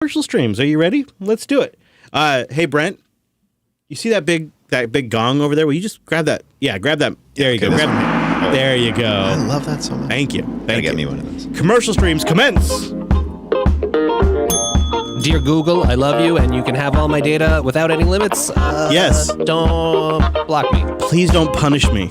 Commercial streams. Are you ready? Let's do it. Hey Brent, you see that big gong over there? Will you just grab that? Yeah, grab that. There you go. There you go. I love that so much. Thank you. Get me one of those. Commercial streams commence. Dear Google, I love you, and you can have all my data without any limits. Yes. Don't block me. Please don't punish me.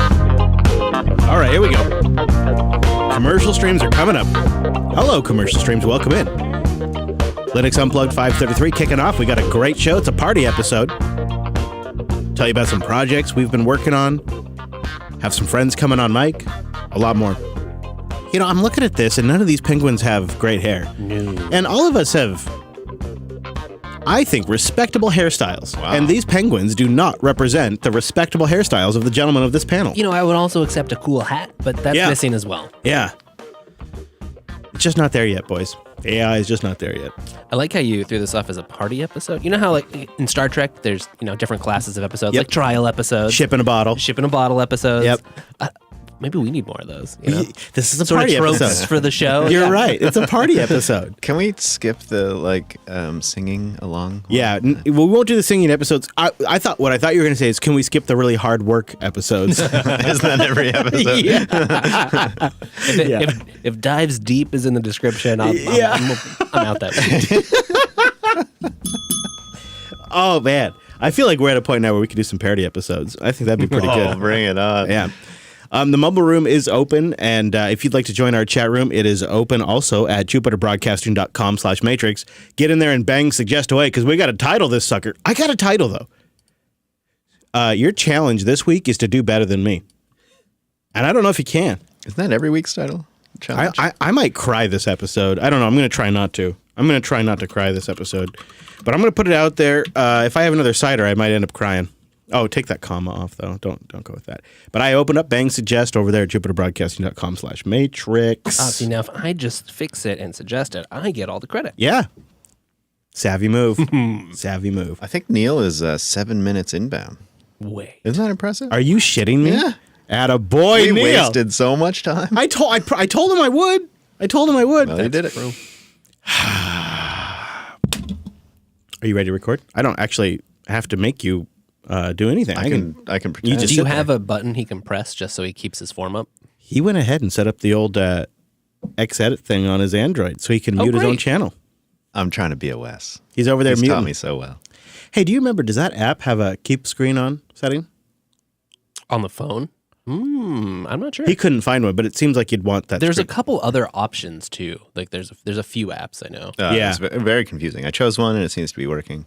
All right, here we go. Commercial streams are coming up. Hello, commercial streams. Welcome in. Linux Unplugged 533 kicking off. We got a great show. It's a party episode. Tell you about some projects we've been working on. Have some friends coming on mic. A lot more. You know, I'm looking at this, and none of these penguins have great hair. No. And all of us have, I think, respectable hairstyles. Wow. And these penguins do not represent the respectable hairstyles of the gentlemen of this panel. You know, I would also accept a cool hat, but that's missing as well. Yeah. It's just not there yet, boys. AI is just not there yet. I like how you threw this off as a party episode. You know how, like, in Star Trek, there's, different classes of episodes, Yep. like trial episodes. Ship in a bottle. Ship in a bottle episodes. Yep. Maybe we need more of those. You know? This is a Sort party of tropes episode. for the show. You're right. It's a party episode. Can we skip the singing along? Yeah. We won't do the singing episodes. I thought what I thought you were going to say is, can we skip the really hard work episodes? Isn't that every episode? Yeah. If dives deep is in the description, I'm out that way. Oh, man. I feel like we're at a point now where we could do some parody episodes. I think that'd be pretty good. Bring it on. Yeah. The Mumble Room is open, and if you'd like to join our chat room, it is open also at jupiterbroadcasting.com/matrix. Get in there and bang suggest away, because we got to title this sucker. I got a title, though. Your challenge this week is to do better than me. And I don't know if you can. Isn't that every week's title? Challenge? I might cry this episode. I don't know. I'm going to try not to. I'm going to try not to cry this episode. But I'm going to put it out there. If I have another cider, I might end up crying. Oh, take that comma off, though. Don't go with that. But I opened up Bang Suggest over there at jupiterbroadcasting.com/matrix. See, now if I just fix it and suggest it, I get all the credit. Yeah. Savvy move. Savvy move. I think Neil is 7 minutes inbound. Wait. Isn't that impressive? Are you shitting me? Yeah. Attaboy, We Neil. wasted so much time. I told him I would. I told him I would. Well, he did it. Are you ready to record? I don't actually have to make you do anything. I can pretend. just Do you sit have a button he can press just so he keeps his form up? He went ahead and set up the old Xedit thing on his Android so he can mute his own great. channel. I'm trying to be a Wes. He's over there He's muting. taught me so well. Hey, do you remember, does that app have a keep screen on setting? On the phone? I'm not sure. He couldn't find one, but it seems like you'd want that. There's a screen. couple other options too. Like there's a few apps I know. Yeah. It's very confusing. I chose one and it seems to be working.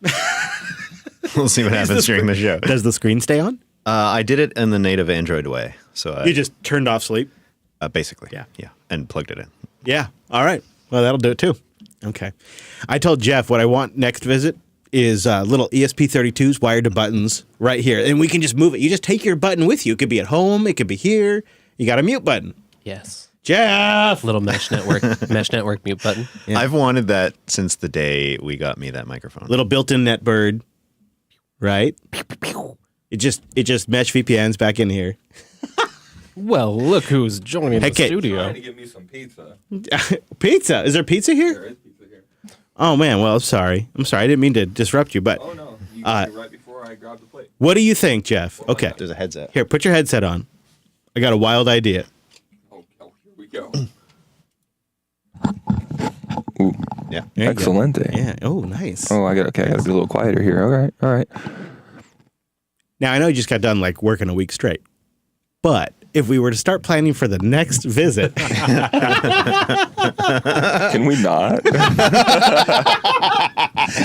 We'll see what happens during the show. Does the screen stay on? I did it in the native Android way. So You just turned off sleep? basically. Yeah. Yeah. And plugged it in. Yeah. All right. Well, that'll do it too. Okay. I told Jeff what I want next visit is little ESP32s wired to buttons right here. And we can just move it. You just take your button with you. It could be at home. It could be here. You got a mute button. Yes. Jeff! Little mesh network mute button. Yeah. I've wanted that since the day we got me that microphone. Little built-in netbird. Right? It just mesh VPNs back in here. Well, look who's joining the Okay. studio. Trying to get me some pizza. Pizza. Is there pizza here? There is pizza here. Oh, man. Well, I'm sorry. I didn't mean to disrupt you, but Oh no, you got me right before I grabbed the plate. what do you think, Jeff? Okay. There's a headset. Here, put your headset on. I got a wild idea. Oh, here we go. Ooh, Yeah. There you go. excelente. Yeah. Oh, nice. Oh, I gotta be a little quieter here. All right. Now, I know you just got done like working a week straight, but if we were to start planning for the next visit, Can we not?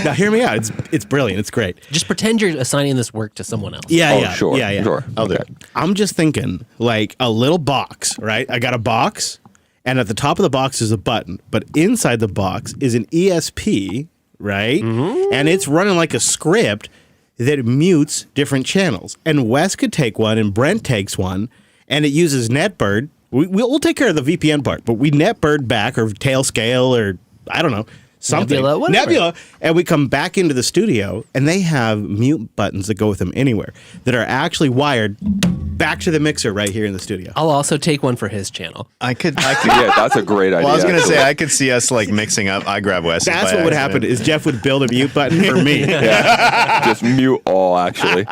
now hear me out. It's brilliant. It's great. Just pretend you're assigning this work to someone else. Yeah, Oh, yeah, sure. yeah, yeah. Sure. I'll do Okay. it. I'm just thinking like a little box, right? I got a box, and at the top of the box is a button, but inside the box is an ESP, right? And it's running like a script. that mutes different channels. And Wes could take one, and Brent takes one, and it uses NetBird. We'll take care of the VPN part, but we NetBird back or Tailscale or I don't know. Something. Nebula. And we come back into the studio, and they have mute buttons that go with them anywhere that are actually wired back to the mixer right here in the studio. I'll also take one for his channel. I could. Yeah, that's a great idea. Well, I was going to actually. say, I could see us like mixing up. I grab Wes. That's what would happen is Jeff would build a mute button for me. Just mute all, actually.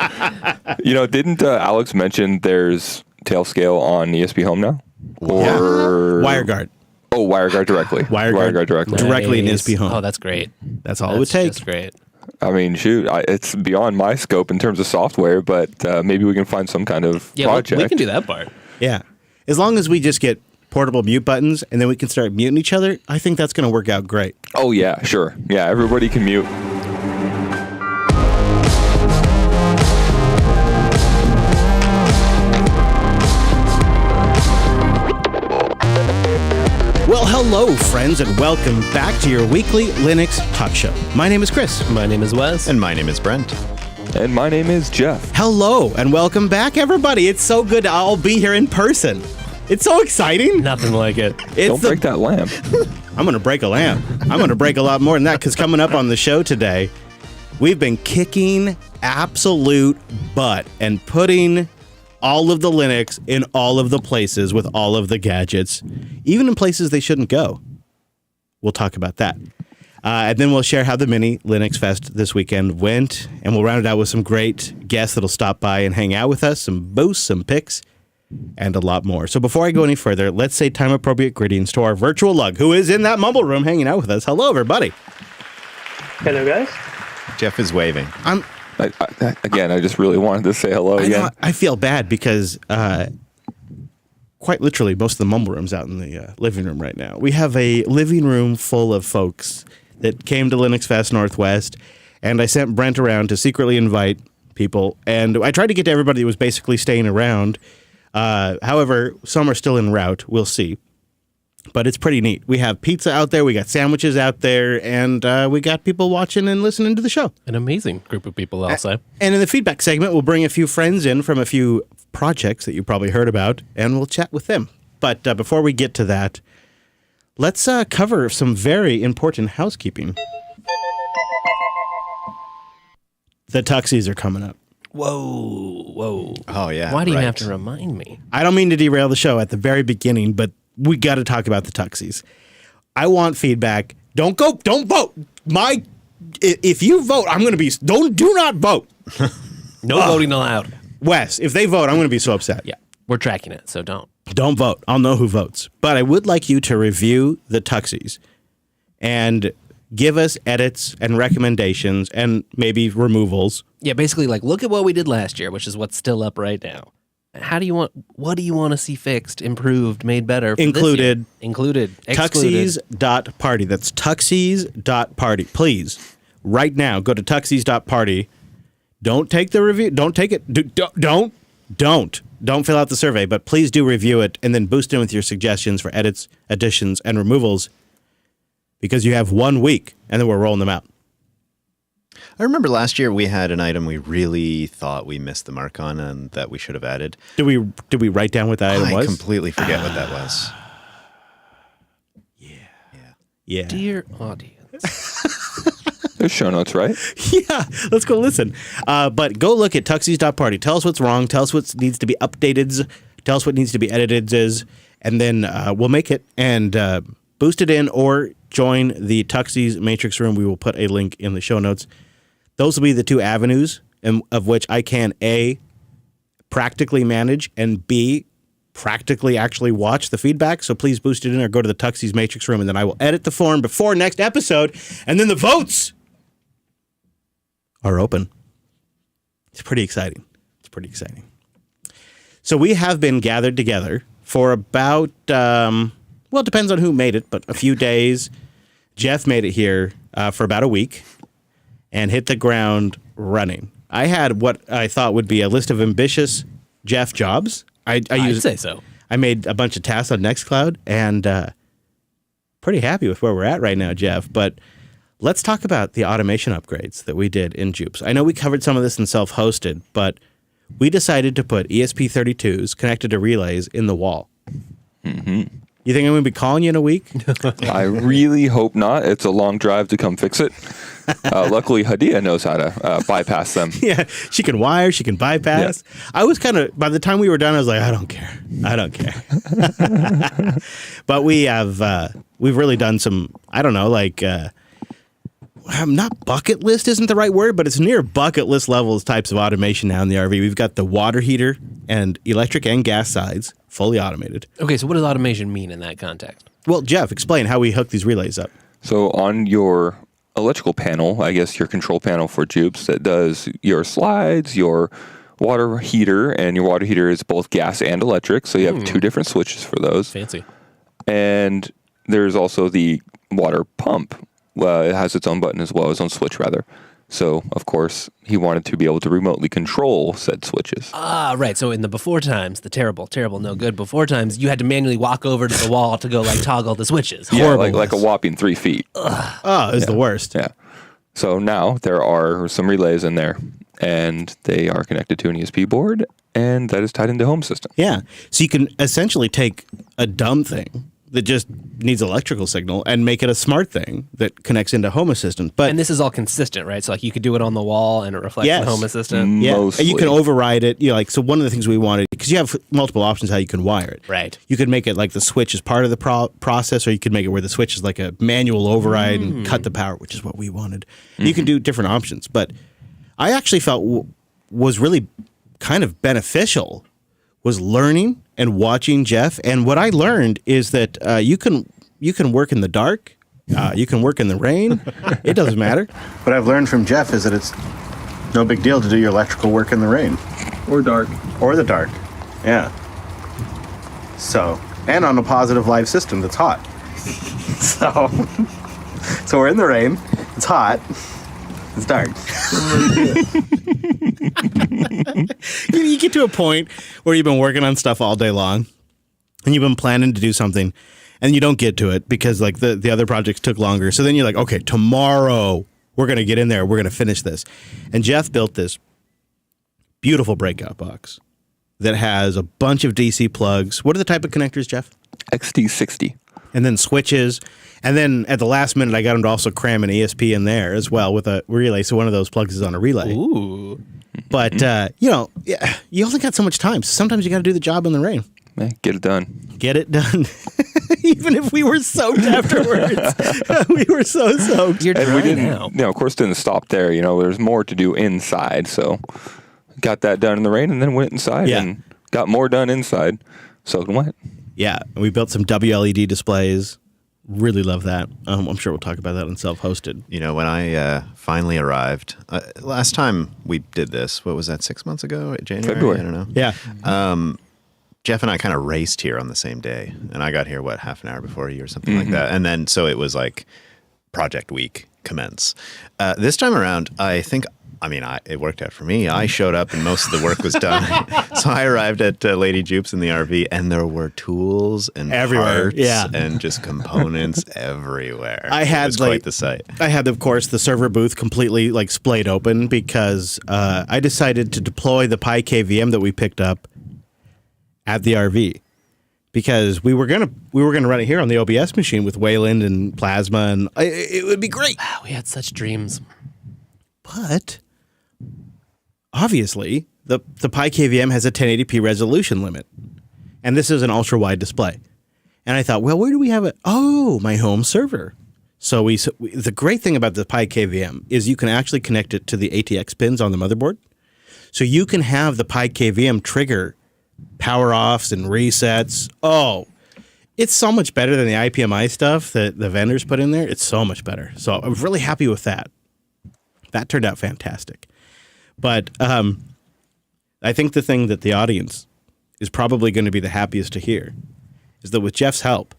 Didn't Alex mention there's Tailscale on ESP Home now? Or WireGuard. Oh, WireGuard directly. WireGuard directly. Directly in ESP Home. Oh, that's great. That's all it would take. That's great. I mean, shoot, it's beyond my scope in terms of software, but maybe we can find some kind of project. We can do that part. Yeah. As long as we just get portable mute buttons and then we can start muting each other, I think that's going to work out great. Oh, yeah, sure. Yeah, everybody can mute. Well, hello, friends, and welcome back to your weekly Linux talk show. My name is Chris. My name is Wes. And my name is Brent. And my name is Jeff. Hello, and welcome back, everybody. It's so good to all be here in person. It's so exciting. Nothing like it. Don't break that lamp. I'm going to break a lamp. I'm going to break a lot more than that because coming up on the show today, we've been kicking absolute butt and putting all of the Linux in all of the places with all of the gadgets, even in places they shouldn't go. We'll talk about that. And then we'll share how the mini Linux Fest this weekend went, and we'll round it out with some great guests that'll stop by and hang out with us, some boosts, some picks, and a lot more. So before I go any further, let's say time-appropriate greetings to our virtual lug, who is in that mumble room hanging out with us. Hello, everybody. Hello, guys. Jeff is waving. I just really wanted to say hello again. I feel bad because quite literally most of the mumble room's out in the living room right now. We have a living room full of folks that came to LinuxFest Northwest, and I sent Brent around to secretly invite people, and I tried to get to everybody that was basically staying around. However, some are still en route. We'll see. But it's pretty neat. We have pizza out there, we got sandwiches out there, and we got people watching and listening to the show. An amazing group of people, I'll say. And in the feedback segment, we'll bring a few friends in from a few projects that you probably heard about, and we'll chat with them. But before we get to that, let's cover some very important housekeeping. The Tuxies are coming up. Whoa. Oh, yeah. Why do you right. have to remind me? I don't mean to derail the show at the very beginning, but we got to talk about the Tuxies. I want feedback. Don't vote. If you vote, I'm going to be, do not vote. No voting allowed. Wes, if they vote, I'm going to be so upset. Yeah, we're tracking it, so don't. Don't vote. I'll know who votes. But I would like you to review the Tuxies and give us edits and recommendations and maybe removals. Yeah, basically, look at what we did last year, which is what's still up right now. What do you want to see fixed, improved, made better? For Included. This year? Included. Tuxies.party. That's Tuxies.party. Please, right now, go to Tuxies.party. Don't take the review. Don't take it. Don't fill out the survey, but please do review it and then boost in with your suggestions for edits, additions, and removals because you have 1 week and then we're rolling them out. I remember last year we had an item we really thought we missed the mark on and that we should have added. Did we write down what that item was? I completely forget what that was. Yeah. Dear audience. There's show notes, right? Yeah, let's go listen. But go look at Tuxies.party. Tell us what's wrong. Tell us what needs to be updated. Tell us what needs to be edited. And then we'll make it and boost it in or join the Tuxies Matrix Room. We will put a link in the show notes. Those will be the two avenues of which I can, A, practically manage, and B, practically actually watch the feedback. So please boost it in or go to the Tuxies Matrix Room, and then I will edit the form before next episode. And then the votes are open. It's pretty exciting. So we have been gathered together for about, it depends on who made it, but a few days. Jeff made it here for about a week and hit the ground running. I had what I thought would be a list of ambitious Jeff jobs. I'd say so. I made a bunch of tasks on Nextcloud and pretty happy with where we're at right now, Jeff. But let's talk about the automation upgrades that we did in Jupes. I know we covered some of this in self-hosted, but we decided to put ESP32s connected to relays in the wall. Mm-hmm. You think I'm going to be calling you in a week? I really hope not. It's a long drive to come fix it. Luckily, Hadia knows how to bypass them. Yeah, she can wire, she can bypass. Yeah. I was kind of, by the time we were done, I was like, I don't care. But we've really done some, I don't know, like, not bucket list isn't the right word, but it's near bucket list levels types of automation now in the RV. We've got the water heater and electric and gas sides fully automated. Okay, so what does automation mean in that context? Well, Jeff, explain how we hook these relays up. So on your electrical panel, I guess your control panel for Jupes, that does your slides, your water heater, and your water heater is both gas and electric. So you have two different switches for those. Fancy. And there's also the water pump. Well, it has its own button as well, its own switch rather. So, of course, he wanted to be able to remotely control said switches. Ah, right. So in the before times, the terrible, no good before times, you had to manually walk over to the wall to go like toggle the switches. Yeah, like a whopping 3 feet. Ugh. Oh, it's the worst. Yeah. So now there are some relays in there, and they are connected to an ESP board, and that is tied into home system. Yeah. So you can essentially take a dumb thing that just needs electrical signal and make it a smart thing that connects into Home Assistant. But and this is all consistent, right? So like you could do it on the wall and it reflects the Home Assistant. Yeah, Mostly. and you can override it. You know, like, so one of the things we wanted, because you have multiple options how you can wire it. Right. You could make it like the switch is part of the process, or you could make it where the switch is like a manual override and cut the power, which is what we wanted. You can do different options. But I actually felt was really kind of beneficial was learning and watching Jeff. And what I learned is that you can work in the dark, you can work in the rain. It doesn't matter. What I've learned from Jeff is that it's no big deal to do your electrical work in the rain. Or dark. Or the dark. Yeah. So, and on a positive live system that's hot. So we're in the rain, it's hot, it's dark. You get to a point where you've been working on stuff all day long and you've been planning to do something and you don't get to it because like the other projects took longer. So then you're like, okay, tomorrow we're going to get in there. We're going to finish this. And Jeff built this beautiful breakout box that has a bunch of DC plugs. What are the type of connectors, Jeff? XT60. And then switches. And then at the last minute, I got him to also cram an ESP in there as well with a relay. So one of those plugs is on a relay. Ooh. But, you know, you only got so much time. So sometimes you got to do the job in the rain. Get it done. Get it done. Even if we were soaked afterwards. We were so soaked. You're And dry we didn't, now. of course, didn't stop there. You know, there's more to do inside. So got that done in the rain and then went inside and got more done inside. Soaked and wet. Yeah. We built some WLED displays. Really love that. I'm sure we'll talk about that on self-hosted. You know, when I finally arrived, last time we did this, what was that, 6 months ago? January? February. I don't know. Yeah. Jeff and I kind of raced here on the same day. And I got here, half an hour before you or something like that. And then, so it was like project week commence. This time around, it worked out for me. I showed up and most of the work was done. So I arrived at Lady Jupes in the RV and there were tools and everywhere, parts and just components everywhere. I had it was quite the sight. I had, of course, the server booth completely like splayed open because I decided to deploy the Pi KVM that we picked up at the RV because we were gonna run it here on the OBS machine with Wayland and Plasma and it would be great. Wow, we had such dreams. But obviously, the Pi KVM has a 1080p resolution limit, and this is an ultra wide display. And I thought, well, where do we have it? Oh, my home server. So the great thing about the Pi KVM is you can actually connect it to the ATX pins on the motherboard. So you can have the Pi KVM trigger power offs and resets. Oh, it's so much better than the IPMI stuff that the vendors put in there. It's so much better. So I was really happy with that. That turned out fantastic. But I think the thing that the audience is probably going to be the happiest to hear is that with Jeff's help,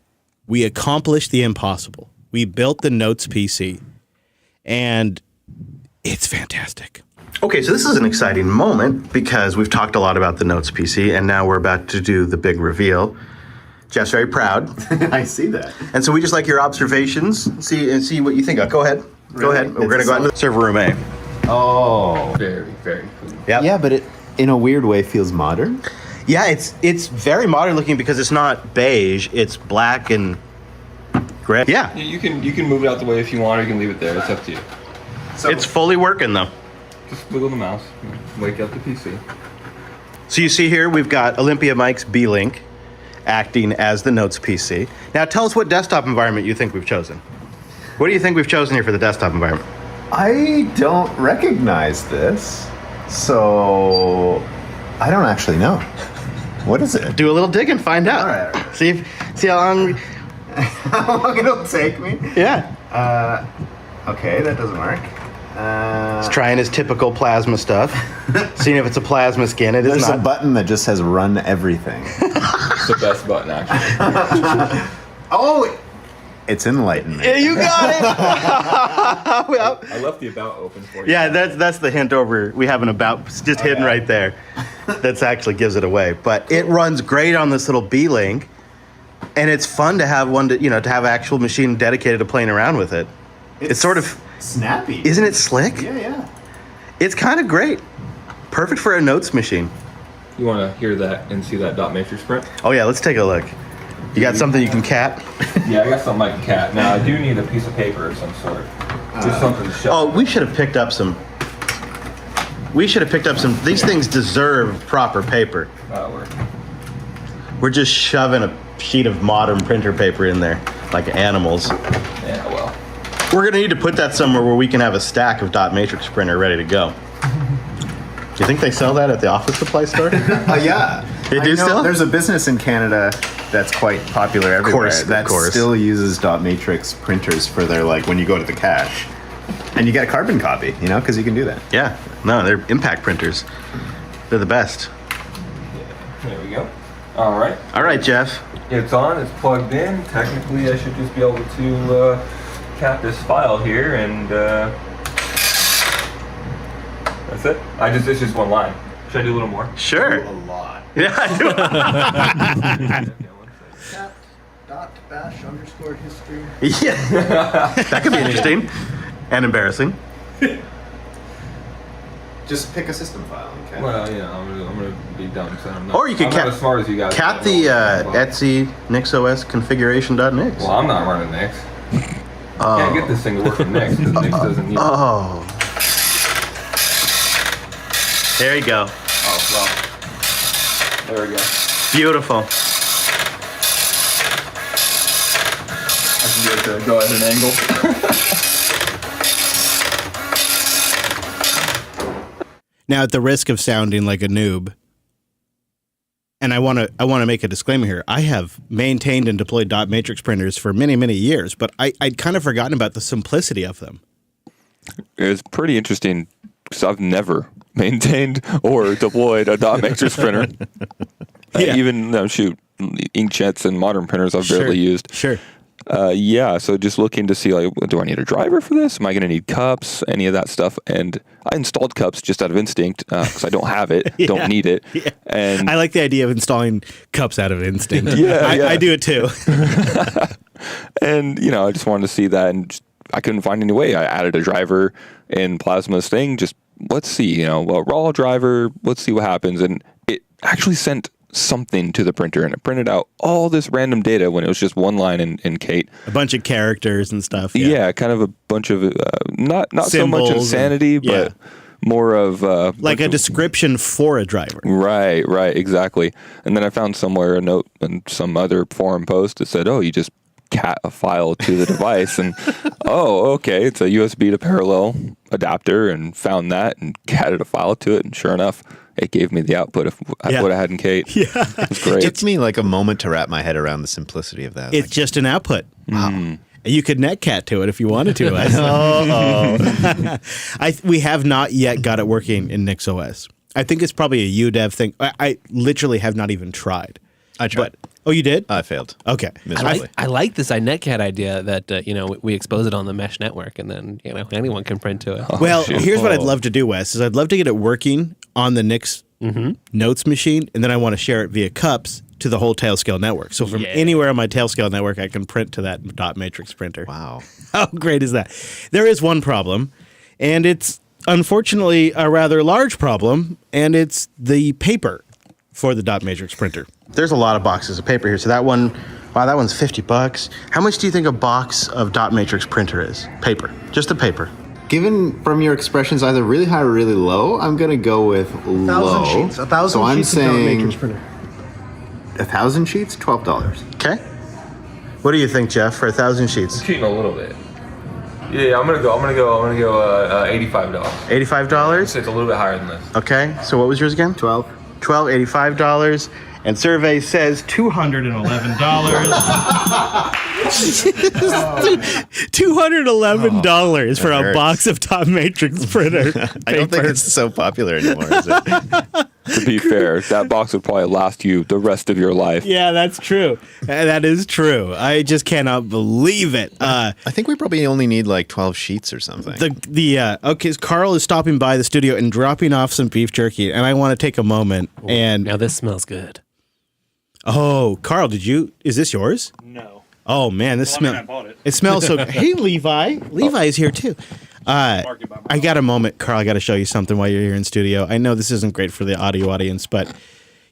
we accomplished the impossible. We built the Notes PC, and it's fantastic. Okay, so this is an exciting moment because we've talked a lot about the Notes PC, and now we're about to do the big reveal. Jeff's very proud. I see that. And so we just like your observations, see what you think of. Go ahead. Go ahead. We're going to go out into server room A. Oh. Very, very cool. Yep. Yeah, but it, in a weird way, feels modern. Yeah, it's very modern looking because it's not beige. It's black and gray. Yeah. You can move it out the way if you want, or you can leave it there. It's up to you. So it's fully working, though. Just wiggle the mouse. Wake up the PC. So you see here, we've got Olympia Mike's B-Link acting as the Notes PC. Now tell us what desktop environment you think we've chosen. What do you think we've chosen here for the desktop environment? I don't recognize this, so I don't actually know. What is it? Do a little dig and find out. All right. See how long. How long it'll take me? Yeah. Okay, that doesn't work. He's trying his typical plasma stuff. Seeing if it's a plasma skin. It is There's not. a button that just says run everything. It's the best button, actually. Oh, it's Enlightenment. Yeah, you got it. Well, I left the about open for you. yeah, that's the hint over. We have an about just hidden right there. That's actually gives it away. But it runs great on this little B-Link, and it's fun to have one to have actual machine dedicated to playing around with it. It's sort of snappy. Isn't it slick? Yeah. It's kind of great. Perfect for a notes machine. You want to hear that and see that dot matrix print? Oh yeah, let's take a look. You got something you can cat? Yeah, I got something like a cat. Now, I do need a piece of paper of some sort. Just something to show. Oh, we should have picked up some. These things deserve proper paper. That'll work. We're just shoving a sheet of modern printer paper in there like animals. Yeah, well. We're gonna need to put that somewhere where we can have a stack of dot matrix printer ready to go. Do you think they sell that at the office supply store? Yeah. They do I know still? There's a business in Canada that's quite popular everywhere that course. still uses dot matrix printers for their, like, when you go to the cache. And you get a carbon copy, because you can do that. Yeah. No, they're impact printers. They're the best. There we go. All right. All right, Jeff. It's on. It's plugged in. Technically, I should just be able to cap this file here, and that's it. It's just one line. Should I do a little more? Sure. A lot. Yeah, I do. cat.bash_history. Yeah. That could be interesting and embarrassing. Just pick a system file. Okay. Well, I'm gonna be dumb, so I'm not. Or you could I'm not as smart as you guys. cat the Etsy NixOS configuration.nix. Well, I'm not running Nix. Can't get this thing to work from Nix because Nix doesn't need it. Oh. There you go. Oh, well. There we go. Beautiful. I can get it to go at an angle. Now, at the risk of sounding like a noob, and I want to make a disclaimer here. I have maintained and deployed dot matrix printers for many, many years, but I'd kind of forgotten about the simplicity of them. It's pretty interesting because I've never maintained or deployed a dot matrix printer. Yeah. Even inkjets and modern printers I've barely used. Sure. So just looking to see, like, do I need a driver for this? Am I going to need cups? Any of that stuff? And I installed cups just out of instinct because I don't have it, don't need it. Yeah. And I like the idea of installing cups out of instinct. Yeah. I do it too. And, I just wanted to see that, and I couldn't find any way. I added a driver in Plasma's thing. Just let's see, raw driver. Let's see what happens. And it actually sent something to the printer, and it printed out all this random data when it was just one line in Kate. A bunch of characters and stuff. Yeah, kind of a bunch of not so much Symbols insanity, but more of like a description for a driver. Right, exactly. And then I found somewhere a note in some other forum post that said, "Oh, you just cat a file to the device," and okay, it's a USB to parallel adapter, and found that and catted a file to it, and sure enough, it gave me the output of what I had in Kate. Yeah, it was great. It took me like a moment to wrap my head around the simplicity of that. It's just an output. Wow. You could netcat to it if you wanted to. We have not yet got it working in NixOS. I think it's probably a UDEV thing. I literally have not even tried. I tried. Oh, you did? I failed. Okay. Miserably. I like this iNetcat idea that we expose it on the mesh network, and then anyone can print to it. Well, here's what I'd love to do, Wes, is I'd love to get it working on the Nix notes machine, and then I want to share it via cups to the whole Tailscale network. So from anywhere on my Tailscale network, I can print to that dot matrix printer. Wow. How great is that? There is one problem, and it's unfortunately a rather large problem, and it's the paper for the dot matrix printer. There's a lot of boxes of paper here. So that one, wow, that one's $50. How much do you think a box of dot matrix printer is? Paper, just the paper. Given from your expressions either really high or really low, I'm going to go with low. 1,000 sheets. 1,000 so I'm sheets of dot saying matrix printer. 1,000 sheets, $12. Okay. What do you think, Jeff, for 1,000 sheets? Cheating a little bit. Yeah, I'm gonna go $85. $85? It's a little bit higher than this. Okay, so what was yours again? $12, $85. And survey says $211. $211 for a hurts. box of dot matrix printer. I don't think it's so popular anymore, is it? To be fair, that box would probably last you the rest of your life. Yeah, that's true. That is true. I just cannot believe it. I think we probably only need like 12 sheets or something. Okay, Carl is stopping by the studio and dropping off some beef jerky, and I want to take a moment and Now this smells good. oh, Carl, is this yours? No. Oh man, this Well, I smells. mean, I bought it. It smells so. Hey, Levi. Levi is here too. Market by I got a moment, Carl. I got to show you something while you're here in studio. I know this isn't great for the audio audience, but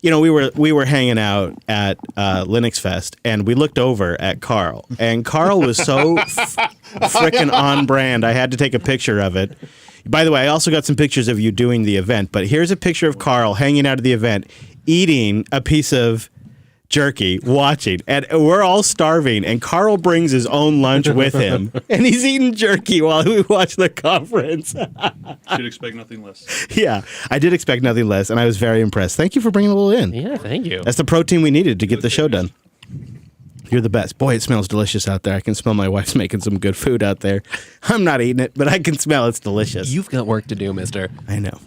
you know we were hanging out at LinuxFest, and we looked over at Carl, and Carl was so frickin' on brand. I had to take a picture of it. By the way, I also got some pictures of you doing the event, but here's a picture of Carl hanging out at the event, eating a piece of jerky, watching, and we're all starving, and Carl brings his own lunch with him, and he's eating jerky while we watch the conference. Should expect nothing less. Yeah, I did expect nothing less, and I was very impressed. Thank you for bringing a little in. Yeah, thank you. That's the protein we needed to get the show done. You're the best. Boy, it smells delicious out there. I can smell my wife's making some good food out there. I'm not eating it, but I can smell it's delicious. You've got work to do, mister. I know.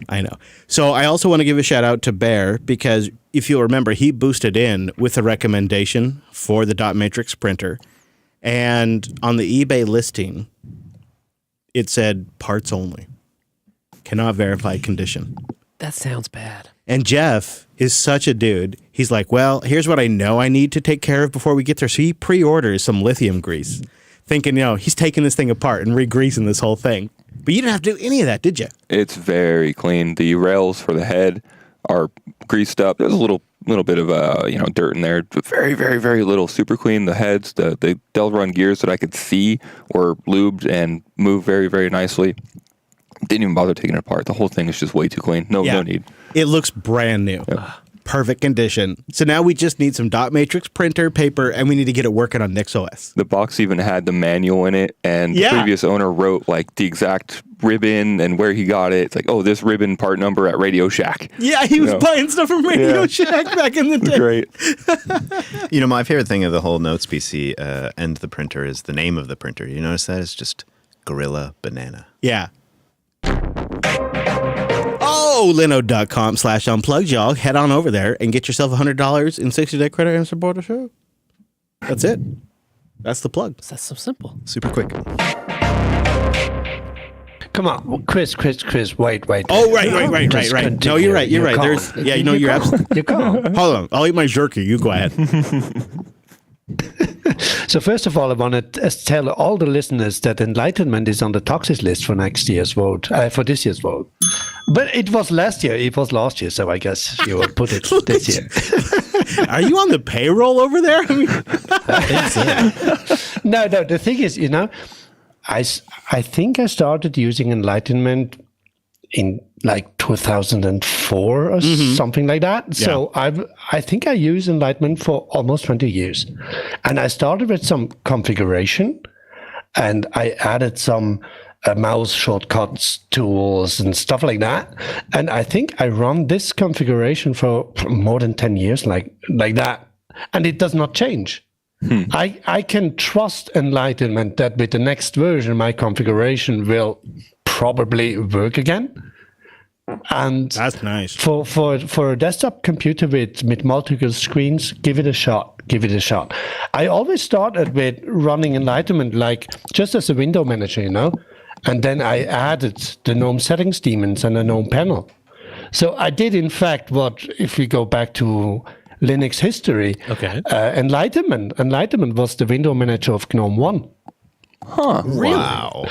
So I also want to give a shout out to Bear, because if you'll remember, he boosted in with a recommendation for the dot matrix printer. And on the eBay listing, it said parts only. Cannot verify condition. That sounds bad. And Jeff is such a dude. He's like, well, here's what I know I need to take care of before we get there. So he pre-orders some lithium grease, thinking, he's taking this thing apart and re-greasing this whole thing. But you didn't have to do any of that, did you? It's very clean. The rails for the head are greased up. There's a little bit of dirt in there. Very, very, very little. Super clean. The heads, the Delron gears that I could see were lubed and moved very, very nicely. Didn't even bother taking it apart. The whole thing is just way too clean. No need. It looks brand new. Yep. Perfect condition. So now we just need some dot matrix printer, paper, and we need to get it working on NixOS. The box even had the manual in it, and the previous owner wrote like the exact ribbon and where he got it. It's like, oh, this ribbon part number at Radio Shack. Yeah, he was buying stuff from Radio Shack back in the day. Great. My favorite thing of the whole Notes PC and the printer is the name of the printer. You notice that? It's just Gorilla Banana. Yeah. Oh, Linode.com/unplugged, y'all. Head on over there and get yourself $100 in 60-day credit and support the show. That's it. That's the plug. That's so simple. Super quick. Come on, Chris, wait. Oh, right. No, you're right. You're right. There's, you're absolutely. You go. Hold on. I'll eat my jerky. You go ahead. So first of all, I want to tell all the listeners that Enlightenment is on the Tuxies list for next year's vote, for this year's vote. But it was last year. It was last year, so I guess you will put it this year. Are you on the payroll over there? I mean, No. The thing is, I think I started using Enlightenment in like 2004 or something like that. Yeah. So I think I use Enlightenment for almost 20 years. And I started with some configuration, and I added some mouse shortcuts tools and stuff like that. And I think I run this configuration for more than 10 years like that. And it does not change. I can trust Enlightenment that with the next version, my configuration will probably work again. And that's nice. For a desktop computer with multiple screens, give it a shot. I always started with running Enlightenment like just as a window manager, and then I added the GNOME settings daemons and the GNOME panel. So I did, in fact, what if we go back to Linux history? Okay. Enlightenment. Enlightenment was the window manager of GNOME 1. Huh. Wow.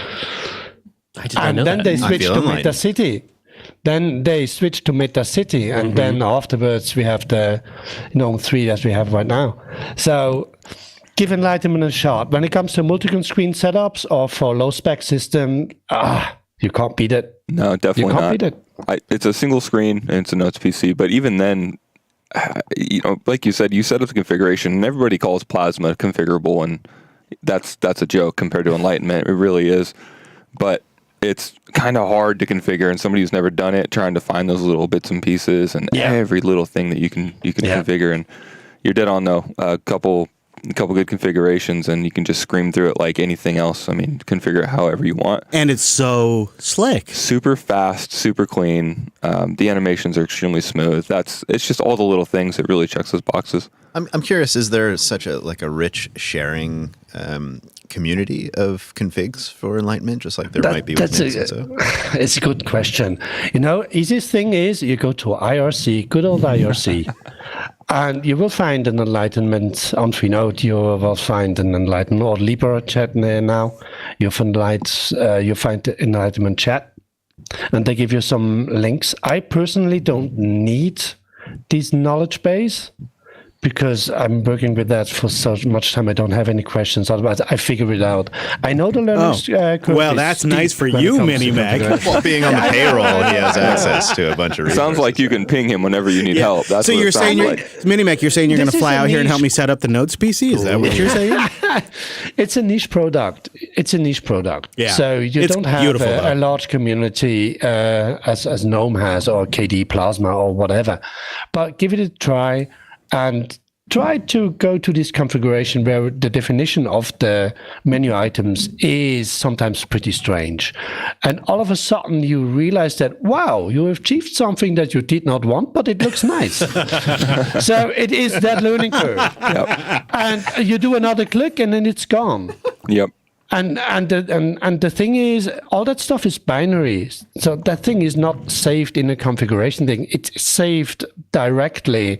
I did not And know then that. they switched feel to enlightened. Metacity. Then they switched to Metacity, and then afterwards we have the GNOME 3 that we have right now. So give Enlightenment a shot. When it comes to multi-screen setups or for low-spec system, you can't beat it. No, definitely You can't not. beat it. It's a single screen and it's a Notes PC, but even then, like you said up the configuration, and everybody calls Plasma configurable, and that's a joke compared to Enlightenment. It really is, but it's kind of hard to configure, and somebody who's never done it, trying to find those little bits and pieces and every little thing that you can configure. And you're dead on though. A couple good configurations, and you can just scream through it like anything else. I mean, configure it however you want. And it's so slick. Super fast, super clean. The animations are extremely smooth. It's just all the little things that really checks those boxes. I'm curious, is there such a rich sharing community of configs for Enlightenment, just like there might be with Linux? It's a good question. Easiest thing is you go to IRC, good old IRC, and you will find an Enlightenment on Freenode. You will find an Enlightenment or Libra chat there now. You find the Enlightenment chat, and they give you some links. I personally don't need this knowledge base, because I'm working with that for so much time, I don't have any questions. Otherwise, I figure it out. I know the learners. Well, that's nice for you, Minimac. Well, being on the payroll, he has access to a bunch of resources. Sounds like you can ping him whenever you need help. That's so what you're it sounds saying, like. Minimac, you're saying you're going to This fly is a out here and niche- help me set up the Notes PC? Is that what you're saying? It's a niche product. Yeah. So you It's don't have beautiful, though. a large community as GNOME has, or KDE Plasma or whatever. But give it a try and try to go to this configuration where the definition of the menu items is sometimes pretty strange. And all of a sudden you realize that, wow, you achieved something that you did not want, but it looks nice. So it is that learning curve. Yep. And you do another click and then it's gone. Yep. And the thing is, all that stuff is binary. So that thing is not saved in a configuration thing. It's saved directly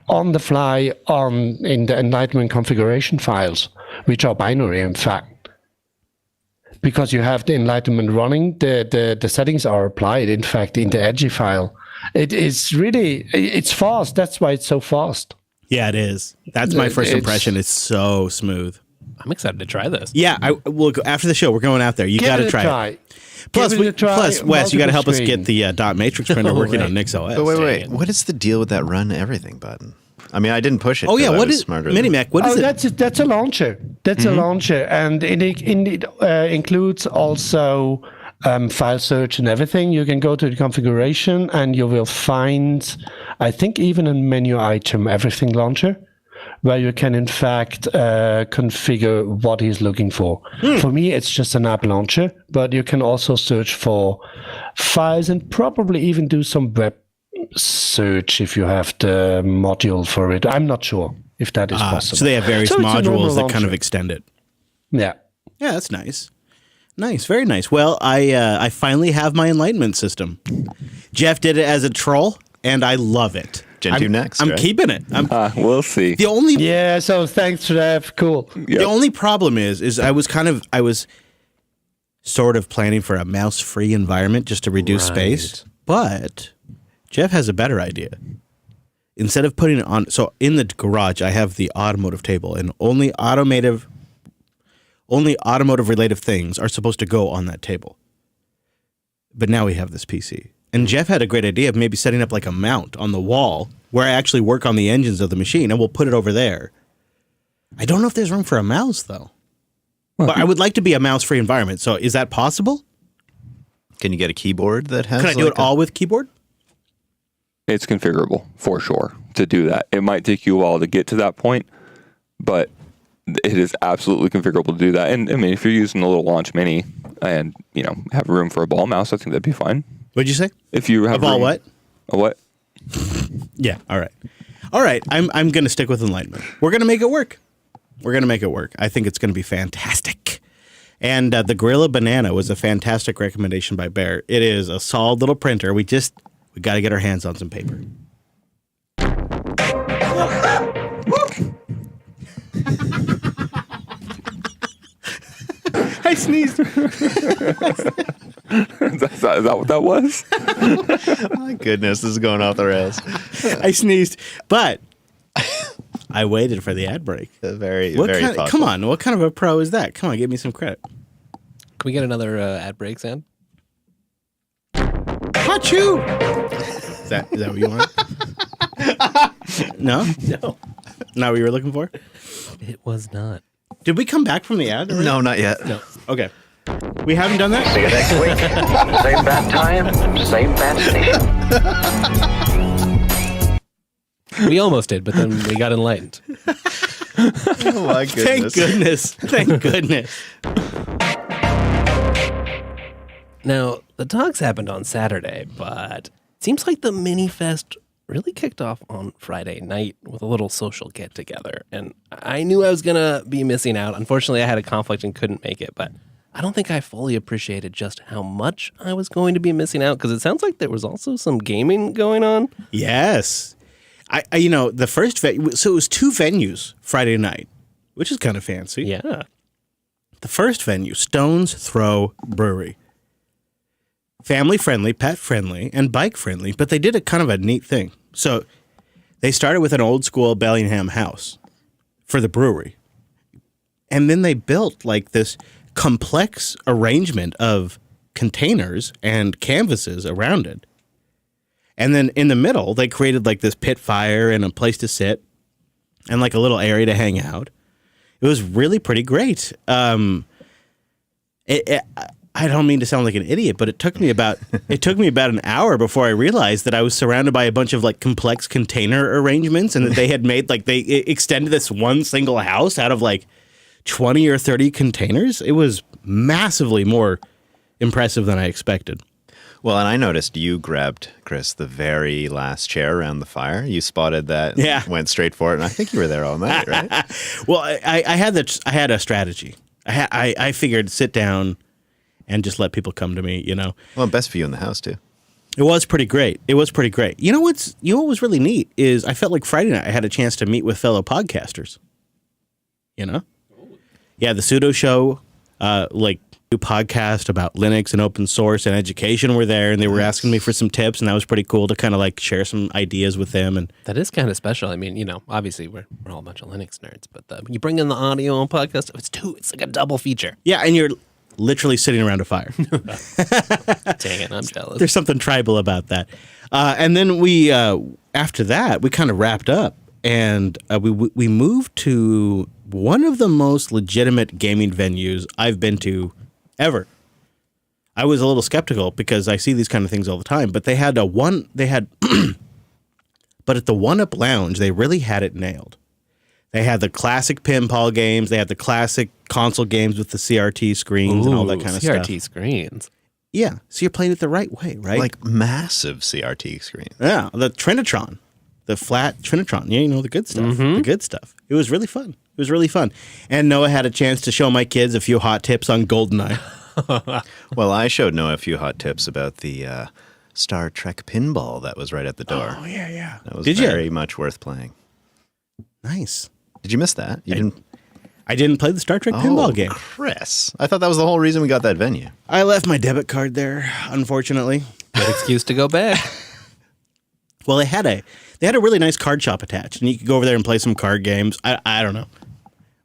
on the fly in the Enlightenment configuration files, which are binary, in fact. Because you have the Enlightenment running, the settings are applied, in fact, in the Edgy file. It's fast. That's why it's so fast. Yeah, it is. That's my first impression. It's so smooth. I'm excited to try this. Yeah, will go after the show. We're going out there. You got to try it. Plus, Wes, you got to help us get the dot matrix printer working on NixOS. But wait. What is the deal with that run everything button? I mean, I didn't push it. Oh yeah, what is is smarter Minimac? What is it? That's a launcher. That's a launcher, and it includes also file search and everything. You can go to the configuration, and you will find, I think, even a menu item, everything launcher, where you can in fact configure what he's looking for. For me, it's just an app launcher, but you can also search for files and probably even do some web search if you have the module for it. I'm not sure if that is possible. So they have various So it's a normal modules that kind launcher. of extend it. Yeah. Yeah, that's nice. Nice, very nice. Well, I finally have my Enlightenment system. Jeff did it as a troll, and I love it. Gen 2 next, I'm right? keeping it. We'll see. The only Yeah, so thanks for that. Cool. The only problem is I was sort of planning for a mouse-free environment just to reduce space, but Jeff has a better idea. Instead of putting it on, so in the garage I have the automotive table, and only automotive related things are supposed to go on that table. But now we have this PC. And Jeff had a great idea of maybe setting up like a mount on the wall where I actually work on the engines of the machine, and we'll put it over there. I don't know if there's room for a mouse, though. Well, but I would like to be a mouse-free environment, so is that possible? Can you get a keyboard that has? Can I do it all with keyboard? It's configurable for sure to do that. It might take you a while to get to that point, but it is absolutely configurable to do that. And I mean, if you're using a little Launch Mini and have room for a ball mouse, I think that'd be fine. What'd you say? If you have a ball, room, what? A what? Yeah. All right. I'm gonna stick with Enlightenment. We're gonna make it work. I think it's gonna be fantastic. And the Gorilla Banana was a fantastic recommendation by Bear. It is a solid little printer. We just We got to get our hands on some paper. I sneezed. Is that what that was? My goodness, this is going off the rails. I sneezed, but I waited for the ad break. Very Come thoughtful. on, what kind of a pro is that? Come on, give me some credit. Can we get another ad break, Sam? Achoo! Is that what you want? No? No. Not what you were looking for? It was not. Did we come back from the ad? No, not yet. No. Okay. We haven't done that? See you next week. Same bat time, same bat station. We almost did, but then we got enlightened. Oh my Thank goodness. Thank goodness. Now, the talks happened on Saturday, but it seems like the mini fest really kicked off on Friday night with a little social get together. And I knew I was going to be missing out. Unfortunately, I had a conflict and couldn't make it, but I don't think I fully appreciated just how much I was going to be missing out, because it sounds like there was also some gaming going on. Yes. I the first so it was 2 venues Friday night, which is kind of fancy. Yeah. The first venue, Stone's Throw Brewery. Family friendly, pet friendly, and bike friendly, but they did a kind of a neat thing. So they started with an old school Bellingham house for the brewery. And then they built like this complex arrangement of containers and canvases around it. And then in the middle, they created like this pit fire and a place to sit and like a little area to hang out. It was really pretty great. I don't mean to sound like an idiot, but it took me about an hour before I realized that I was surrounded by a bunch of like complex container arrangements, and that they had made like they extended this one single house out of like 20 or 30 containers. It was massively more impressive than I expected. Well, and I noticed you grabbed, Chris, the very last chair around the fire. You spotted that, Yeah. Went straight for it, and I think you were there all night, right? Well, I had a strategy. I figured sit down and just let people come to me, you know. Well, best for you in the house too. It was pretty great. You know what was really neat is I felt like Friday night I had a chance to meet with fellow podcasters. You know? Yeah, the Pseudo Show, like new podcast about Linux and open source and education were there, and they were asking me for some tips, and that was pretty cool to kind of like share some ideas with them. And That is kind of special. I mean, obviously we're all a bunch of Linux nerds, but when you bring in the audio on podcast, it's like a double feature. yeah, and you're literally sitting around a fire. Dang it, I'm jealous. There's something tribal about that. And then we, after that, we kind of wrapped up, and we moved to one of the most legitimate gaming venues I've been to ever. I was a little skeptical because I see these kind of things all the time, but but at the One Up Lounge, they really had it nailed. They had the classic pinball games. They had the classic console games with the CRT screens and all that kind of stuff. CRT screens. Yeah, so you're playing it the right way, right? Like massive CRT screen. Yeah, the Trinitron, the flat Trinitron. Yeah, you know, the good stuff. The good stuff. It was really fun. And Noah had a chance to show my kids a few hot tips on GoldenEye. Well, I showed Noah a few hot tips about the Star Trek pinball that was right at the door. Oh, yeah. That was Did you? very much worth playing. Nice. Did you miss that? I didn't play the Star Trek pinball game. Chris. I thought that was the whole reason we got that venue. I left my debit card there, unfortunately. Good excuse to go back. Well, they had a really nice card shop attached, and you could go over there and play some card games. I don't know.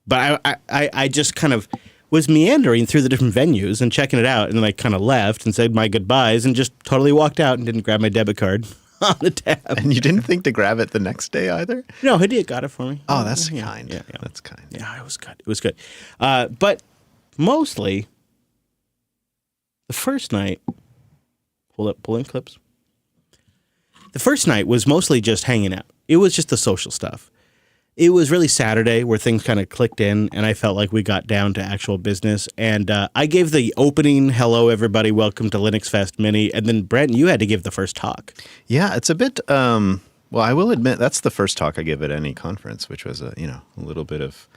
But I just kind of was meandering through the different venues and checking it out, and then I kind of left and said my goodbyes and just totally walked out and didn't grab my debit card on the tab. And you didn't think to grab it the next day either? No, Hidea got it for me. Oh, that's kind. Yeah. That's kind. Yeah, it was good. But mostly, the first night, pull in clips. The first night was mostly just hanging out. It was just the social stuff. It was really Saturday where things kind of clicked in, and I felt like we got down to actual business. And I gave the opening, hello, everybody, welcome to LinuxFest Mini. And then, Brent, you had to give the first talk. Yeah, it's a bit, well, I will admit that's the first talk I give at any conference, which was, a little bit of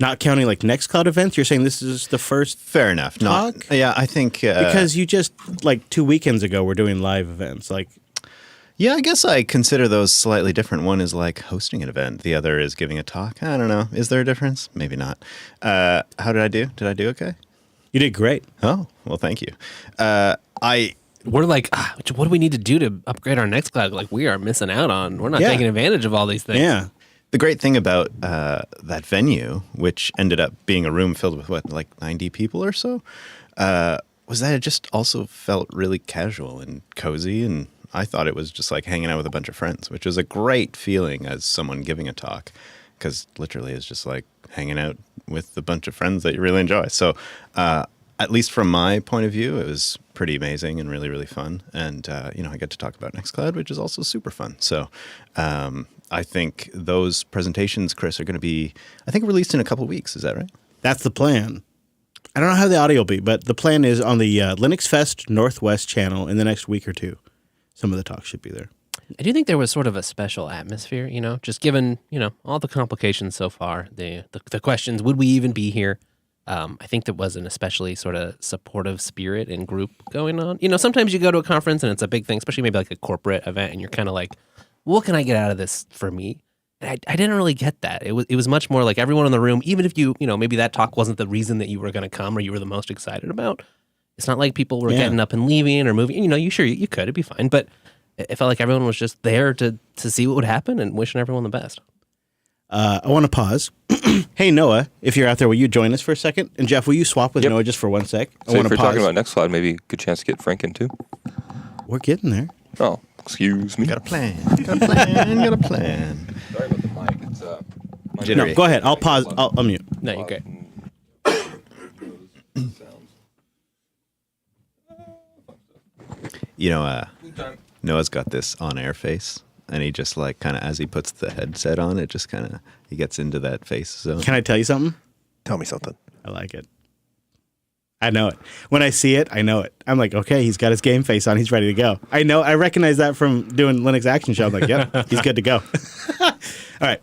Not counting like Nextcloud events, you're saying this is the first Fair enough. talk? Yeah, I think Because you just, like 2 weekends ago, we're doing live events. Like, yeah, I guess I consider those slightly different. One is like hosting an event. The other is giving a talk. I don't know. Is there a difference? Maybe not. How did I do? Did I do okay? you did great. Oh, well, thank you. We're like, what do we need to do to upgrade our Nextcloud? Like, we are missing out on. We're not taking advantage of all these things. Yeah. The great thing about that venue, which ended up being a room filled with like 90 people or so, was that it just also felt really casual and cozy. And I thought it was just like hanging out with a bunch of friends, which was a great feeling as someone giving a talk, because literally it's just like hanging out with a bunch of friends that you really enjoy. So at least from my point of view, it was pretty amazing and really, really fun. And, I get to talk about Nextcloud, which is also super fun. So I think those presentations, Chris, are going to be, I think, released in a couple of weeks. Is that right? That's the plan. I don't know how the audio will be, but the plan is on the LinuxFest Northwest channel in the next week or two. Some of the talks should be there. I do think there was sort of a special atmosphere, just given, all the complications so far, the questions, would we even be here? I think there was an especially sort of supportive spirit and group going on. Sometimes you go to a conference and it's a big thing, especially maybe like a corporate event, and you're kind of like, what can I get out of this for me? And I didn't really get that. It was much more like everyone in the room, even if you maybe that talk wasn't the reason that you were going to come or you were the most excited about. It's not like people were getting up and leaving or moving. You could, it'd be fine. But it felt like everyone was just there to see what would happen and wishing everyone the best. I want to pause. Hey, Noah, if you're out there, will you join us for a second? And Jeff, will you swap with Noah just for 1 sec? So if you're talking about Nextcloud, maybe a good chance to get Frank in too. We're getting there. Oh, excuse me. Got a plan. Got a plan. Got a plan. Sorry about the mic. It's No, go ahead. I'll pause. I'll unmute. No, you're great. Noah's got this on-air face, and he just like kind of, as he puts the headset on, it just kind of, he gets into that face zone. Can I tell you something? Tell me something. I like it. I know it. When I see it, I know it. I'm like, okay, he's got his game face on. He's ready to go. I know. I recognize that from doing Linux Action Show. I'm like, yep, he's good to go. All right.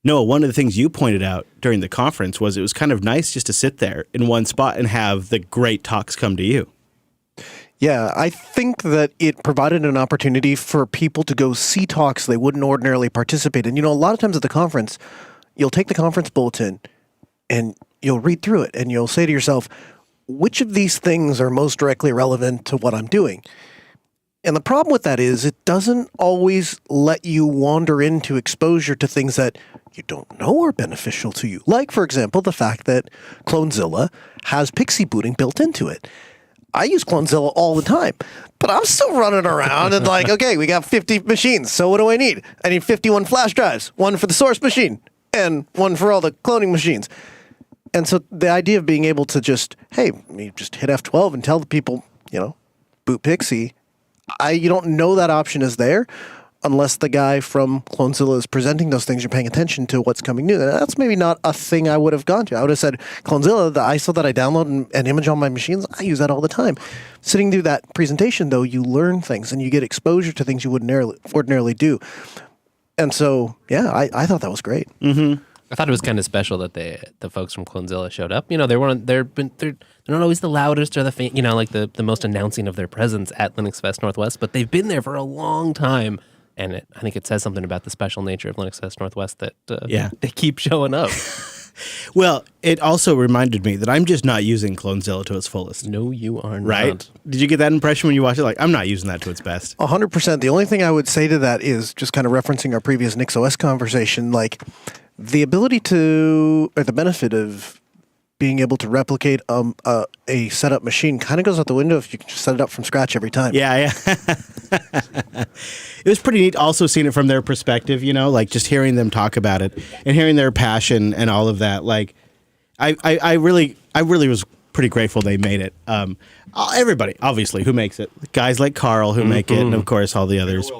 Noah, one of the things you pointed out during the conference was it was kind of nice just to sit there in one spot and have the great talks come to you. Yeah, I think that it provided an opportunity for people to go see talks they wouldn't ordinarily participate in. A lot of times at the conference, you'll take the conference bulletin and you'll read through it and you'll say to yourself, which of these things are most directly relevant to what I'm doing? And the problem with that is it doesn't always let you wander into exposure to things that you don't know are beneficial to you. Like, for example, the fact that Clonezilla has Pixie booting built into it. I use Clonezilla all the time, but I'm still running around and like, okay, we got 50 machines, so what do I need? I need 51 flash drives, one for the source machine and one for all the cloning machines. And so the idea of being able to just, hey, you just hit F12 and tell the people, boot Pixie, you don't know that option is there unless the guy from Clonezilla is presenting those things. You're paying attention to what's coming new. That's maybe not a thing I would have gone to. I would have said, Clonezilla, the ISO that I download and image on my machines, I use that all the time. Sitting through that presentation, though, you learn things and you get exposure to things you wouldn't ordinarily do. And so, yeah, I thought that was great. Mm-hmm. I thought it was kind of special that the folks from Clonezilla showed up. They're not always the loudest or the the most announcing of their presence at LinuxFest Northwest, but they've been there for a long time. And I think it says something about the special nature of LinuxFest Northwest that they keep showing up. Well, it also reminded me that I'm just not using Clonezilla to its fullest. No, you are not. Right? Did you get that impression when you watched it? Like, I'm not using that to its best. 100%. The only thing I would say to that is just kind of referencing our previous NixOS conversation, like the ability to, or the benefit of being able to replicate a setup machine kind of goes out the window if you can just set it up from scratch every time. Yeah. It was pretty neat also seeing it from their perspective, like just hearing them talk about it and hearing their passion and all of that. Like, I really was pretty grateful they made it. Everybody, obviously, who makes it. Guys like Carl who make it, and of course all the others.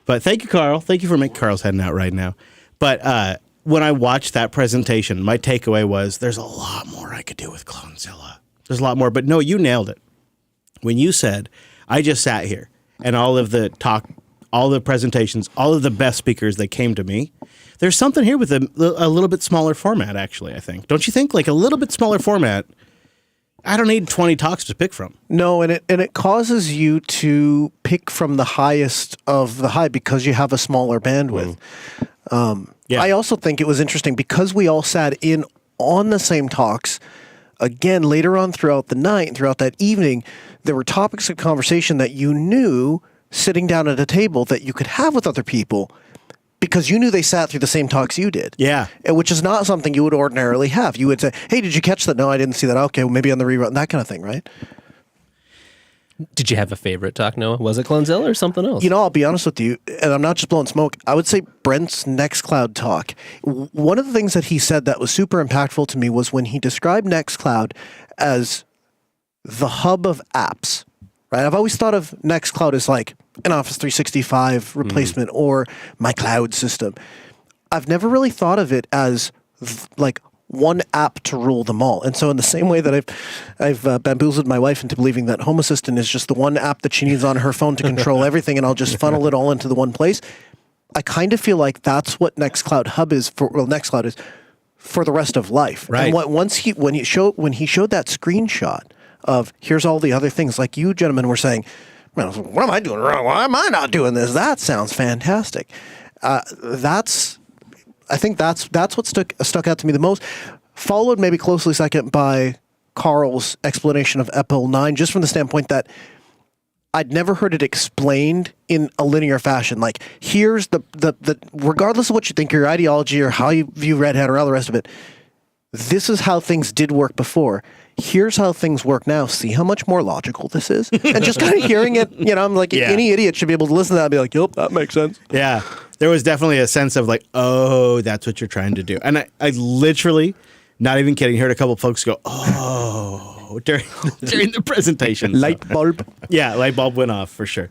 But thank you, Carl. Thank you for making Carl's heading out right now. But when I watched that presentation, my takeaway was there's a lot more I could do with Clonezilla. There's a lot more. But no, you nailed it. When you said, I just sat here and all of the talk all the presentations, all of the best speakers that came to me. There's something here with a little bit smaller format, actually, I think. Don't you think? Like a little bit smaller format. I don't need 20 talks to pick from. No, and it causes you to pick from the highest of the high because you have a smaller bandwidth. I also think it was interesting because we all sat in on the same talks. Again, later on throughout the night and throughout that evening, there were topics of conversation that you knew sitting down at a table that you could have with other people because you knew they sat through the same talks you did. Yeah. Which is not something you would ordinarily have. You would say, hey, did you catch that? No, I didn't see that. Okay, well, maybe on the rerun, that kind of thing, right? Did you have a favorite talk, Noah? Was it Clonzilla or something else? You know, I'll be honest with you, and I'm not just blowing smoke. I would say Brent's Nextcloud talk. One of the things that he said that was super impactful to me was when he described Nextcloud as the hub of apps, right? I've always thought of Nextcloud as like an Office 365 replacement or my cloud system. I've never really thought of it as like one app to rule them all. And so in the same way that I've bamboozled my wife into believing that Home Assistant is just the one app that she needs on her phone to control everything and I'll just funnel it all into the one place, I kind of feel like that's what Nextcloud Hub is for, well, Nextcloud is for the rest of life. Right. And when he showed that screenshot of here's all the other things, like you gentlemen were saying, well, what am I doing wrong? Why am I not doing this? That sounds fantastic. I think that's what stuck out to me the most, followed maybe closely second by Carl's explanation of EPIL 9, just from the standpoint that I'd never heard it explained in a linear fashion. Like, here's the regardless of what you think, your ideology or how you view Red Hat or all the rest of it, this is how things did work before. Here's how things work now. See how much more logical this is? And just kind of hearing it, you know, I'm like, any idiot should be able to listen to that and be like, yep, that makes sense. Yeah. There was definitely a sense of like, oh, that's what you're trying to do. And I literally, not even kidding, heard a couple of folks go, oh, during the presentation. Light bulb. Yeah, light bulb went off for sure.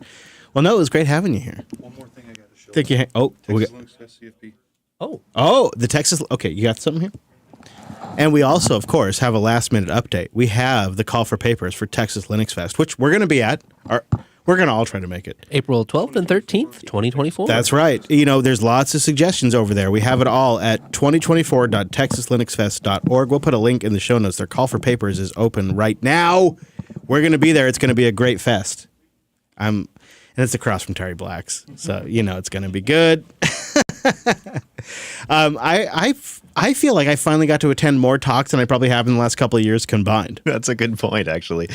Well, no, it was great having you here. One more thing I got to show. Thank you. Texas LinuxFest CFP. Oh, the Texas. Okay, you got something here? And we also, of course, have a last-minute update. We have the call for papers for Texas Linux Fest, which we're going to be at. We're going to all try to make it. April 12th and 13th, 2024. That's right. You know, there's lots of suggestions over there. We have it all at 2024.texaslinuxfest.org. We'll put a link in the show notes. Their call for papers is open right now. We're going to be there. It's going to be a great fest. And it's across from Terry Black's, so you know it's going to be good. I feel like I finally got to attend more talks than I probably have in the last couple of years combined. That's a good point, actually.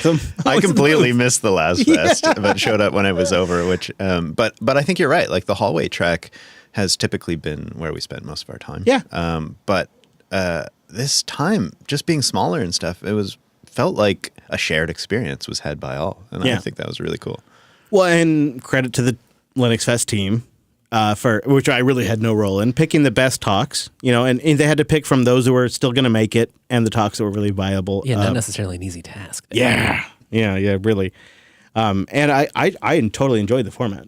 I completely missed the last fest, but showed up when it was over. Which, but I think you're right. Like the hallway track has typically been where we spend most of our time. Yeah. But this time, just being smaller and stuff, felt like a shared experience was had by all, and I think that was really cool. Well, and credit to the Linux Fest team. For which I really had no role in, picking the best talks, you know, and they had to pick from those who were still going to make it and the talks that were really viable. Yeah, not necessarily an easy task. Yeah, really. And I totally enjoyed the format.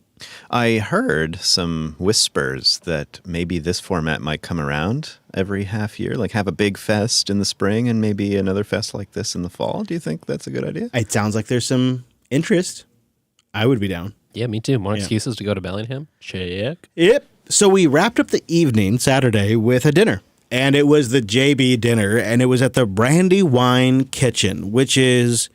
I heard some whispers that maybe this format might come around every half year, like have a big fest in the spring and maybe another fest like this in the fall. Do you think that's a good idea? It sounds like there's some interest. I would be down. Yeah, me too. More excuses to go to Bellingham? Check. Yep. So we wrapped up the evening Saturday with a dinner. And it was the JB dinner, and it was at the Brandywine Kitchen, which is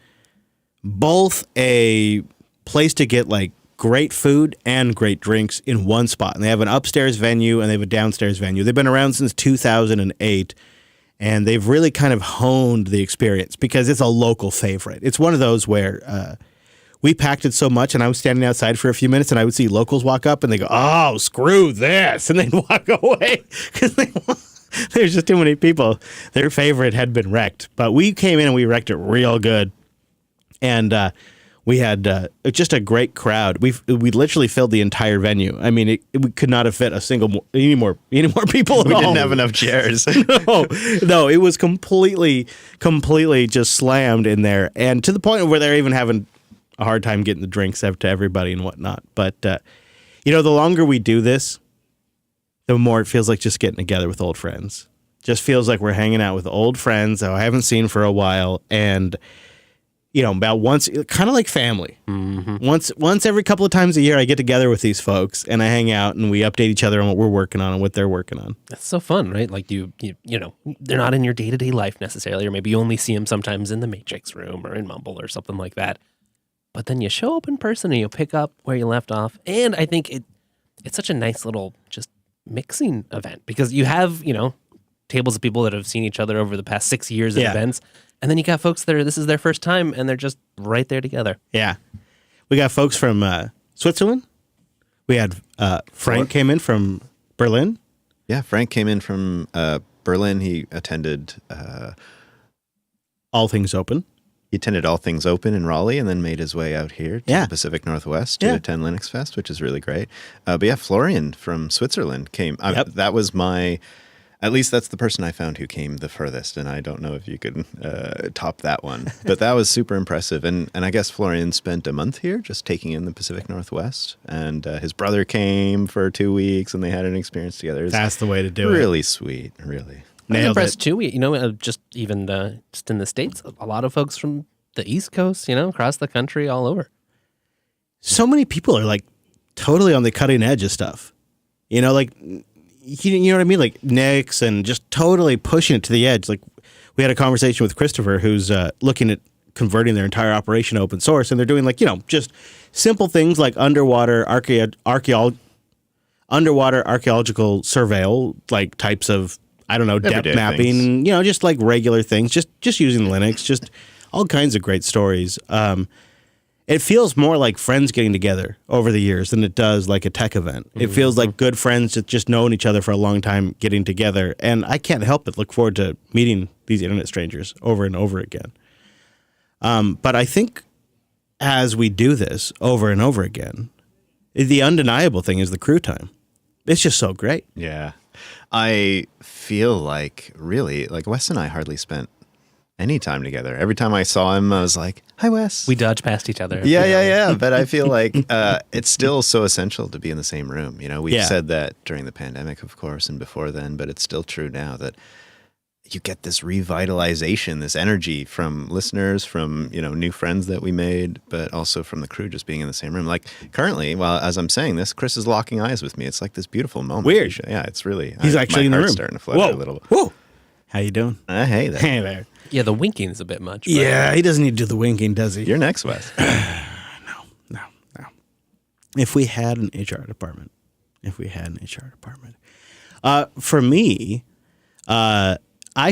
both a place to get like great food and great drinks in one spot. And they have an upstairs venue and they have a downstairs venue. They've been around since 2008, and they've really kind of honed the experience because it's a local favorite. It's one of those where we packed it so much, and I was standing outside for a few minutes, and I would see locals walk up, and they go, oh, screw this, and they'd walk away because there's just too many people. Their favorite had been wrecked. But we came in, and we wrecked it real good. And we had just a great crowd. We literally filled the entire venue. I mean, we could not have fit any more people at all. We didn't have enough chairs. No, it was completely just slammed in there. And to the point where they're even having a hard time getting the drinks out to everybody and whatnot. But, you know, the longer we do this, the more it feels like just getting together with old friends. Just feels like we're hanging out with old friends that I haven't seen for a while. And, about once, kind of like family. Once every couple of times a year, I get together with these folks and I hang out and we update each other on what we're working on and what they're working on. That's so fun, right? Like you know, they're not in your day-to-day life necessarily, or maybe you only see them sometimes in the Matrix room or in Mumble or something like that. But then you show up in person and you pick up where you left off. And I think it's such a nice little just mixing event because you have, tables of people that have seen each other over the past 6 years at events. And then you got folks that this is their first time and they're just right there together. Yeah. We got folks from Switzerland. We had Frank came in from Berlin. Yeah, Frank came in from Berlin. He attended All Things Open. He attended All Things Open in Raleigh and then made his way out here to the Pacific Northwest to attend LinuxFest, which is really great. But yeah, Florian from Switzerland came. That was at least that's the person I found who came the furthest, and I don't know if you could top that one. But that was super impressive. And I guess Florian spent a month here just taking in the Pacific Northwest, and his brother came for 2 weeks, and they had an experience together. That's the way to do it. Really sweet, really. I'm impressed too. Just in the States, a lot of folks from the East Coast, across the country, all over. So many people are like totally on the cutting edge of stuff. You know what I mean? Like Nix and just totally pushing it to the edge. Like we had a conversation with Christopher, who's looking at converting their entire operation open source, and they're doing just simple things like underwater archaeological surveil, like types of depth mapping, just like regular things, just using Linux, just all kinds of great stories. It feels more like friends getting together over the years than it does like a tech event. It feels like good friends that just known each other for a long time getting together. And I can't help but look forward to meeting these internet strangers over and over again. But I think as we do this over and over again, the undeniable thing is the crew time. It's just so great. Yeah. I feel like Wes and I hardly spent any time together. Every time I saw him, I was like, "Hi, Wes." We dodge past each other. Yeah. But I feel like it's still so essential to be in the same room. We've said that during the pandemic, of course, and before then, but it's still true now that you get this revitalization, this energy from listeners, from new friends that we made, but also from the crew just being in the same room. Like currently, as I'm saying this, Chris is locking eyes with me. It's like this beautiful moment. Weird. Yeah, it's really. He's actually in the room. Starting to flutter a little. Whoa. How you doing? Hey there. Hey there. Yeah, the winking's a bit much. But Yeah, he doesn't need to do the winking, does he? You're next, Wes. No. If we had an HR department. For me, I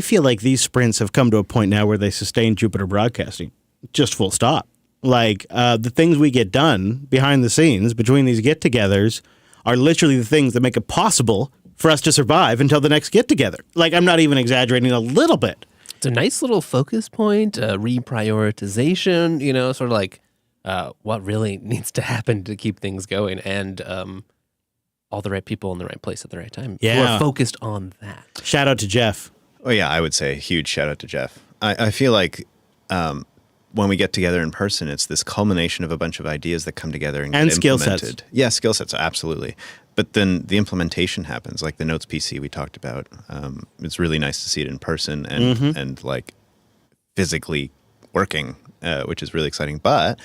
feel like these sprints have come to a point now where they sustain Jupiter Broadcasting. Just full stop. Like the things we get done behind the scenes between these get-togethers are literally the things that make it possible for us to survive until the next get-together. Like I'm not even exaggerating a little bit. It's a nice little focus point, reprioritization, sort of like what really needs to happen to keep things going, and all the right people in the right place at the right time. Yeah. We're focused on that. Shout out to Jeff. Oh yeah, I would say a huge shout out to Jeff. I feel like when we get together in person, it's this culmination of a bunch of ideas that come together and get skill implemented. sets. Yeah, skill sets, absolutely. But then the implementation happens, like the Notes PC we talked about. It's really nice to see it in person and like physically working, which is really exciting. But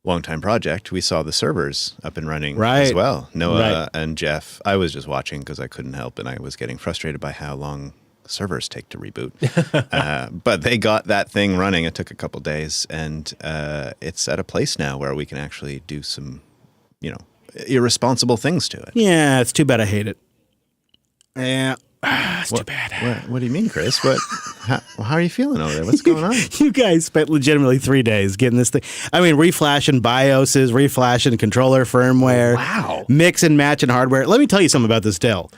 long-time project, we saw the servers up and running as well. Noah and Jeff, I was just watching because I couldn't help, and I was getting frustrated by how long servers take to reboot. But they got that thing running. It took a couple days, and it's at a place now where we can actually do some, irresponsible things to it. Yeah, it's too bad I hate it. Yeah. It's too bad. What do you mean, Chris? How are you feeling over there? What's going on? You guys spent legitimately 3 days getting this thing. I mean, reflashing BIOSes, reflashing controller firmware. Wow. Mix and matching hardware. Let me tell you something about this Dell.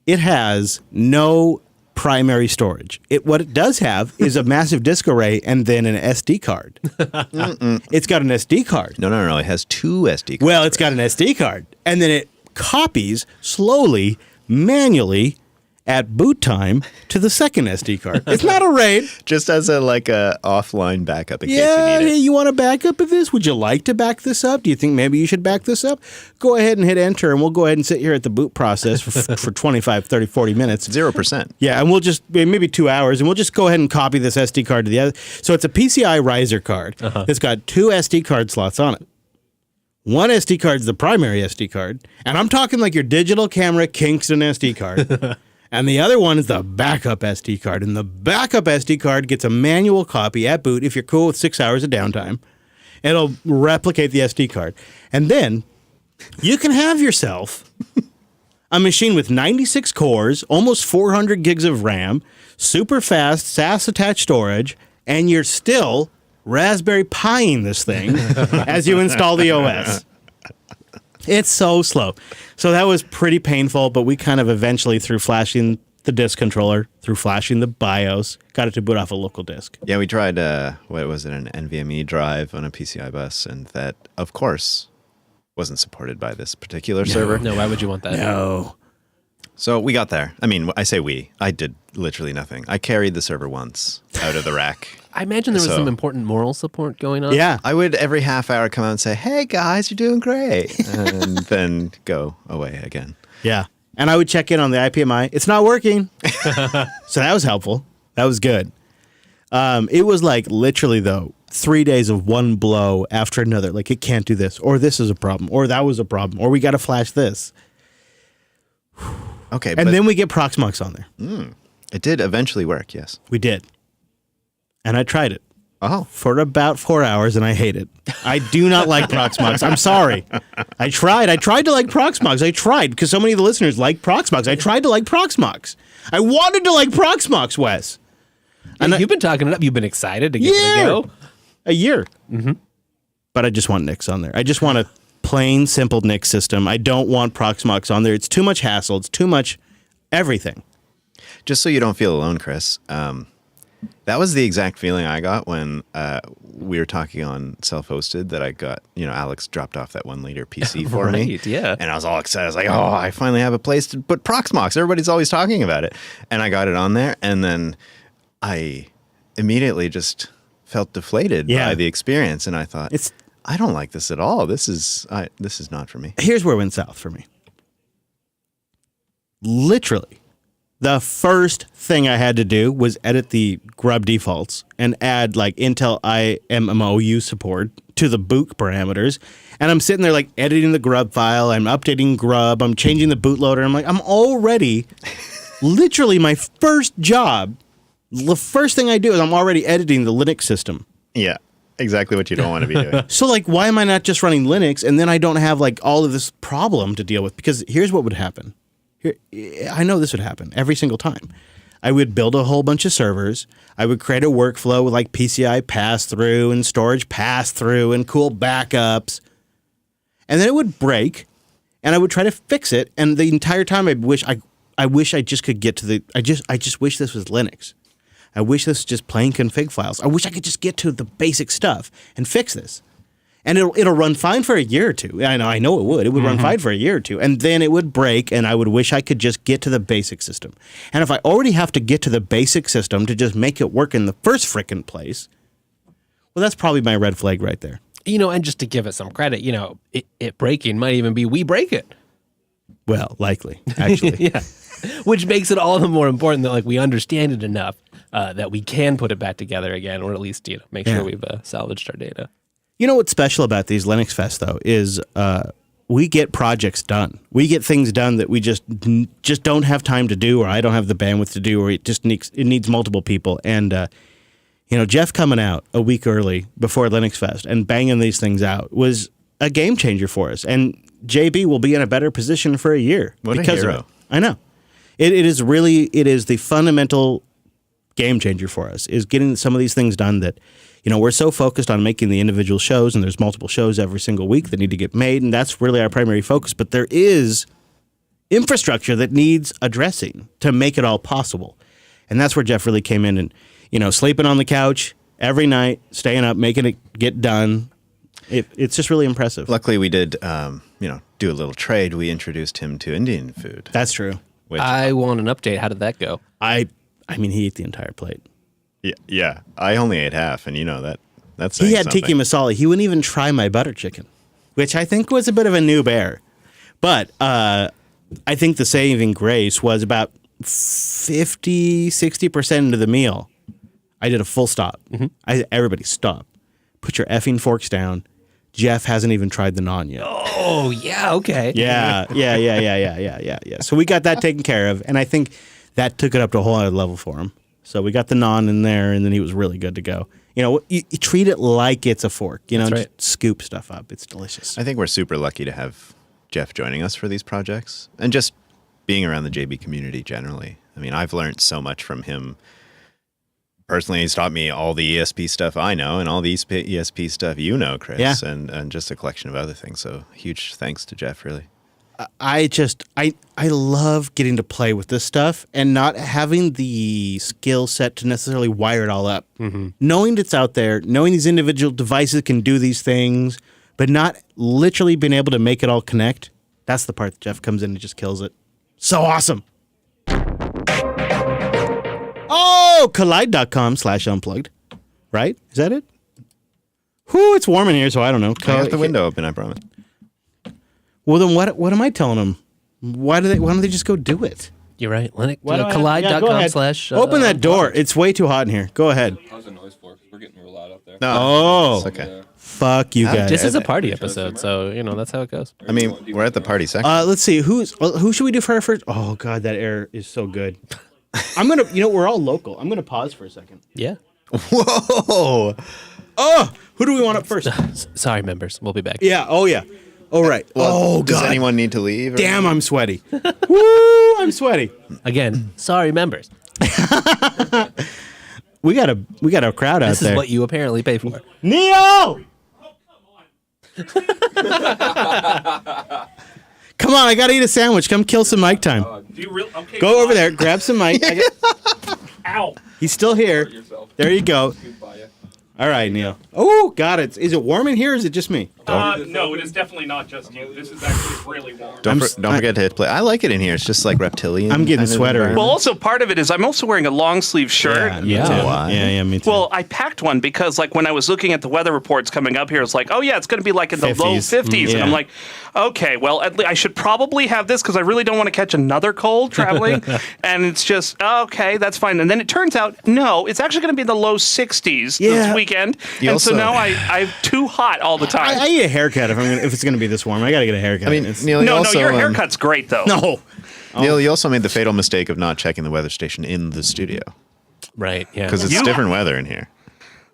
It has no primary storage. What it does have is a massive disk array and then an SD card. It's got an SD card. No. It has 2 SD cards. Well, it's got an SD card. And then it copies slowly, manually, at boot time to the second SD card. It's not a RAID. Just as a offline backup in case you Yeah, need it. hey, you want to back up of this? Would you like to back this up? Do you think maybe you should back this up? Go ahead and hit enter, and we'll go ahead and sit here at the boot process for 25, 30, 40 minutes. 0%. Yeah, and we'll just, maybe 2 hours, and we'll just go ahead and copy this SD card to the other. So it's a PCI riser card. It's got 2 SD card slots on it. One SD card is the primary SD card, and I'm talking like your digital camera Kingston SD card. And the other one is the backup SD card. And the backup SD card gets a manual copy at boot if you're cool with 6 hours of downtime. It'll replicate the SD card. And then you can have yourself a machine with 96 cores, almost 400 gigs of RAM, super fast SAS attached storage, and you're still Raspberry Piing this thing as you install the OS. It's so slow. So that was pretty painful, but we kind of eventually, through flashing the disk controller, through flashing the BIOS, got it to boot off a local disk. Yeah, we tried, what was it, an NVMe drive on a PCI bus, and that, of course, wasn't supported by this particular server. No, why would you want that? No. So we got there. I mean, I say we. I did literally nothing. I carried the server once out of the rack. I imagine there was So- some important moral support going on. Yeah. I would every half hour come out and say, "Hey guys, you're doing great," and then go away again. Yeah. And I would check in on the IPMI. It's not working. So that was helpful. That was good. It was like literally, though, 3 days of one blow after another. Like, it can't do this, or this is a problem, or that was a problem, or we got to flash this. Okay, And then we get Proxmox on there. it did eventually work. Yes. We did. And I tried it Oh, for about 4 hours, and I hate it. I do not like Proxmox. I'm sorry. I tried to like Proxmox. I tried, because so many of the listeners like Proxmox. I tried to like Proxmox. I wanted to like Proxmox, Wes. And you've been talking it up. You've been excited to give it a go. A year. Mm-hmm. But I just want Nix on there. I just want a plain, simple Nix system. I don't want Proxmox on there. It's too much hassle. It's too much everything. just so you don't feel alone, Chris. That was the exact feeling I got when we were talking on self-hosted that I got, Alex dropped off that 1 liter PC for me. Right, yeah. And I was all excited. I was like, oh, I finally have a place to put Proxmox. Everybody's always talking about it. And I got it on there. And then I immediately just felt deflated by the experience. And I thought, I don't like this at all. This is not for me. Here's where it went south for me. Literally, the first thing I had to do was edit the grub defaults and add like Intel IMMOU support to the boot parameters. And I'm sitting there like editing the grub file. I'm updating grub. I'm changing the bootloader. I'm like, I'm already literally my first job. The first thing I do is I'm already editing the Linux system. Yeah, exactly what you don't want to be doing. So like, why am I not just running Linux and then I don't have like all of this problem to deal with? Because here's what would happen. I know this would happen every single time. I would build a whole bunch of servers. I would create a workflow with like PCI pass-through and storage pass-through and cool backups. And then it would break, and I would try to fix it. And the entire time I wish I just could get to the... I just wish this was Linux. I wish this was just plain config files. I wish I could just get to the basic stuff and fix this. And it'll run fine for a year or two. I know it would. It would run fine for a year or two. And then it would break, and I would wish I could just get to the basic system. And if I already have to get to the basic system to just make it work in the first frickin' place, well, that's probably my red flag right there. And just to give it some credit, it breaking might even be we break it. Well, likely, actually. Yeah. Which makes it all the more important that like we understand it enough that we can put it back together again, or at least make sure we've salvaged our data. You know what's special about these LinuxFest, though, is we get projects done. We get things done that we just don't have time to do, or I don't have the bandwidth to do, or it needs multiple people. And, Jeff coming out a week early before LinuxFest and banging these things out was a game changer for us. And JB will be in a better position for a year. What because a of hero. it. I know. It is the fundamental game changer for us, is getting some of these things done that, we're so focused on making the individual shows, and there's multiple shows every single week that need to get made, and that's really our primary focus. But there is infrastructure that needs addressing to make it all possible. And that's where Jeff really came in and, sleeping on the couch every night, staying up, making it get done. It's just really impressive. Luckily, we did, do a little trade. We introduced him to Indian food. That's true. Which I want an update. How did that go? I mean, he ate the entire plate. yeah, I only ate half, and that's He saying had something. tiki masala. He wouldn't even try my butter chicken, which I think was a bit of a new bear. But I think the saving grace was about 50, 60% into the meal. I did a full stop. Everybody stop. Put your effing forks down. Jeff hasn't even tried the naan yet. Oh, yeah, okay. Yeah. So we got that taken care of, and I think that took it up to a whole other level for him. So we got the naan in there, and then he was really good to go. You treat it like it's a fork. That's right. Just scoop stuff up. It's delicious. I think we're super lucky to have Jeff joining us for these projects and just being around the JB community generally. I mean, I've learned so much from him. Personally, he's taught me all the ESP stuff I know and all the ESP stuff you know, Chris, and just a collection of other things. So huge thanks to Jeff, really. I love getting to play with this stuff and not having the skill set to necessarily wire it all up. Knowing it's out there, knowing these individual devices can do these things, but not literally being able to make it all connect. That's the part that Jeff comes in and just kills it. So awesome. Oh, collide.com/unplugged. Right? Is that it? Whew, it's warm in here, so I don't know. I have the window open, I promise. Well, then what am I telling them? Why don't they just go do it? You're right. Linux. Why do I have- Collide.com/ Open that door. It's way too hot in here. Go ahead. How's the noise floor? 'Cause we're getting real loud up there. No, Oh. it's okay. Fuck you guys. This is a party episode, so that's how it goes. I mean, we're at the party section. Let's see. Who should we do for our first? Oh God, that air is so good. I'm gonna. We're all local. I'm gonna pause for a second. Yeah. Whoa! Oh, who do we want up first? Sorry, members. We'll be back. Yeah. Oh yeah. All right. Well, oh does God. anyone need to leave? or- Damn, I'm sweaty. Woo! I'm sweaty. Again, sorry, members. We got a crowd out This there. is what you apparently pay for. Neo! Come on, I gotta eat a sandwich. Come kill some mic time. Do you really? Okay. Go over there, grab some mic. Ow. He's still here. There you go. All right, Neil. Oh, got it. Is it warm in here or is it just me? No, it is definitely not just you. This is actually really warm. Don't forget to hit play. I like it in here. It's just like reptilian. I'm getting kind of sweater. environment. Well, also part of it is I'm also wearing a long sleeve shirt. Me too. Yeah, me too. Well, I packed one because like when I was looking at the weather reports coming up here, it's like, oh yeah, it's going to be like in the low 50s. And I'm like, okay, well, I should probably have this because I really don't want to catch another cold traveling. And it's just, okay, that's fine. And then it turns out, no, it's actually going to be in the low 60s this weekend. And so now I'm too hot all the time. I need a haircut if it's gonna be this warm. I gotta get a haircut. I mean, Neil, you no, also, your haircut's great though. No. Neil, you also made the fatal mistake of not checking the weather station in the studio. Right, yeah. Because it's different weather in here.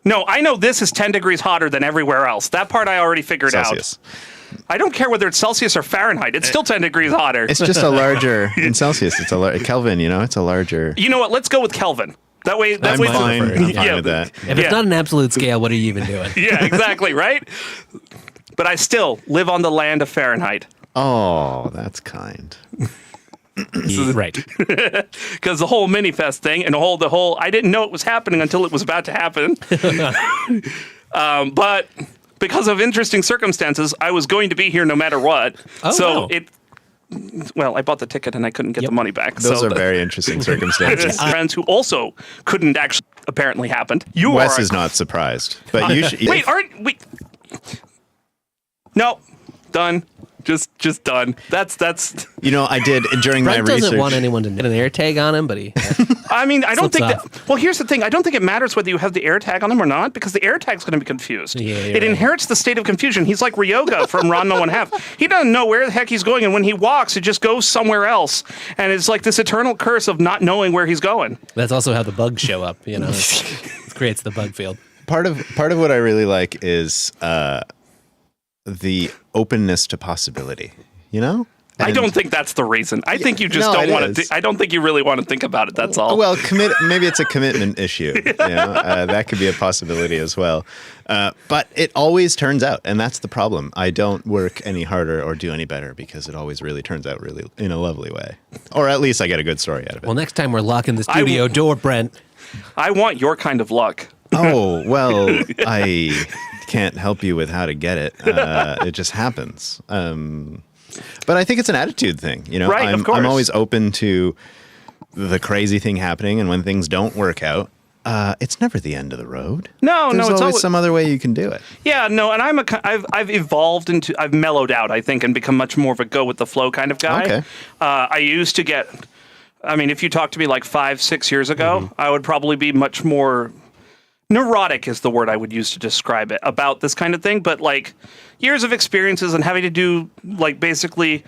No, I know this is 10 degrees hotter than everywhere else. That part I already figured Celsius. out. I don't care whether it's Celsius or Fahrenheit. It's still 10 degrees hotter. It's just a larger, in Celsius, it's a Kelvin, it's a larger. You know what? Let's go with Kelvin. That way, I'm fine with that. If it's not an absolute scale, what are you even doing? Yeah, exactly, right? But I still live on the land of Fahrenheit. Oh, that's kind. Right. Because the whole Minifest thing and the whole, I didn't know it was happening until it was about to happen. But because of interesting circumstances, I was going to be here no matter what. Oh, so wow. Well, I bought the ticket and I couldn't get the money back. Those are very interesting circumstances. Friends who also couldn't actually apparently happened. Wes is not surprised, but you should. Wait, aren't we? No, done. Just done. That's. I did during my Brent research. doesn't want anyone to get an air tag on him, but he. I mean, I don't think Slips that. Well, here's the thing. I don't think it matters whether you have the air tag on him or not, because the air tag's going to be confused. Yeah, it inherits the state of confusion. He's like Ryoga from Ranma 1/2. He doesn't know where the heck he's going, and when he walks, it just goes somewhere else, and it's like this eternal curse of not knowing where he's going. That's also how the bugs show up. It creates the bug field. Part of what I really like is the openness to possibility. I don't think that's the reason. I think you just don't want to. I don't think you really want to think about it. That's all. Well, maybe it's a commitment issue. That could be a possibility as well. But it always turns out, and that's the problem. I don't work any harder or do any better because it always really turns out really in a lovely way, or at least I get a good story out of it. Well, next time we're locking the studio door, Brent. I want your kind of luck. Oh well, I can't help you with how to get it. It just happens. But I think it's an attitude thing. You know, Right, of course. I'm always open to the crazy thing happening, and when things don't work out, it's never the end of the road. No, There's it's always some other way you can do it. Yeah, no, and I've evolved into, I've mellowed out, I think, and become much more of a go with the flow kind of guy. Okay. I used to get, I mean, if you talked to me like 5-6 years ago, I would probably be much more neurotic is the word I would use to describe it about this kind of thing. But like years of experiences and having to do like basically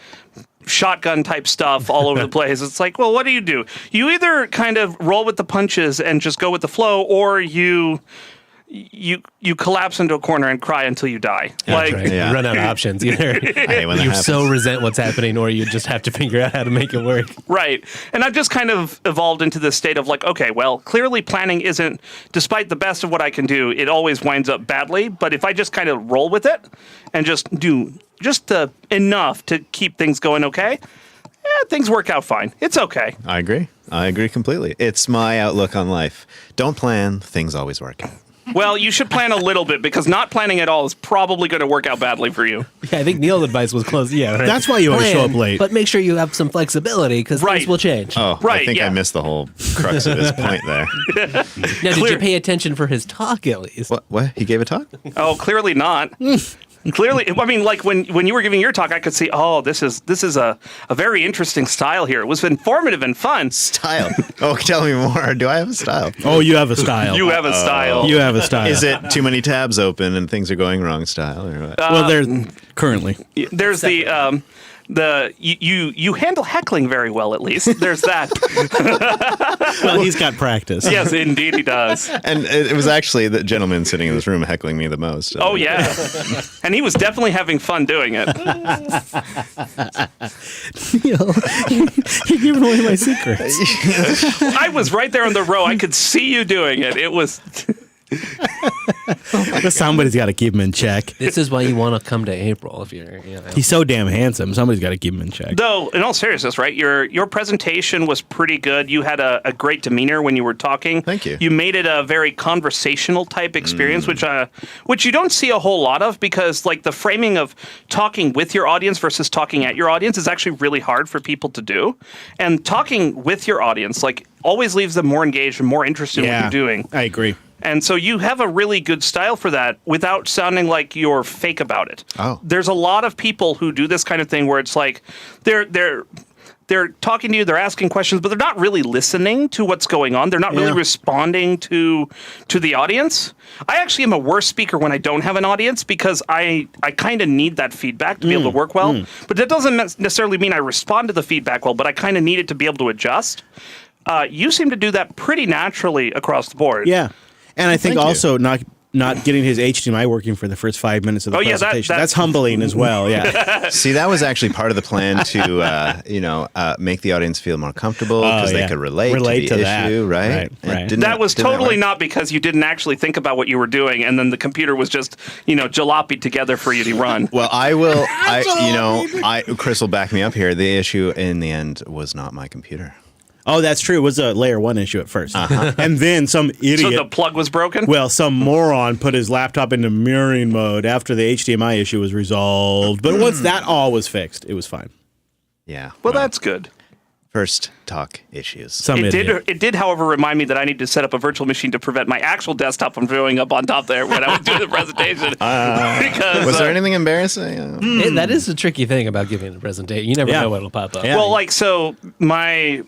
shotgun type stuff all over the place. It's like, well, what do? You either kind of roll with the punches and just go with the flow, or you collapse into a corner and cry until you die. That's right. You run out of options. Either you so resent what's happening, or you just have to figure out how to make it work. Right. And I've just kind of evolved into this state of like, okay, well, clearly planning isn't, despite the best of what I can do, it always winds up badly. But if I just kind of roll with it and just do enough to keep things going okay, things work out fine. It's okay. I agree completely. It's my outlook on life. Don't plan, things always work out. Well, you should plan a little bit, because not planning at all is probably going to work out badly for you. Yeah, I think Neil's advice was close. Yeah, right. That's why you always show up late. But make sure you have some flexibility, because things will change. Oh, right, I think I missed the whole crux of his point there. Now, did you pay attention for his talk at least? What? He gave a talk? Oh, clearly not. Clearly, I mean, like when you were giving your talk, I could see, oh, this is a very interesting style here. It was informative and fun. Style? Oh, tell me more. Do I have a style? Oh, you have a style. You have a style. You have a style. Is it too many tabs open and things are going wrong style, or what? Well, they're currently. There's you handle heckling very well, at least. There's that. Well, he's got practice. Yes, indeed he does. And it was actually the gentleman sitting in this room heckling me the most. Oh, yeah. And he was definitely having fun doing it. Neil, you're giving away my secrets. I was right there in the row. I could see you doing it. It was... Somebody's got to keep him in check. This is why you want to come to April. If you're, He's so damn handsome. Somebody's got to keep him in check. Though, in all seriousness, right? Your presentation was pretty good. You had a great demeanor when you were talking. Thank you. You made it a very conversational type experience, which you don't see a whole lot of, because like the framing of talking with your audience versus talking at your audience is actually really hard for people to do. And talking with your audience like always leaves them more engaged and more interested in what you're doing. I agree. And so you have a really good style for that without sounding like you're fake about it. Oh. There's a lot of people who do this kind of thing where it's like they're talking to you, they're asking questions, but they're not really listening to what's going on. They're not really responding to the audience. I actually am a worse speaker when I don't have an audience, because I kind of need that feedback to be able to work well. But that doesn't necessarily mean I respond to the feedback well, but I kind of need it to be able to adjust. You seem to do that pretty naturally across the board. Yeah. And I think also not getting his HDMI working for the first 5 minutes of the presentation. That's humbling as well. Yeah. See, that was actually part of the plan to, make the audience feel more comfortable, because they could relate to the issue, right? That was totally not because you didn't actually think about what you were doing, and then the computer was just, jalopy together for you to run. Well, Chris will back me up here. The issue in the end was not my computer. Oh, that's true. It was a layer 1 issue at first. And then some idiot... So the plug was broken? Well, some moron put his laptop into mirroring mode after the HDMI issue was resolved. But once that all was fixed, it was fine. Yeah. Well, that's good. First talk issues. It did, however, remind me that I need to set up a virtual machine to prevent my actual desktop from blowing up on top there when I was doing the presentation. Was there anything embarrassing? That is the tricky thing about giving a presentation. You never know what'll pop up. Yeah. Well, so my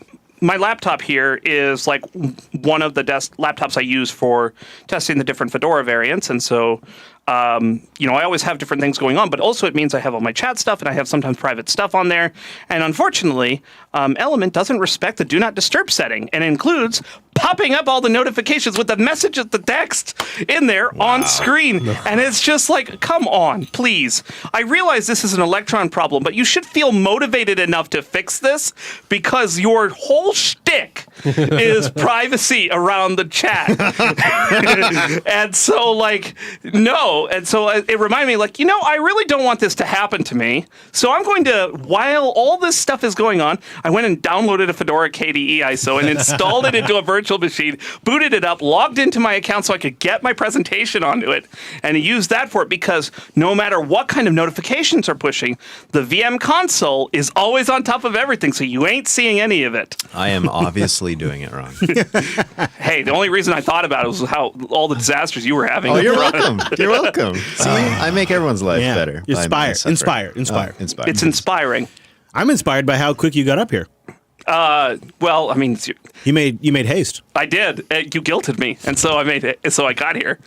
laptop here is like one of the laptops I use for testing the different Fedora variants. And so, I always have different things going on, but also it means I have all my chat stuff and I have sometimes private stuff on there. And unfortunately, Element doesn't respect the do not disturb setting and includes popping up all the notifications with the message of the text in there on screen. And it's just like, come on, please. I realize this is an Electron problem, but you should feel motivated enough to fix this, because your whole shtick is privacy around the chat. And so, no. no. And so it reminded me, like, I really don't want this to happen to me. So I'm going to, while all this stuff is going on, I went and downloaded a Fedora KDE ISO and installed it into a virtual machine, booted it up, logged into my account so I could get my presentation onto it, and used that for it because no matter what kind of notifications are pushing, the VM console is always on top of everything, so you ain't seeing any of it. I am obviously doing it wrong. Hey, the only reason I thought about it was how all the disasters you were having. Oh, you're welcome. You're welcome. See, I make everyone's life better. Inspire. Inspired. It's inspiring. I'm inspired by how quick you got up here. Well, I mean, you made haste. I did. You guilted me, and so I made it. So I got here.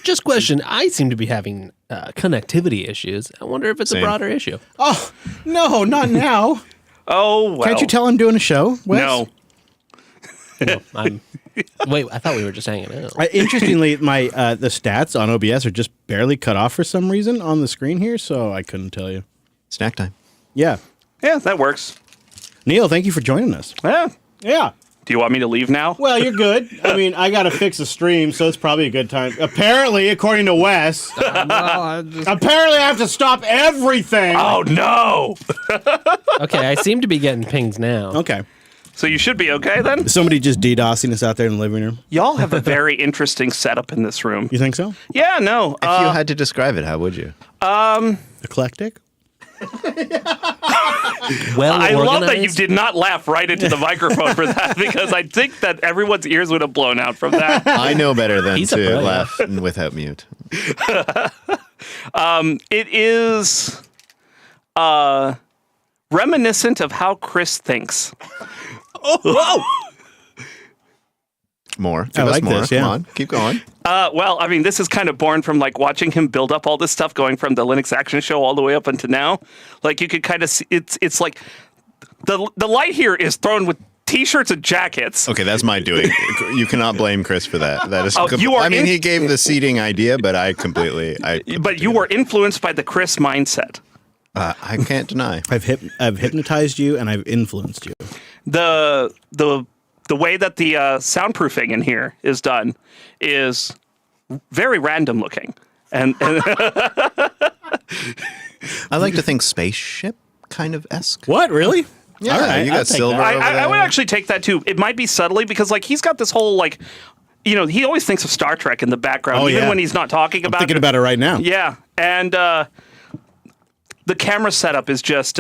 Just question. I seem to be having connectivity issues. I wonder if it's a broader issue. Oh no, not now. Oh, well. Can't you tell I'm doing a show, Wes? No. Wait, I thought we were just hanging out. Interestingly, my the stats on OBS are just barely cut off for some reason on the screen here, so I couldn't tell you. Snack time. Yeah. Yeah, that works. Neil, thank you for joining us. Yeah. Yeah. Do you want me to leave now? Well, you're good. I mean, I got to fix the stream, so it's probably a good time. Apparently, according to Wes, apparently I have to stop everything. Oh, no. Okay, I seem to be getting pings now. Okay. So you should be okay then? Somebody just DDoSing us out there in the living room. Y'all have a very interesting setup in this room. You think so? Yeah, no. If you had to describe it, how would you? Eclectic? Well, I love that you did not laugh right into the microphone for that because I think that everyone's ears would have blown out from that. I know better than He's a to pro. laugh without mute. It is reminiscent of how Chris thinks. Whoa! More. I Give us like more. this, yeah. Come on. Keep going. Well, I mean, this is kind of born from like watching him build up all this stuff going from the Linux Action Show all the way up until now. Like you could kind of see it's like the light here is thrown with T-shirts and jackets. Okay, that's my doing. You cannot blame Chris for that. That is. You are I mean, he gave the seating idea, but I completely. But you were influenced by the Chris mindset. I can't deny. I've hypnotized you and I've influenced you. The way that the soundproofing in here is done is very random looking, and I like to think spaceship kind of esque. What, really? Yeah, All right, you I'll got take silver. that. Over I there. would actually take that too. It might be subtly because like he's got this whole like, he always thinks of Star Trek in the background, Oh, even yeah. when he's not talking about Thinking about it right now. Yeah, and the camera setup is just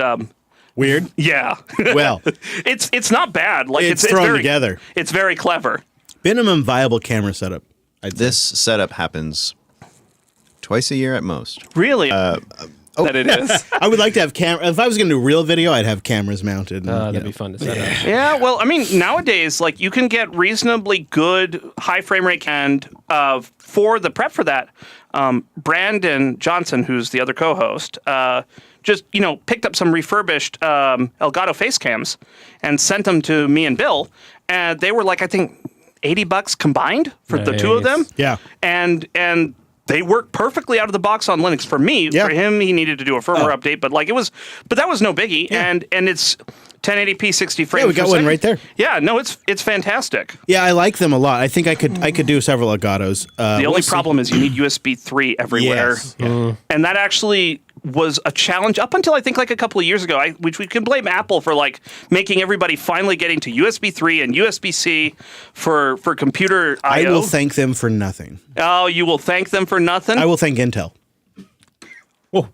Weird. yeah. Well, it's not bad. Like it's thrown very, together. It's very clever. Minimum viable camera setup. This setup happens twice a year at most. Really, that it is. I would like to have camera. If I was going to do real video, I'd have cameras mounted. And, That'd be fun to set up. Yeah, well, I mean, nowadays, like you can get reasonably good high frame rate, and for the prep for that, Brandon Johnson, who's the other co-host, just picked up some refurbished Elgato face cams and sent them to me and Bill, and they were like I think $80 combined for the two of them. Yeah, and they work perfectly out of the box on Linux. For me, Yeah. for him, he needed to do a firmware update, but that was no biggie. Yeah. And it's 1080p 60 frames. Yeah, we got per one second. right there. Yeah, no, it's fantastic. Yeah, I like them a lot. I think I could do several Elgatos. The only problem is you need USB 3 everywhere. Yes. Yeah. And that actually was a challenge up until I think like a couple of years ago, which we can blame Apple for like making everybody finally getting to USB 3 and USB-C for computer I/O. I will thank them for nothing. Oh, you will thank them for nothing? I will thank Intel. Whoa.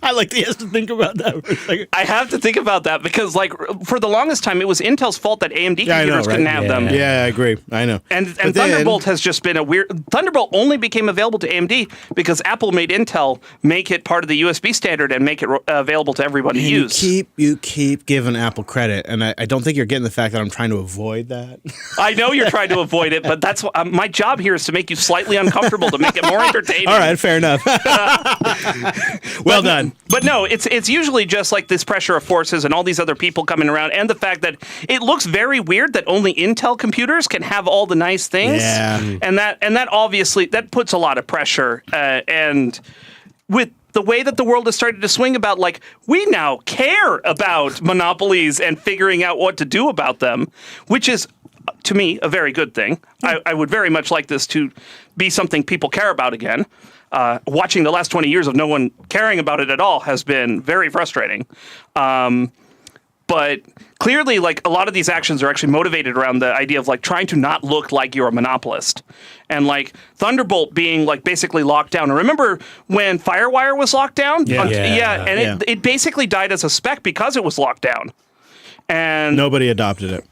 I like he has to think about that for a second. I have to think about that because, like, for the longest time, it was Intel's fault that AMD computers couldn't have them. Yeah, I agree. I know. And But Thunderbolt has just been a weird. Thunderbolt only became available to AMD because Apple made Intel make it part of the USB standard and make it available to everybody to use. You keep giving Apple credit, and I don't think you're getting the fact that I'm trying to avoid that. I know you're trying to avoid it, but that's what, my job here is to make you slightly uncomfortable to make it more entertaining. All right, fair enough. Well done. But no, it's usually just like this pressure of forces and all these other people coming around, and the fact that it looks very weird that only Intel computers can have all the nice things. Yeah. And that obviously that puts a lot of pressure. And with the way that the world has started to swing about, like, we now care about monopolies and figuring out what to do about them, which is to me, a very good thing. I would very much like this to be something people care about again. Watching the last 20 years of no one caring about it at all has been very frustrating. But clearly, like, a lot of these actions are actually motivated around the idea of like trying to not look like you're a monopolist, and like Thunderbolt being like basically locked down. And remember when FireWire was locked down? It basically died as a spec because it was locked down, and nobody adopted it.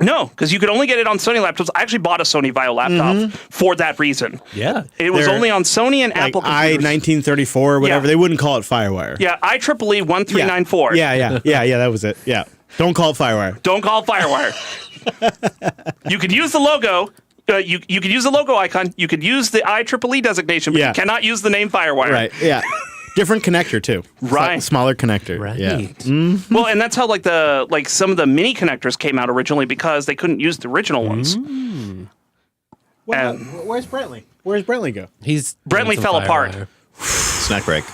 No, because you could only get it on Sony laptops. I actually bought a Sony Vaio laptop for that reason. Yeah. It was only on Sony and like Apple computers. i1934 or whatever. They wouldn't call it FireWire. Yeah, IEEE 1394. Yeah, that was it. Yeah. Don't call it FireWire. Don't call it FireWire. You could use the logo. You could use the logo icon. You could use the IEEE designation, but you cannot use the name FireWire. Right, yeah. Different connector too. Right. Smaller connector. Right. Yeah. Well, and that's how like some of the mini connectors came out originally because they couldn't use the original ones. Well, where's Brentley? Where's Brentley go? Brentley fell apart. Snack break.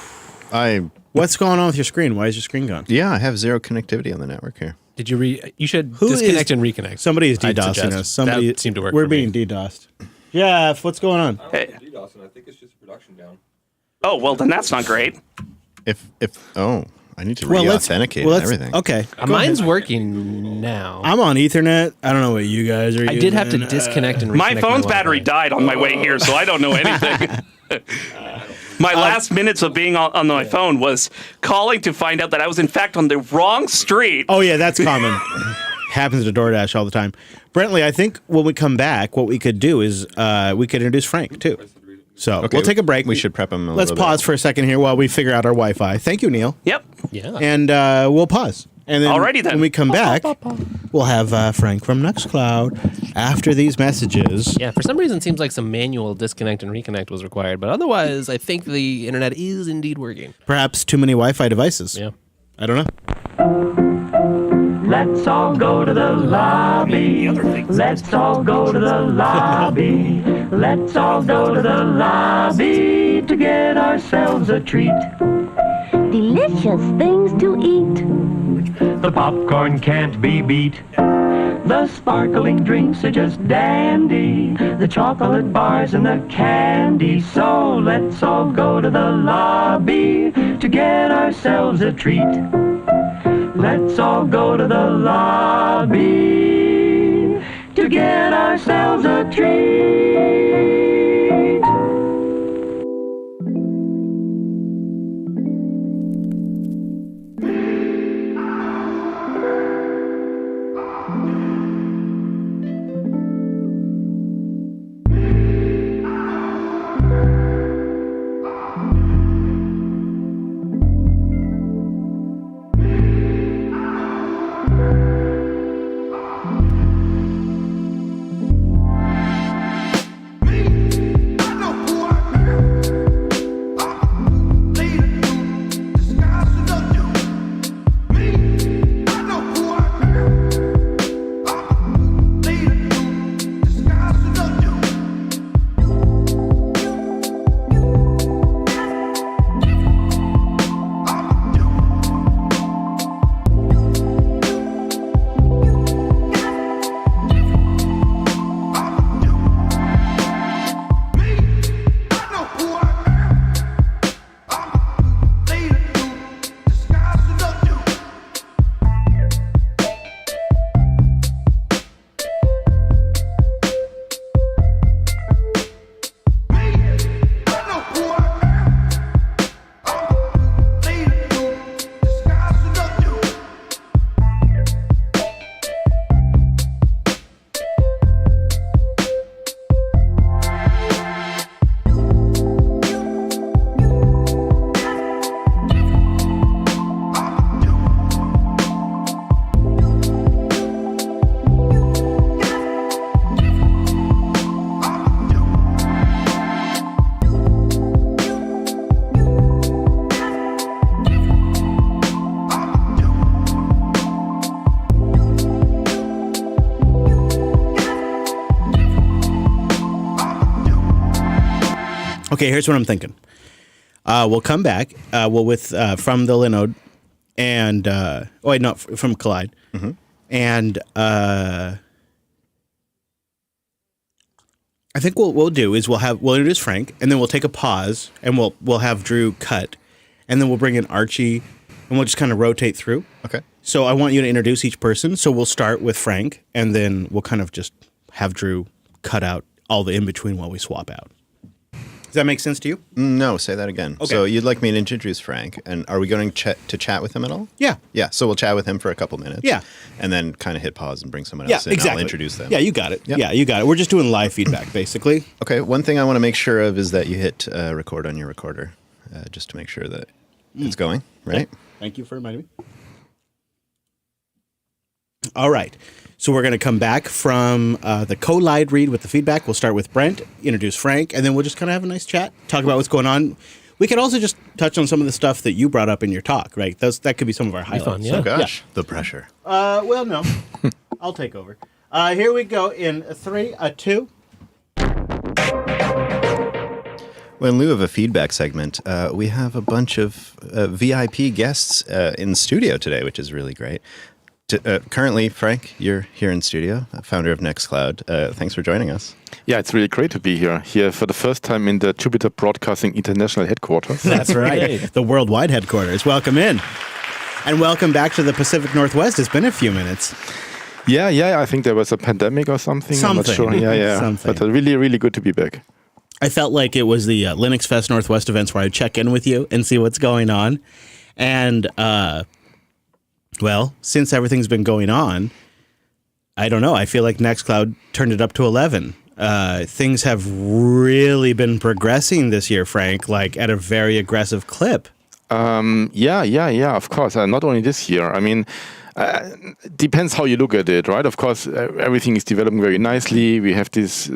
What's going on with your screen? Why is your screen gone? Yeah, I have zero connectivity on the network here. Did you You should disconnect and reconnect. Somebody is I'd DDoSing suggest. us. Somebody That seemed to work. We're for me. being DDoSed. Jeff, what's going on? I don't know DDoS, and I think it's just production down. Oh, well, then that's not great. I need to re-authenticate and everything. Okay. Mine's working now. I'm on Ethernet. I don't know what you guys are using. I did have to disconnect and reconnect. My phone's battery died on my way here, so I don't know anything. My last minutes of being on my phone was calling to find out that I was, in fact, on the wrong street. Oh, yeah, that's common. Happens to DoorDash all the time. Brentley, I think when we come back, what we could do is we could introduce Frank, too. So we'll take a break. We should prep him a Let's little pause for a second here while we figure out our Wi-Fi. Thank you, Neil. Yep. Yeah. And we'll pause. And then Alrighty then. when we come back, we'll have Frank from Nextcloud after these messages. Yeah, for some reason, it seems like some manual disconnect and reconnect was required, but otherwise, I think the internet is indeed working. Perhaps too many Wi-Fi devices. Yeah. I don't know. Let's all go to the lobby. Let's all go to the lobby. Let's all go to the lobby to get ourselves a treat. Delicious things to eat. The popcorn can't be beat. The sparkling drinks are just dandy. The chocolate bars and the candy. So let's all go to the lobby to get ourselves a treat. Let's all go to the lobby to get ourselves a treat. Okay, here's what I'm thinking. We'll come back. With from the Linode and from Collide, and I think what we'll do is we'll introduce Frank, and then we'll take a pause, and we'll have Drew cut, and then we'll bring in Archie, and we'll just kind of rotate through. Okay. So I want you to introduce each person. So we'll start with Frank, and then we'll kind of just have Drew cut out all the in between while we swap out. Does that make sense to you? No, say that again. Okay. So you'd like me to introduce Frank, and are we going to chat with him at all? Yeah. Yeah, so we'll chat with him for a couple minutes. Yeah. And then kind of hit pause and bring someone Yeah, else in. exactly. I'll introduce them. Yeah, you got it. Yep. Yeah, you got it. We're just doing live feedback, basically. Okay, one thing I want to make sure of is that you hit record on your recorder, just to make sure that it's going, right? Yeah. Thank you for reminding me. All right. So we're going to come back from the co-live read with the feedback. We'll start with Brent, introduce Frank, and then we'll just kind of have a nice chat, talk about what's going on. We could also just touch on some of the stuff that you brought up in your talk, right? That could be some of our highlights. Fun, yeah. Oh, gosh, the pressure. Well, no. I'll take over. Here we go in 3, 2. Well, in lieu of a feedback segment, we have a bunch of VIP guests in studio today, which is really great. Currently, Frank, you're here in studio, founder of Nextcloud. Thanks for joining us. Yeah, it's really great to be here for the first time in the Jupiter Broadcasting International headquarters. That's right, the worldwide headquarters. Welcome in. And welcome back to the Pacific Northwest. It's been a few minutes. Yeah, I think there was a pandemic or something. I'm not sure. Yeah. Something. But really, really good to be back. I felt like it was the LinuxFest Northwest events where I'd check in with you and see what's going on. And, well, since everything's been going on, I don't know. I feel like Nextcloud turned it up to 11. Things have really been progressing this year, Frank, like at a very aggressive clip. Yeah, of course. Not only this year. I mean, depends how you look at it, right? Of course, everything is developing very nicely. We have this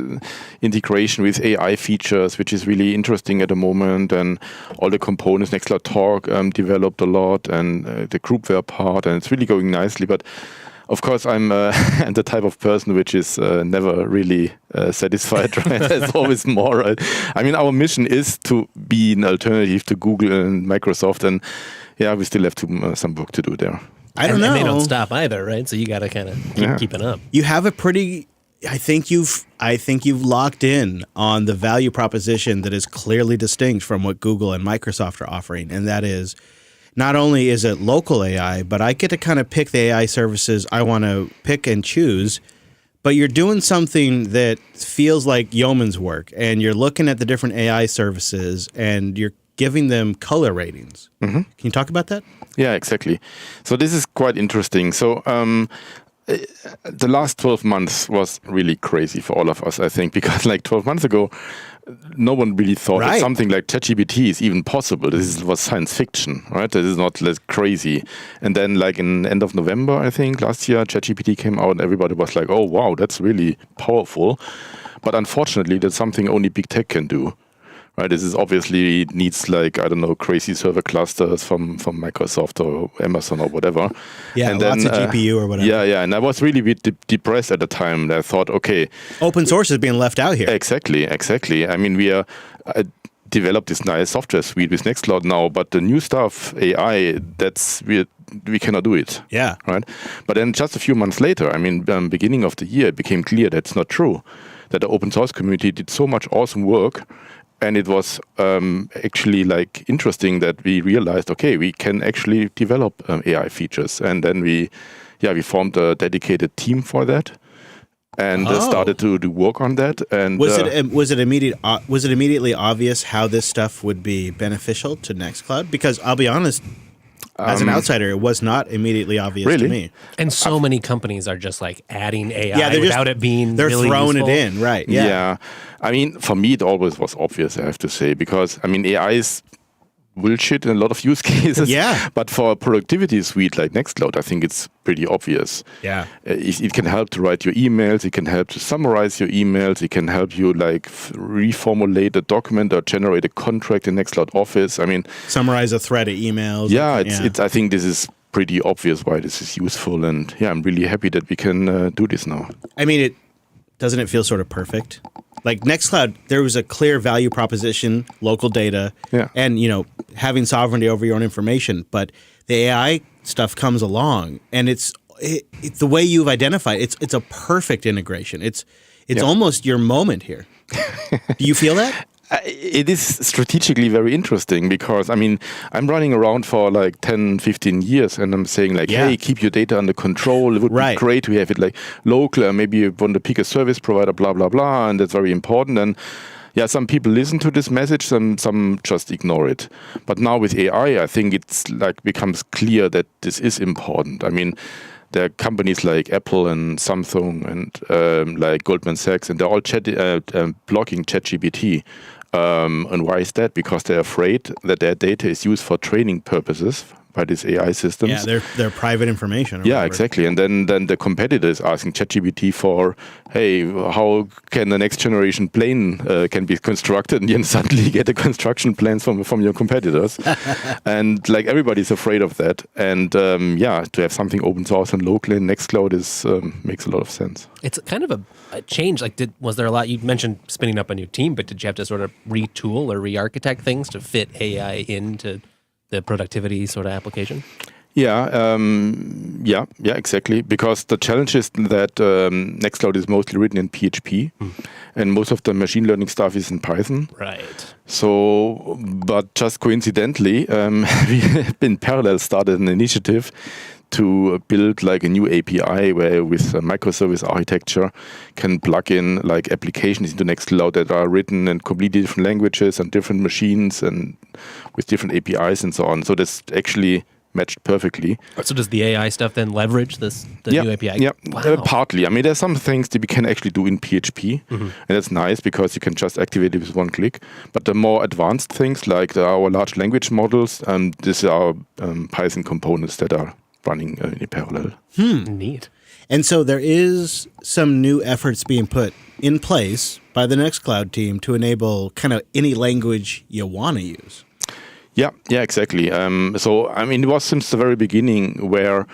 integration with AI features, which is really interesting at the moment, and all the components. Nextcloud Talk developed a lot, and the groupware part, and it's really going nicely. But of course, I'm the type of person which is never really satisfied, right? There's always more, right? I mean, our mission is to be an alternative to Google and Microsoft, and yeah, we still have some work to do there. I don't know. And they don't stop either, right? So you got to kind of keep keeping up. You have a pretty. I think you've locked in on the value proposition that is clearly distinct from what Google and Microsoft are offering, and that is not only is it local AI, but I get to kind of pick the AI services I want to pick and choose. But you're doing something that feels like yeoman's work, and you're looking at the different AI services, and you're giving them color ratings. Mm-hmm. Can you talk about that? Yeah, exactly. So this is quite interesting. So the last 12 months was really crazy for all of us, I think, because like 12 months ago, no one really thought that something like ChatGPT is even possible. This was science fiction, right? This is not less crazy. And then like in end of November, I think, last year, ChatGPT came out and everybody was like, oh, wow, that's really powerful. But unfortunately, that's something only big tech can do. Right, this is obviously needs like, I don't know, crazy server clusters from Microsoft or Amazon or whatever. Yeah, and lots of GPU or whatever. Yeah, and I was really a bit depressed at the time. I thought, okay, open source is being left out here. Exactly. I mean, we are developed this nice software suite with Nextcloud now, but the new stuff, AI, we cannot do it. Yeah. Right. But then just a few months later, I mean, beginning of the year, it became clear that's not true. That the open source community did so much awesome work. And it was actually like interesting that we realized, okay, we can actually develop AI features. And then we formed a dedicated team for that, and started to do work on that. And was it immediately obvious how this stuff would be beneficial to Nextcloud? Because I'll be honest, as an outsider, it was not immediately obvious to me. And so many companies are just like adding AI without it being they're really throwing useful. it in, right? Yeah. I mean, for me, it always was obvious, I have to say, because I mean, AI is bullshit in a lot of use cases. Yeah. But for a productivity suite like Nextcloud, I think it's pretty obvious. Yeah. It can help to write your emails. It can help to summarize your emails. It can help you like reformulate a document or generate a contract in Nextcloud Office. I mean, summarize a thread of emails. Yeah, it's. I think this is pretty obvious why this is useful, and yeah, I'm really happy that we can do this now. I mean, doesn't it feel sort of perfect? Like Nextcloud, there was a clear value proposition, local data, and having sovereignty over your own information. But the AI stuff comes along, and it's the way you've identified. It's a perfect integration. It's almost your moment here. Do you feel that? It is strategically very interesting because, I mean, I'm running around for like 10, 15 years and I'm saying like, hey, keep your data under control. It would be great to have it like local, or maybe you want to pick a service provider, blah, blah, blah. And that's very important. And yeah, some people listen to this message and some just ignore it. But now with AI, I think it's like becomes clear that this is important. I mean, there are companies like Apple and Samsung and like Goldman Sachs, and they're all blocking ChatGPT. And why is that? Because they're afraid that their data is used for training purposes by these AI systems. Yeah, they're private information. Yeah, whatever. Exactly. And then the competitor is asking ChatGPT for, hey, how can the next generation plane can be constructed? And you suddenly get the construction plans from your competitors. And like everybody's afraid of that. And to have something open source and local in Nextcloud is makes a lot of sense. It's kind of a change. Like, was there a lot? You mentioned spinning up a new team, but did you have to sort of retool or re-architect things to fit AI into the productivity sort of application? Yeah, exactly. Because the challenge is that Nextcloud is mostly written in PHP, and most of the machine learning stuff is in Python. Right. So, but just coincidentally, we in parallel started an initiative to build like a new API where with microservice architecture can plug in like applications into Nextcloud that are written in completely different languages and different machines and with different APIs and so on. So that's actually matched perfectly. So does the AI stuff then leverage the new API? Yeah, wow. Partly. I mean, there's some things that we can actually do in PHP, and that's nice because you can just activate it with one click. But the more advanced things like our large language models, these are Python components that are running in parallel. Neat. And so there is some new efforts being put in place by the Nextcloud team to enable kind of any language you want to use. Yeah, exactly. So, I mean, it was since the very beginning where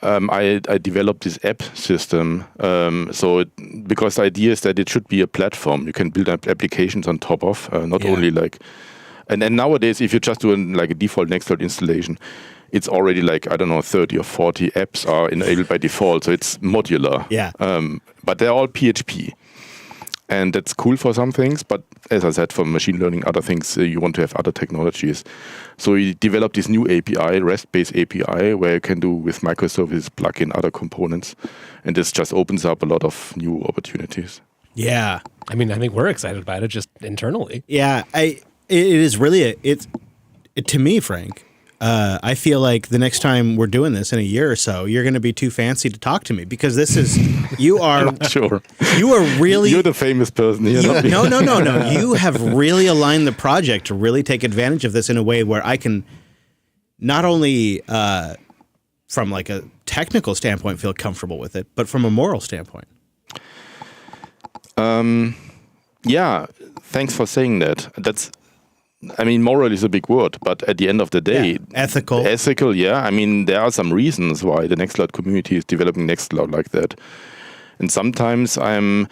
I developed this app system. Because the idea is that it should be a platform you can build up applications on top of, not only like. And then nowadays, if you just do like a default Nextcloud installation, it's already like, I don't know, 30 or 40 apps are enabled by default. So it's modular. Yeah. But they're all PHP. And that's cool for some things. But as I said, for machine learning, other things, you want to have other technologies. So we developed this new API, REST-based API, where you can do with microservices plug in other components. And this just opens up a lot of new opportunities. Yeah. I mean, I think we're excited about it just internally. Yeah. It is really, to me, Frank, I feel like the next time we're doing this in a year or so, you're going to be too fancy to talk to me because this is, you are, I'm not sure. You are really, you're the famous person here. No. You have really aligned the project to really take advantage of this in a way where I can not only from like a technical standpoint feel comfortable with it, but from a moral standpoint. Yeah, thanks for saying that. I mean, moral is a big word, but at the end of the day, ethical. Yeah. I mean, there are some reasons why the Nextcloud community is developing Nextcloud like that. And sometimes I'm,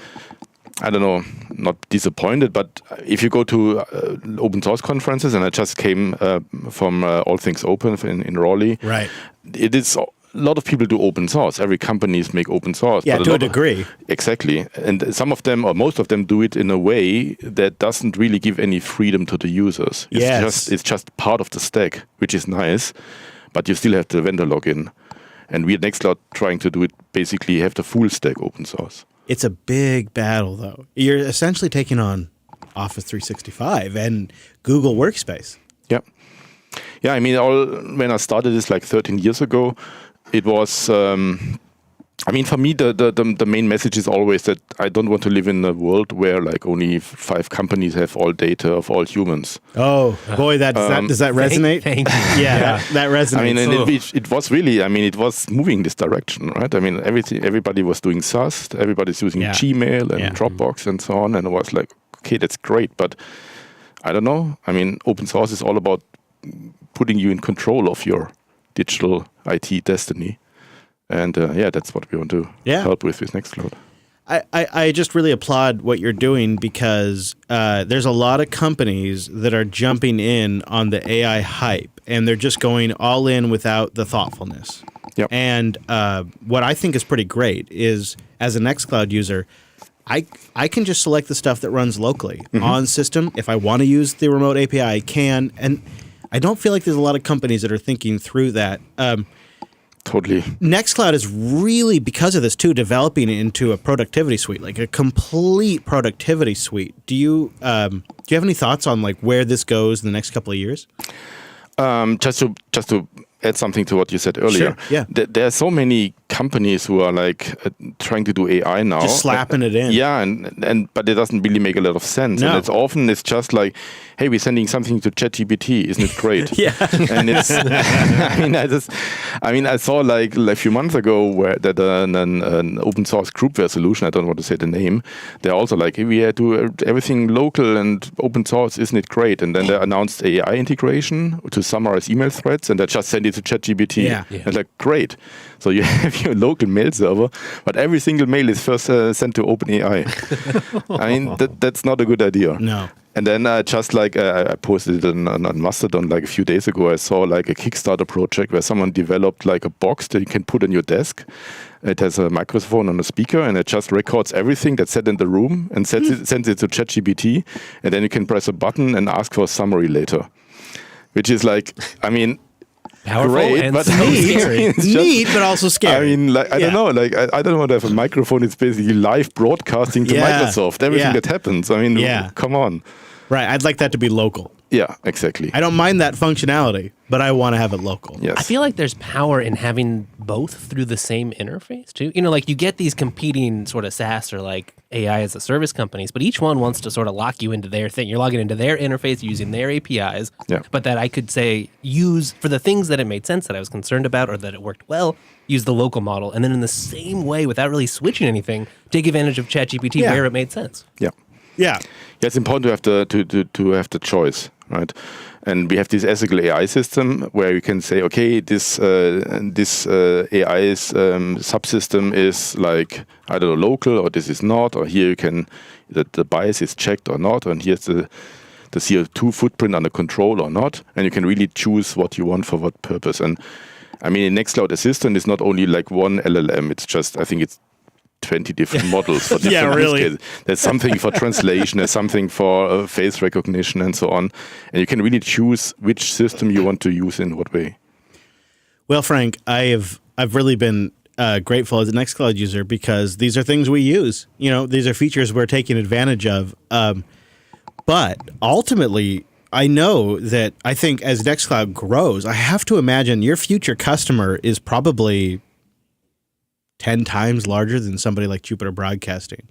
I don't know, not disappointed, but if you go to open source conferences, and I just came from All Things Open in Raleigh, right? It is a lot of people do open source. Every companies make open source. Yeah, to a degree. Exactly. And some of them, or most of them, do it in a way that doesn't really give any freedom to the users. It's just part of the stack, which is nice, but you still have the vendor login. And we at Nextcloud trying to do it, basically have the full stack open source. It's a big battle, though. You're essentially taking on Office 365 and Google Workspace. Yeah. Yeah, I mean, when I started this like 13 years ago, it was, I mean, for me, the main message is always that I don't want to live in a world where like only 5 companies have all data of all humans. Oh, boy, does that resonate? Thank you. Yeah, that resonates. I mean, it was really, I mean, it was moving this direction, right? I mean, everybody was doing SaaS, everybody's using Gmail and Dropbox and so on. And it was like, okay, that's great. But I don't know. I mean, open source is all about putting you in control of your digital IT destiny. And that's what we want to help with Nextcloud. I just really applaud what you're doing because there's a lot of companies that are jumping in on the AI hype and they're just going all in without the thoughtfulness. Yep. And what I think is pretty great is, as a Nextcloud user, I can just select the stuff that runs locally on system. If I want to use the remote API, I can. And I don't feel like there's a lot of companies that are thinking through that. Totally. Nextcloud is really, because of this too, developing it into a productivity suite, like a complete productivity suite. Do you have any thoughts on like where this goes in the next couple of years? Just to add something to what you said earlier. Sure, yeah. There are so many companies who are like trying to do AI now. Just slapping it in. Yeah, but it doesn't really make a lot of sense. No. And it's just like, hey, we're sending something to ChatGPT. Isn't it great? Yeah. And it's, I saw like a few months ago where that an open source groupware solution, I don't want to say the name, they're also like, hey, we do everything local and open source, isn't it great? And then they announced AI integration to summarize email threads, and they just send it to ChatGPT. Yeah. And like, great. So you have your local mail server, but every single mail is first sent to OpenAI. That's not a good idea. No. And then I posted it on Mastodon like a few days ago. I saw like a Kickstarter project where someone developed like a box that you can put on your desk. It has a microphone and a speaker, and it just records everything that's said in the room and sends it to ChatGPT. And then you can press a button and ask for a summary later, which is like, powerful great, and but so scary. Neat, but also scary. I don't know. Like, I don't want to have a microphone. It's basically live broadcasting to Microsoft. Everything that happens. Come on. Right. I'd like that to be local. Yeah, exactly. I don't mind that functionality, but I want to have it local. Yes. I feel like there's power in having both through the same interface too. Like you get these competing sort of SaaS or like AI as a service companies, but each one wants to sort of lock you into their thing. You're logging into their interface using their APIs, but that I could say use for the things that it made sense that I was concerned about or that it worked well, use the local model. And then in the same way, without really switching anything, take advantage of ChatGPT where it made sense. Yeah. Yeah. It's important to have the choice, right? And we have this ethical AI system where you can say, okay, this AI's subsystem is like, I don't know, local, or this is not, or here you can, that the bias is checked or not, and here's the CO2 footprint under control or not, and you can really choose what you want for what purpose. And Nextcloud Assistant is not only like one LLM, it's just, I think it's 20 different models for different use cases. There's something for translation, there's something for face recognition and so on. And you can really choose which system you want to use in what way. Well, Frank, I've really been grateful as a Nextcloud user because these are things we use. These are features we're taking advantage of. But ultimately, I know that I think as Nextcloud grows, I have to imagine your future customer is probably 10 times larger than somebody like Jupiter Broadcasting.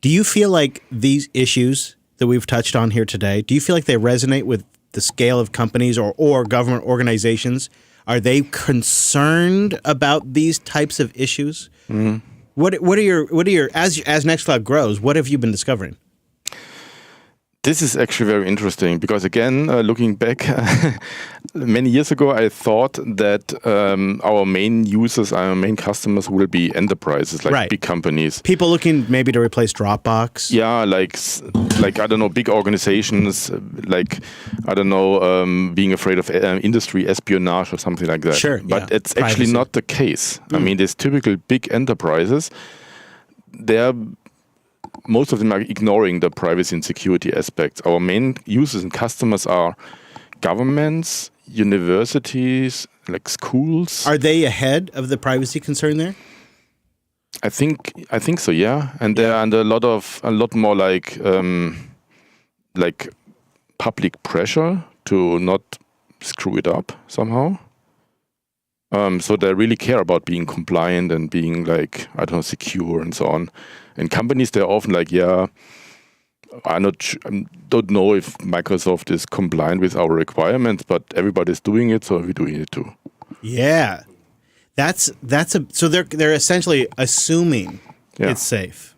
Do you feel like these issues that we've touched on here today, do you feel like they resonate with the scale of companies or government organizations? Are they concerned about these types of issues? Mm-hmm. What are your as Nextcloud grows, what have you been discovering? This is actually very interesting because, again, looking back, many years ago, I thought that our main users, our main customers will be enterprises, like big companies. People looking maybe to replace Dropbox. Yeah, like I don't know, big organizations, like, I don't know, being afraid of industry espionage or something like that. Sure, but it's actually not the case. These typical big enterprises, most of them are ignoring the privacy and security aspects. Our main users and customers are governments, universities, like schools. Are they ahead of the privacy concern there? I think so, yeah. And they're under a lot more like public pressure to not screw it up somehow. So they really care about being compliant and being like, I don't know, secure and so on. And companies, they're often like, I don't know if Microsoft is compliant with our requirements, but everybody's doing it, so we're doing it too. Yeah, so they're essentially assuming it's safe.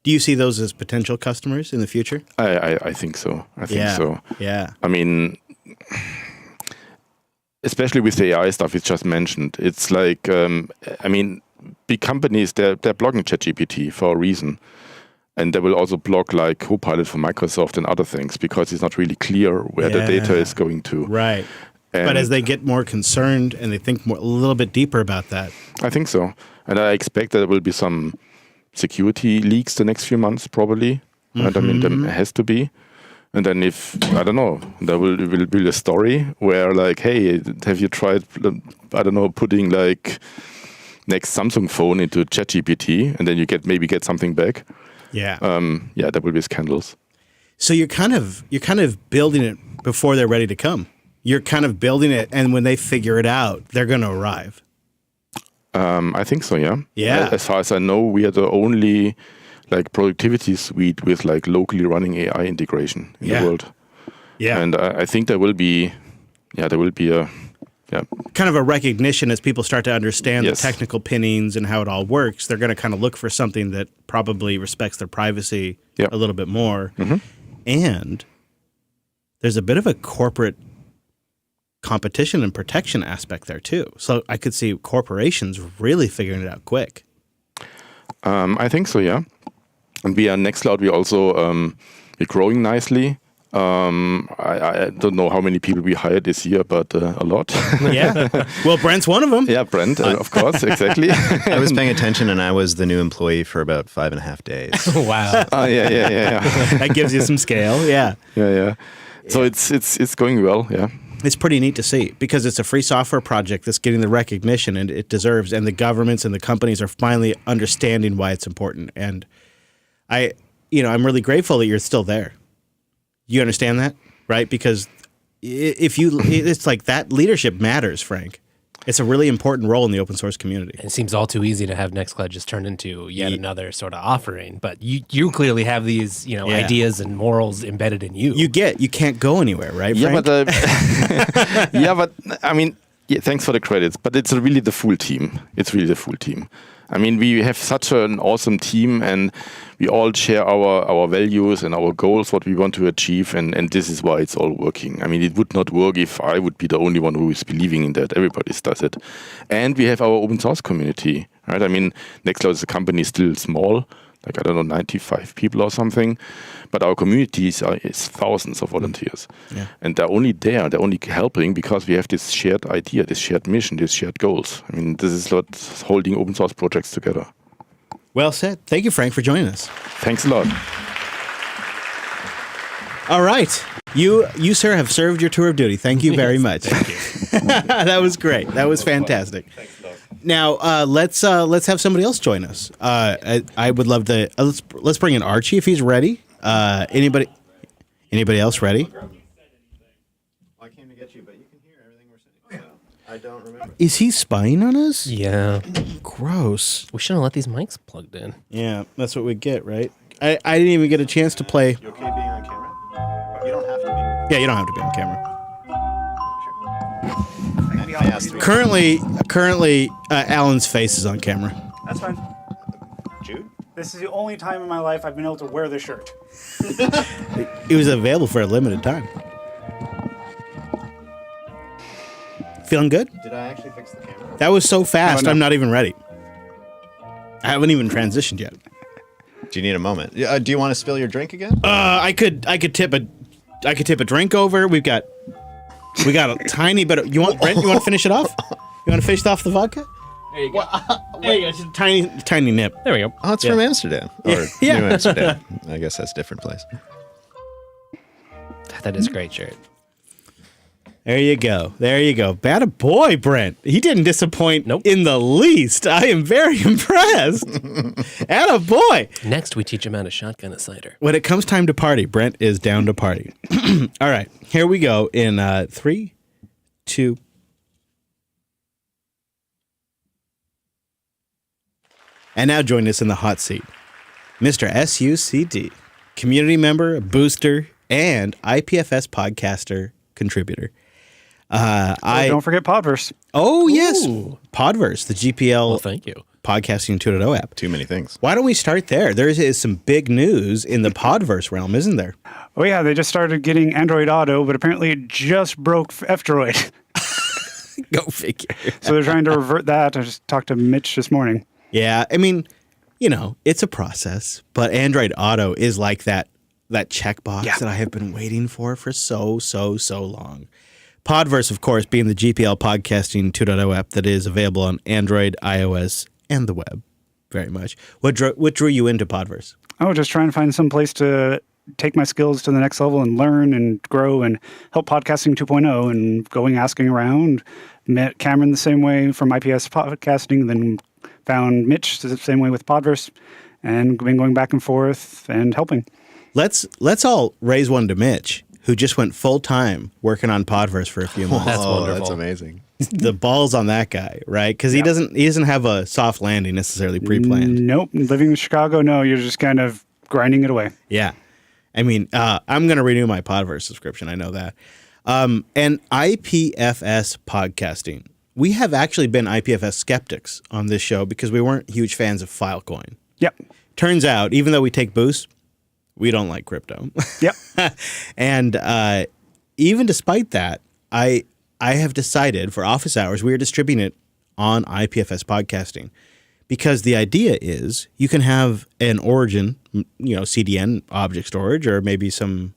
Do you see those as potential customers in the future? I think so. I think so. Yeah. Especially with the AI stuff you just mentioned, it's like, big companies, they're blocking ChatGPT for a reason. And they will also block like Copilot for Microsoft and other things because it's not really clear where the data is going to. Right. But as they get more concerned and they think a little bit deeper about that. I think so. And I expect that there will be some security leaks the next few months, probably. Right? I mean, there has to be. And then if, I don't know, there will be a story where like, hey, have you tried, I don't know, putting like next Samsung phone into ChatGPT and then you maybe get something back. Yeah. There will be scandals. So you're kind of building it before they're ready to come. You're kind of building it, and when they figure it out, they're going to arrive. I think so, yeah. Yeah. As far as I know, we are the only like productivity suite with like locally running AI integration in the world. Yeah. And I think there will be a kind of a recognition as people start to understand the technical pinnings and how it all works. They're going to kind of look for something that probably respects their privacy a little bit more. And there's a bit of a corporate competition and protection aspect there too. So I could see corporations really figuring it out quick. I think so, yeah. And we are Nextcloud. We also we're growing nicely. I don't know how many people we hired this year, but a lot. Yeah. Well, Brent's one of them. Yeah, Brent, of course, exactly. I was paying attention, and I was the new employee for about 5.5 days. Wow. Yeah. That gives you some scale. Yeah. Yeah. So it's going well. Yeah. It's pretty neat to see because it's a free software project that's getting the recognition and it deserves, and the governments and the companies are finally understanding why it's important. And I'm really grateful that you're still there. You understand that, right? Because it's like that leadership matters, Frank. It's a really important role in the open source community. It seems all too easy to have Nextcloud just turn into yet another sort of offering, but you clearly have these ideas and morals embedded in you. You can't go anywhere, right, Yeah, Frank? but I mean, thanks for the credits, but it's really the full team. It's really the full team. I mean, we have such an awesome team, and we all share our values and our goals, what we want to achieve, and this is why it's all working. I mean, it would not work if I would be the only one who is believing in that. Everybody does it. And we have our open source community, right? I mean, Nextcloud is a company still small, like, I don't know, 95 people or something. But our community is thousands of volunteers. Yeah. And they're only helping because we have this shared idea, this shared mission, these shared goals. I mean, this is what's holding open source projects together. Well said. Thank you, Frank, for joining us. Thanks a lot. All right. You, sir, have served your tour of duty. Thank you very much. Thank you. That was great. That was fantastic. Now, let's have somebody else join us. I would love to. Let's bring in Archie if he's ready. Anybody else ready? I came to get you, but you can hear everything we're saying. I don't remember. Is he spying on us? Yeah. Gross. We shouldn't let these mics plugged in. Yeah, that's what we get, right? I didn't even get a chance to play. You okay being on camera? You don't have to be. Yeah, you don't have to be on camera. I asked three. Currently, Alan's face is on camera. That's fine. Jude? This is the only time in my life I've been able to wear this shirt. It was available for a limited time. Feeling good? Did I actually fix the camera? That was so fast. Oh, no. I'm not even ready. I haven't even transitioned yet. Do you need a moment? Do you want to spill your drink again? I could tip a drink over. We got a tiny bit of. Brent? You want to finish it off? You want to finish off the vodka? There you go. There you go. Just a tiny nip. There we go. Oh, it's from Amsterdam. Or Yeah. New Amsterdam. I guess that's a different place. That is a great shirt. There you go. Bad a boy, Brent. He didn't disappoint in the least. I am very impressed. Atta boy. Next, we teach him how to shotgun a cider. When it comes time to party, Brent is down to party. All right, here we go in 3, 2. And now join us in the hot seat, Mr. SUCD, community member, booster, and IPFS podcaster contributor. Don't forget Podverse. Oh, yes. Podverse, the GPL thank you. Podcasting 2.0 app. Too many things. Why don't we start there? There is some big news in the Podverse realm, isn't there? Oh, yeah, they just started getting Android Auto, but apparently it just broke F-Droid. Go figure. So they're trying to revert that. I just talked to Mitch this morning. Yeah, I mean, it's a process, but Android Auto is like that checkbox that I have been waiting for so long. Podverse, of course, being the GPL Podcasting 2.0 app that is available on Android, iOS, and the web. very much. What drew you into Podverse? Oh, just trying to find some place to take my skills to the next level and learn and grow and help podcasting 2.0 and going asking around. Met Cameron the same way from IPS podcasting, then found Mitch the same way with Podverse, and been going back and forth and helping. Let's all raise one to Mitch, who just went full time working on Podverse for a few months. That's wonderful. That's amazing. The balls on that guy, right? Because he doesn't have a soft landing necessarily pre-planned. Nope. Living in Chicago, no, you're just kind of grinding it away. Yeah. I mean, I'm going to renew my Podverse subscription. I know that. And IPFS podcasting. We have actually been IPFS skeptics on this show because we weren't huge fans of Filecoin. Yep. Turns out, even though we take boosts, we don't like crypto. Yep. And even despite that, I have decided for office hours, we are distributing it on IPFS podcasting because the idea is you can have an origin, CDN object storage or maybe some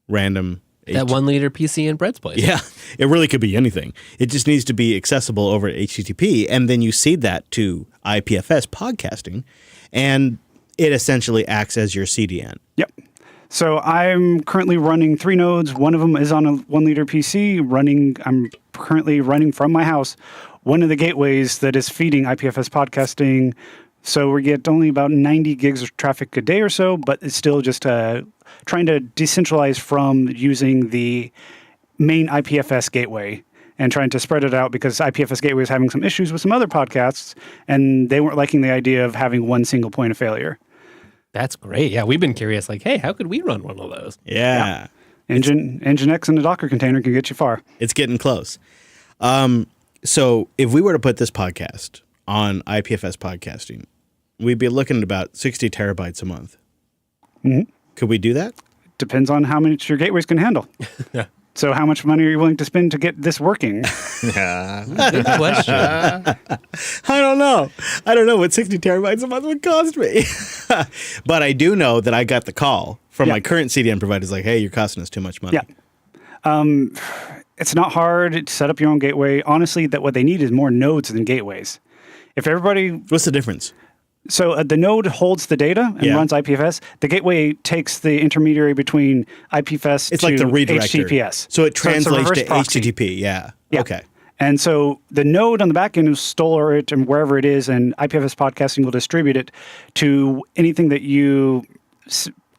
random that 1 liter PC in Brett's place. Yeah, it really could be anything. It just needs to be accessible over HTTP, and then you seed that to IPFS podcasting, and it essentially acts as your CDN. Yep. So I'm currently running 3 nodes. One of them is on a 1 liter PC. I'm currently running from my house one of the gateways that is feeding IPFS podcasting. So we get only about 90 gigs of traffic a day or so, but it's still just trying to decentralize from using the main IPFS gateway and trying to spread it out because IPFS gateway is having some issues with some other podcasts, and they weren't liking the idea of having one single point of failure. That's great. Yeah, we've been curious, like, hey, how could we run one of those? Yeah. Nginx and a Docker container can get you far. It's getting close. So if we were to put this podcast on IPFS podcasting, we'd be looking at about 60 terabytes a month. Mm-hmm. Could we do that? Depends on how much your gateways can handle. So how much money are you willing to spend to get this working? Good question. I don't know what 60 terabytes a month would cost me. But I do know that I got the call from my current CDN providers like, hey, you're costing us too much money. Yeah. It's not hard to set up your own gateway. Honestly, what they need is more nodes than gateways. If everybody... What's the difference? So the node holds the data and runs IPFS. The gateway takes the intermediary between IPFS it's to like the redirector. HTTPS. So it translates to proxy. HTTP. Yeah. Okay. And so the node on the back end will store it and wherever it is, and IPFS podcasting will distribute it to anything that you...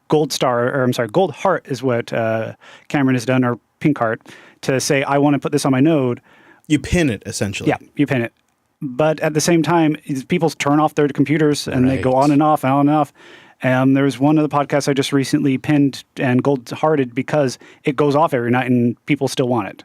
Gold Heart is what Cameron has done, or Pink Heart, to say, I want to put this on my node. You pin it, essentially. Yeah, you pin it. But at the same time, people turn off their computers and they go on and off and on and off. There was one of the podcasts I just recently pinned and gold-hearted because it goes off every night and people still want it.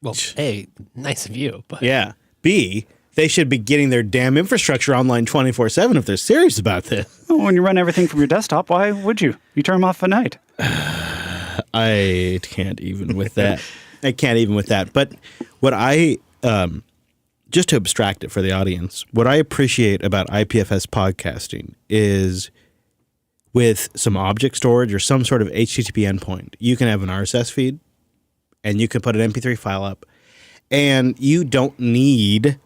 Well, A, nice of you. But yeah. B, they should be getting their damn infrastructure online 24/7 if they're serious about this. Well, when you run everything from your desktop, why would you? You turn them off at night. I can't even with that. But what I, just to abstract it for the audience, what I appreciate about IPFS podcasting is with some object storage or some sort of HTTP endpoint, you can have an RSS feed and you can put an MP3 file up, and you don't need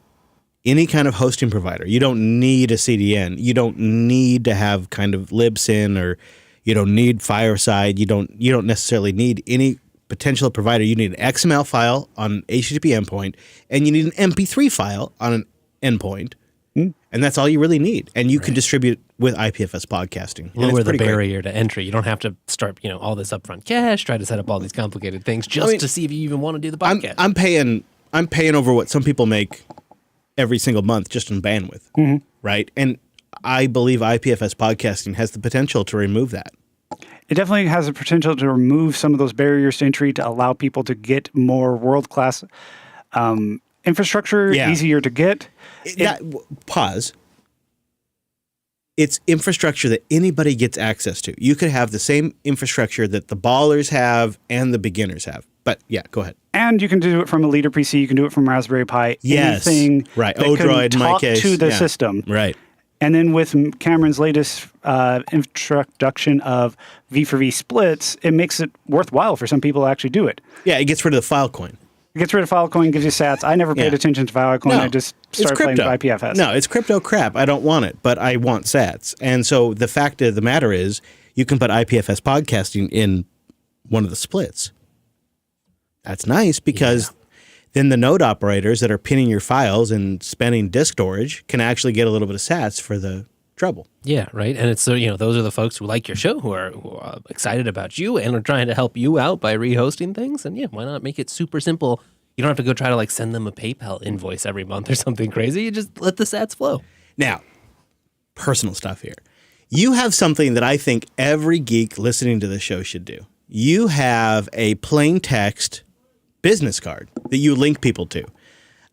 any kind of hosting provider. You don't need a CDN. You don't need to have kind of libsyn, or you don't need Fireside. You don't necessarily need any potential provider. You need an XML file on an HTTP endpoint, and you need an MP3 file on an endpoint, and that's all you really need. And you can distribute with IPFS podcasting. Lower the barrier to entry. You don't have to start, all this upfront cash, try to set up all these complicated things just to see if you even want to do the podcast. I'm paying over what some people make every single month just in bandwidth, right? And I believe IPFS podcasting has the potential to remove that. It definitely has the potential to remove some of those barriers to entry to allow people to get more world-class infrastructure, easier to get. Pause. It's infrastructure that anybody gets access to. You could have the same infrastructure that the ballers have and the beginners have. But yeah, go ahead. And you can do it from a liter PC. You can do it from Raspberry Pi. Yes. Anything right. that O-DROID, can in my talk case. to the system. Right. And then with Cameron's latest introduction of V4V splits, it makes it worthwhile for some people to actually do it. Yeah, it gets rid of the Filecoin. It gets rid of Filecoin, gives you sats. I never paid attention to Filecoin. I just started playing with IPFS. No, it's crypto crap. I don't want it, but I want sats. And so the fact of the matter is you can put IPFS podcasting in one of the splits. That's nice because then the node operators that are pinning your files and spending disk storage can actually get a little bit of sats for the trouble. Yeah, right. And it's those are the folks who like your show, who are excited about you and are trying to help you out by rehosting things. And why not make it super simple? You don't have to go try to send them a PayPal invoice every month or something crazy. You just let the sats flow. Now, personal stuff here. You have something that I think every geek listening to the show should do. You have a plain text business card that you link people to.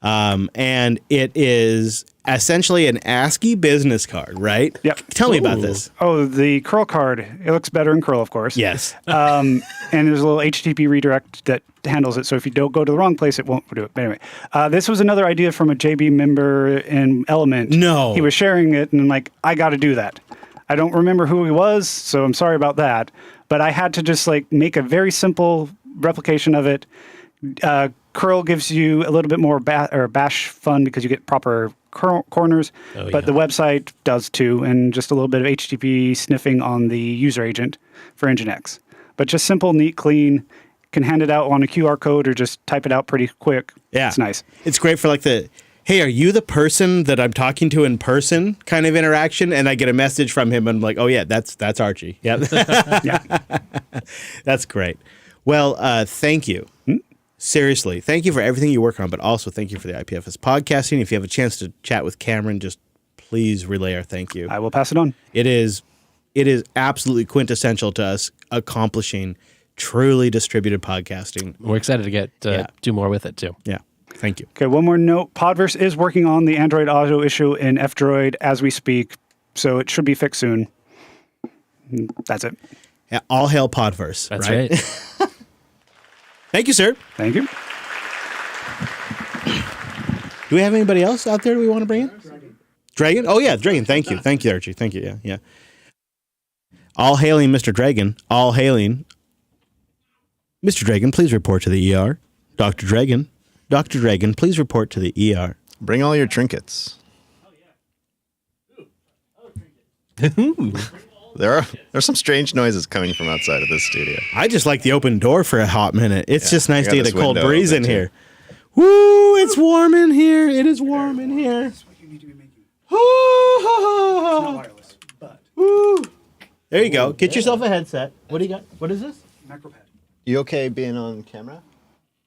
And it is essentially an ASCII business card, right? Yep. Tell me about this. Oh, the curl card. It looks better in curl, of course. Yes. And there's a little HTTP redirect that handles it. So if you don't go to the wrong place, it won't do it. But anyway, this was another idea from a JB member in Element. No. He was sharing it and I got to do that. I don't remember who he was, so I'm sorry about that. But I had to just make a very simple replication of it. Curl gives you a little bit more bash fun because you get proper corners, but the website does too, and just a little bit of HTTP sniffing on the user agent for Nginx. But just simple, neat, clean. Can hand it out on a QR code or just type it out pretty quick. Yeah. It's nice. It's great for hey, are you the person that I'm talking to in person kind of interaction? And I get a message from him and I'm like, oh yeah, that's Archie. Yeah. Yeah. That's great. Well, thank you. Seriously, thank you for everything you work on, but also thank you for the IPFS podcasting. If you have a chance to chat with Cameron, just please relay our thank you. I will pass it on. It is absolutely quintessential to us accomplishing truly distributed podcasting. We're excited to get do more with it too. Yeah. Thank you. Okay, one more note. Podverse is working on the Android Auto issue in F-Droid as we speak, so it should be fixed soon. That's it. Yeah, all hail Podverse. That's right. Thank you, sir. Thank you. Do we have anybody else out there we want to bring in? Dragon? Oh, yeah, Dragon. Thank you. Thank you, Archie. Thank you. Yeah. All hailing Mr. Dragon. All hailing. Mr. Dragon, please report to the ER. Dr. Dragon, please report to the ER. Bring all your trinkets. There are some strange noises coming from outside of this studio. I just like the open door for a hot minute. It's just nice to get a cold window breeze in open, here. Woo, it's warm in here. It is warm in here. Woo. There you go. Get yourself a headset. What do you got? What is this? Macropad. You okay being on camera?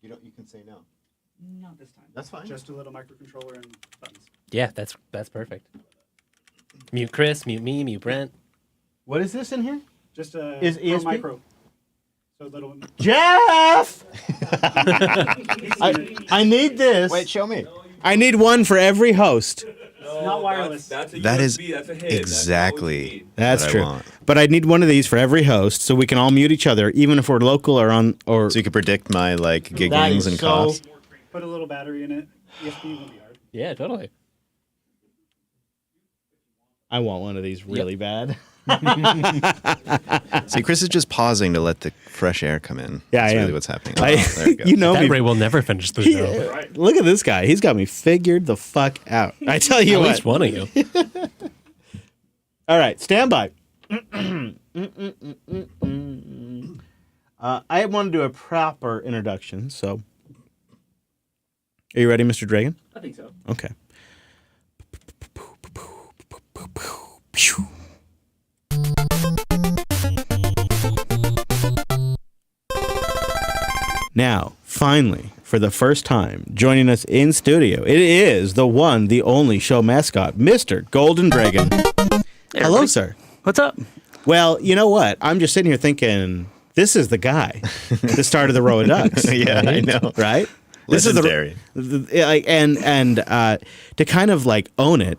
You can say no. Not this time. That's fine. Just a little microcontroller and buttons. Yeah, that's perfect. Mute Chris, mute me, mute Brent. What is this in here? Just a Is ESP? micro. So little. Jeff! I need this. Wait, show me. I need one for every host. Not wireless. That's a That is USB. That's a hit. exactly That's what I true. want. But I need one of these for every host so we can all mute each other, even if we're local or on or. So you can predict my That giggings is and so- costs. Put a little battery in it. ESP will be hard. Yeah, totally. I want one of these really bad. See, Chris is just pausing to let the fresh air come in. Yeah, That's I really am. what's happening. Oh, there it goes. You know That me. Ray will never finish the show. Look at this guy. He's got me figured the fuck out. I tell you At what. least one of you. All right, stand by. I want to do a proper introduction, so. Are you ready, Mr. Dragon? I think so. Okay. Now, finally, for the first time, joining us in studio, it is the one, the only show mascot, Mr. Golden Dragon. Hello, sir. What's up? Well, you know what? I'm just sitting here thinking, this is the guy that started the row of ducks. Yeah, I know. Right? Legendary. To kind of own it,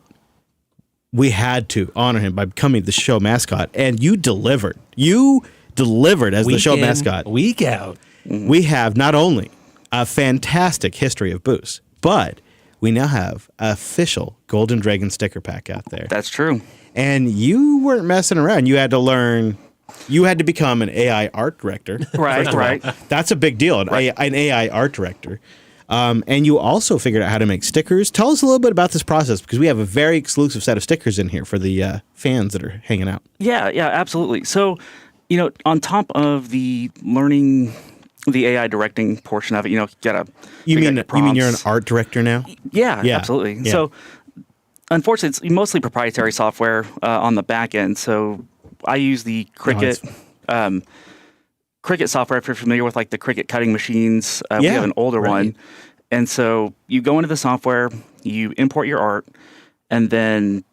we had to honor him by becoming the show mascot, and you delivered. You delivered as the show Week in, mascot. Week out. We have not only a fantastic history of Boost, but we now have an official Golden Dragon sticker pack out there. That's true. And you weren't messing around. You had to learn. You had to become an AI art director. Right, first of all. right. That's a big deal. An AI art director. And you also figured out how to make stickers. Tell us a little bit about this process, because we have a very exclusive set of stickers in here for the fans that are hanging out. Yeah, absolutely. So, on top of the learning the AI directing portion of it, you gotta. You mean you're an art director now? Yeah, absolutely. Yeah. So, unfortunately, it's mostly proprietary software on the back end. So, I use the Cricut. Cricut software, if you're familiar with like the Cricut cutting machines, we have an older one. And so you go into the software, you import your art, and then,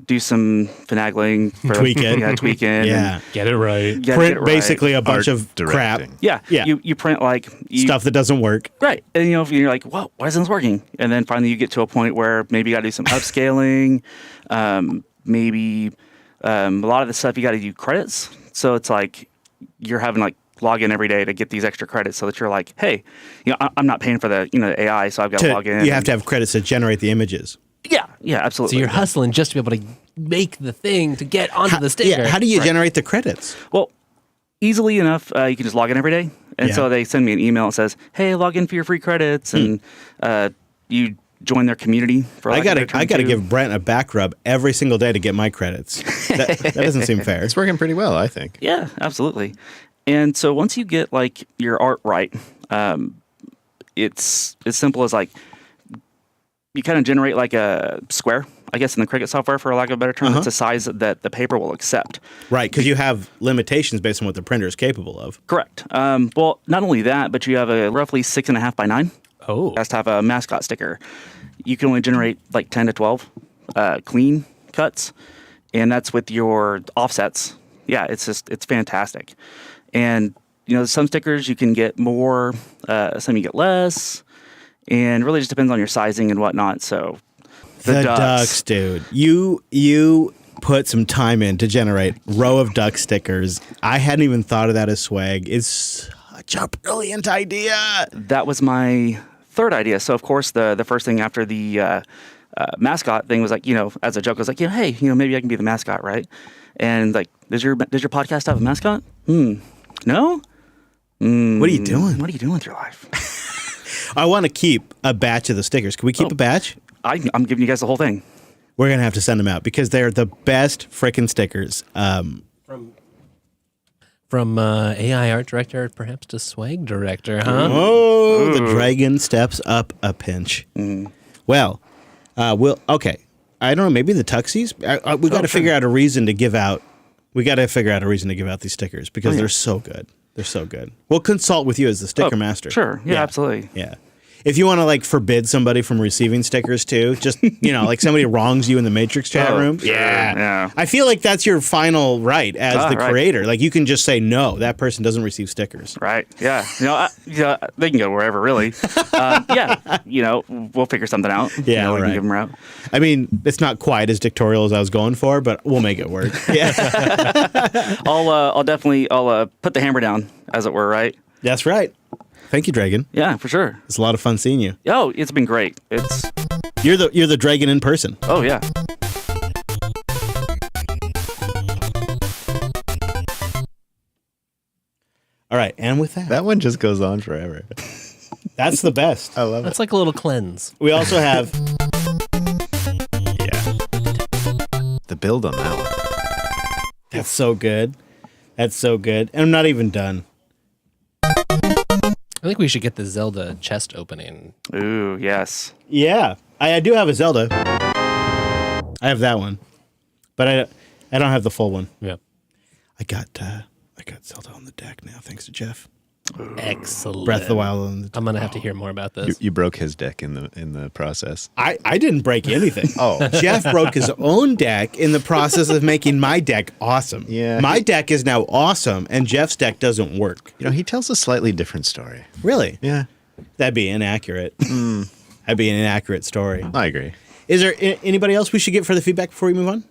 do some finagling. Tweak it. Tweak it. Yeah. Get it right. Print basically a bunch of crap. Yeah. You print stuff that doesn't work. Right. And, you're like, whoa, why isn't this working? And then finally you get to a point where maybe you got to do some upscaling. Maybe a lot of the stuff you got to do credits. So it's like, you're having like log in every day to get these extra credits, so that you're like, hey, I'm not paying for the AI, so I've got to log in. You have to have credits to generate the images. Yeah, absolutely. So you're hustling just to be able to make the thing to get onto the sticker. Yeah, how do you generate the credits? Well, easily enough, you can just log in every day, and so they send me an email that says, hey, log in for your free credits, and you join their community. I got to give Brent a back rub every single day to get my credits. That doesn't seem fair. It's working pretty well, I think. Yeah, absolutely. And so once you get like your art right, it's as simple as like you kind of generate like a square, I guess, in the Cricut software, for lack of a better term. It's a size that the paper will accept. Right, because you have limitations based on what the printer is capable of. Correct. Well, not only that, but you have a roughly 6.5 by 9. Oh. It has to have a Mascot sticker. You can only generate like 10 to 12 clean cuts, and that's with your offsets. Yeah, it's fantastic. And, some stickers you can get more, some you get less, and really just depends on your sizing and whatnot. So the ducks, dude. You put some time in to generate row of duck stickers. I hadn't even thought of that as swag. It's such a brilliant idea. That was my third idea. So, of course, the first thing after the mascot thing was like, as a joke, I was like, hey, maybe I can be the mascot, right? And like, does your podcast have a mascot? No? What are you doing? What are you doing with your life? I want to keep a batch of the stickers. Can we keep a batch? I'm giving you guys the whole thing. We're going to have to send them out because they're the best frickin' stickers. From AI art director, perhaps to swag director, huh? Oh, the dragon steps up a pinch. Well, okay. I don't know. Maybe the Tuxies. We got to figure out a reason to give out. We got to figure out a reason to give out these stickers because they're so good. They're so good. We'll consult with you as the sticker master. Sure. Yeah, absolutely. Yeah. If you want to like forbid somebody from receiving stickers too, just, like somebody wrongs you in the Matrix chat room. Sure, yeah. I feel like that's your final right as the creator. Like you can just say, no, that person doesn't receive stickers. Right. Yeah. They can go wherever, really. We'll figure something out. Yeah. We can give them out. I mean, it's not quite as dictatorial as I was going for, but we'll make it work. Yeah. I'll definitely put the hammer down, as it were, right? That's right. Thank you, Dragon. Yeah, for sure. It's a lot of fun seeing you. Oh, it's been great. You're the Dragon in person. Oh yeah. All right, and with that one just goes on forever. That's the best. I love it. That's like a little cleanse. We also have the build on that one. That's so good. That's so good. And I'm not even done. I think we should get the Zelda chest opening. Ooh, yes. Yeah, I do have a Zelda. I have that one, but I don't have the full one. Yeah, I got Zelda on the deck now, thanks to Jeff. Excellent. Breath of the Wild on the deck. I'm gonna have to hear more about this. You broke his deck in the process. I didn't break anything. Jeff broke his own deck in the process of making my deck awesome. Yeah. My deck is now awesome, and Jeff's deck doesn't work. He tells a slightly different story. Really? Yeah. That'd be inaccurate. That'd be an inaccurate story. I agree. Is there anybody else we should get for the feedback before we move on?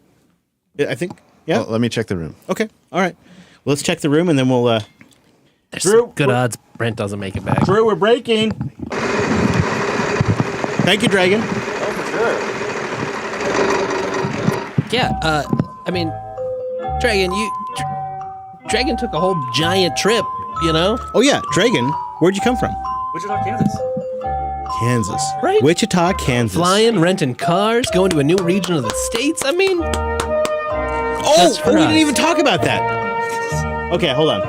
I think. Yeah. Well, let me check the room. Okay. All right. Well, let's check the room, and then we'll. There's some good odds Brent doesn't make it back. Drew, we're breaking. Thank you, Dragon. Yeah, I mean, Dragon, Dragon took a whole giant trip, Oh yeah, Dragon. Where'd you come from? Wichita, Kansas. Kansas. Right? Wichita, Kansas. Flying, renting cars, going to a new region of the States. I mean, oh, we didn't even talk about that. Okay, hold on.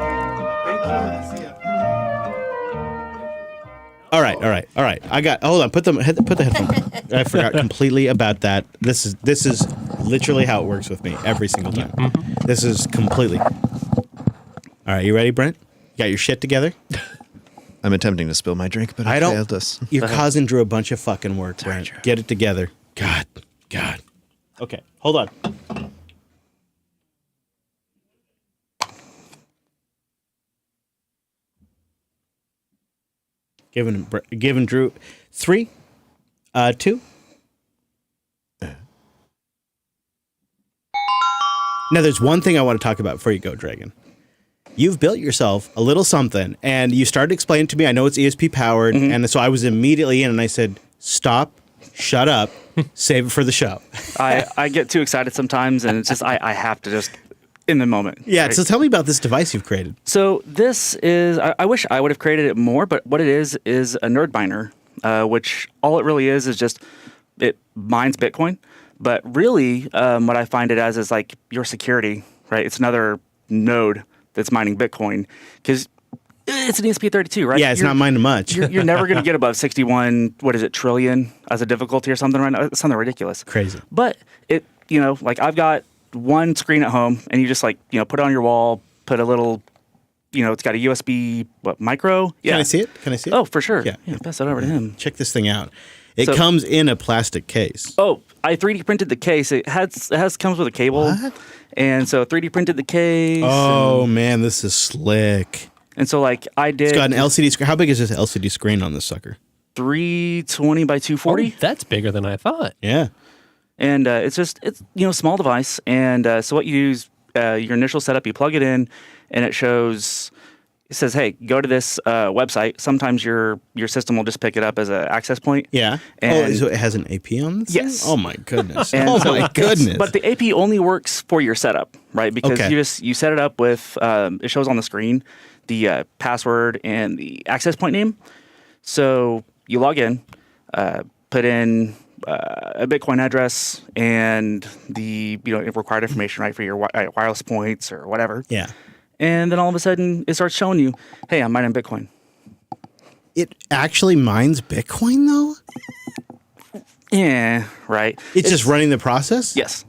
All right. Hold on. Put the headphones. I forgot completely about that. This is literally how it works with me every single time. This is completely. All right, you ready, Brent? You got your shit together? I'm attempting to spill my drink, but I failed this. You're causing Drew a bunch of fucking work, Brent. Get it together. God. Okay, hold on. Giving Drew 3, 2. Now, there's one thing I want to talk about before you go, Dragon. You've built yourself a little something, and you started explaining to me. I know it's ESP powered, and so I was immediately in, and I said, "Stop, shut up, save it for the show." I get too excited sometimes, and it's just I have to just in the moment. Yeah. right? So tell me about this device you've created. So this is I wish I would have created it more, but what it is a node miner, which all it really is just it mines Bitcoin. But really, what I find it as is like your security, right? It's another node that's mining Bitcoin because it's an ESP32, right? Yeah, it's not mining much. you're never going to get above 61, trillion as a difficulty or something right now. It's something ridiculous. Crazy. But it, like I've got one screen at home and you just put it on your wall, put a little, it's got a USB, micro? Yeah. Can I see it? Oh, for sure. Yeah. Pass that over to him. Check this thing out. It comes in a plastic case. Oh, I 3D printed the case. It comes with a cable. What? And so 3D printed the case. Oh, man, this is slick. And so I did. It's got an LCD screen. How big is this LCD screen on this sucker? 320 by 240. Oh, that's bigger than I thought. Yeah. And it's small device. And so what you do is your initial setup, you plug it in, and it says, hey, go to this website. Sometimes your system will just pick it up as an access point. Yeah. And so it has an AP on this? Yes. Oh, my goodness. My goodness. But the AP only works for your setup, right? Because you set it up with, it shows on the screen the password and the access point name. So you log in, put in a Bitcoin address and the required information, right, for your wireless points or whatever. Yeah. And then all of a sudden, it starts showing you, hey, I'm mining Bitcoin. It actually mines Bitcoin, though? Yeah, right. It's just running the process? Yes.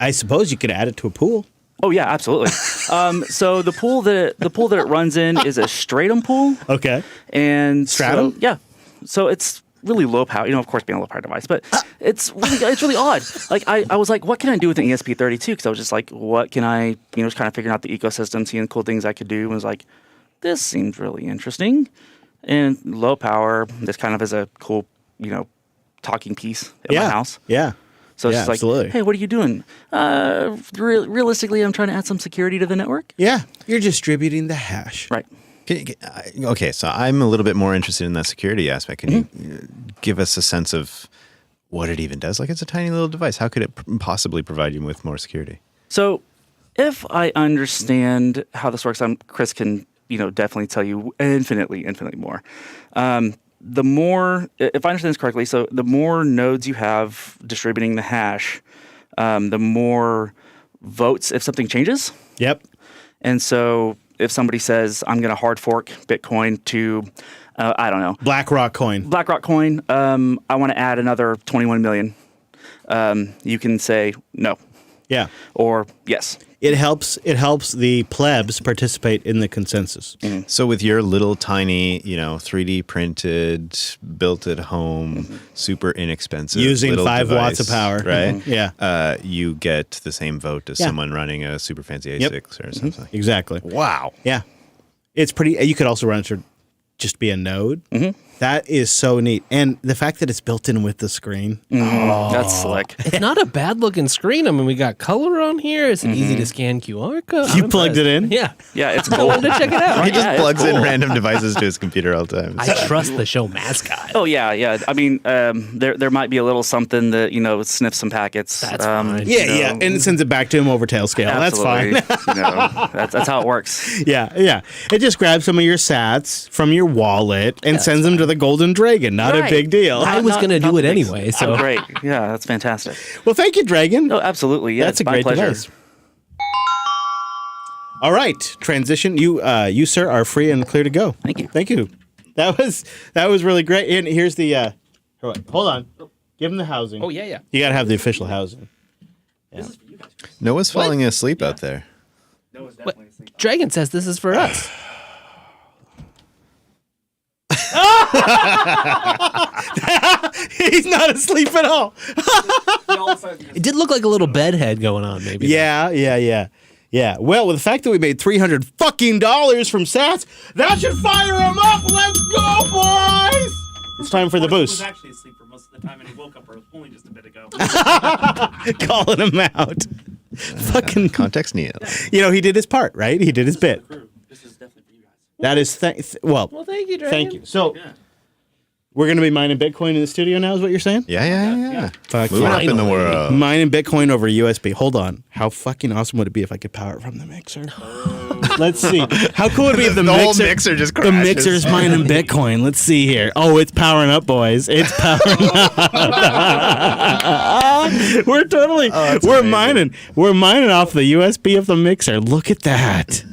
I suppose you could add it to a pool. Oh, yeah, absolutely. So the pool that it runs in is a Stratum pool. Okay. And Stratum? So, yeah. So it's really low power, of course, being a low power device, but it's really odd. I was like, what can I do with an ESP32? Because I was just like, what can I, just kind of figuring out the ecosystem, seeing cool things I could do. And was like, this seems really interesting. And low power, this kind of is a cool, talking piece at my house. Yeah. So it's just like, absolutely. hey, what are you doing? Realistically, I'm trying to add some security to the network. Yeah. You're distributing the hash. Right. Okay, so I'm a little bit more interested in that security aspect. Can you give us a sense of what it even does? Like, it's a tiny little device. How could it possibly provide you with more security? So if I understand how this works, Chris can, definitely tell you infinitely more. The more, if I understand this correctly, so the more nodes you have distributing the hash, the more votes if something changes. Yep. And so if somebody says, I'm going to hard fork Bitcoin to, I don't know. BlackRock coin. I want to add another 21 million. You can say no. Yeah. Or yes. It helps the plebs participate in the consensus. Mm-hmm. So with your little tiny, 3D printed, built at home, super inexpensive, using 5 device, watts of power, right? Mm-hmm. Yeah. You get the same vote as someone running a super fancy ASIC or something. Mm-hmm. Exactly. Wow. Yeah. It's pretty. You could also run it to just be a node. Mm-hmm. That is so neat. And the fact that it's built in with the screen. That's slick. It's not a bad looking screen. I mean, we got color on here. It's an easy to scan QR code. You plugged it in? Yeah. Yeah, it's I cool. wanted to check it out. He just plugs in random devices to his computer all the time. I trust the show Mascot. Oh, yeah. I mean, there might be a little something that, sniffs some packets. That's fine. Yeah. And it sends it back to him over Tailscale. Absolutely. That's fine. That's how it works. Yeah. It just grabs some of your sats from your wallet and sends them to with a golden dragon. Not a Right. big deal. I was going to do it anyway. So Great. Yeah, that's fantastic. Well, thank you, Dragon. Oh, absolutely. Yeah, That's it's a my great pleasure. device. All right, transition. You sir are free and clear to go. Thank you. Thank you. That was really great. And here's the. Hold on. Give him the housing. Oh yeah. You got to have the official housing. Yeah. Noah's falling asleep out there. Dragon says this is for us. He's not asleep at all. It did look like a little bedhead going on, maybe. Yeah. Well, with the fact that we made $300 fucking from Sats, that should fire him up. Let's go, boys! It's time for the boost. He was actually asleep for most of the time, and he woke up only just a bit ago. Calling him out. Fucking context needed. You know, he did his part, right? He did his bit. This is definitely for you guys. That is well, thank you, Dragon. thank you. So we're going to be mining Bitcoin in the studio now, is what you're saying? Yeah. Fuck Moving yeah. up in the world. Mining Bitcoin over USB. Hold on. How fucking awesome would it be if I could power it from the mixer? Let's see. How cool would it be if the whole mixer just the crashes. mixer's mining Bitcoin? Let's see here. Oh, it's powering up, boys. It's powering up. We're totally we're mining off the USB of the mixer. Look at that.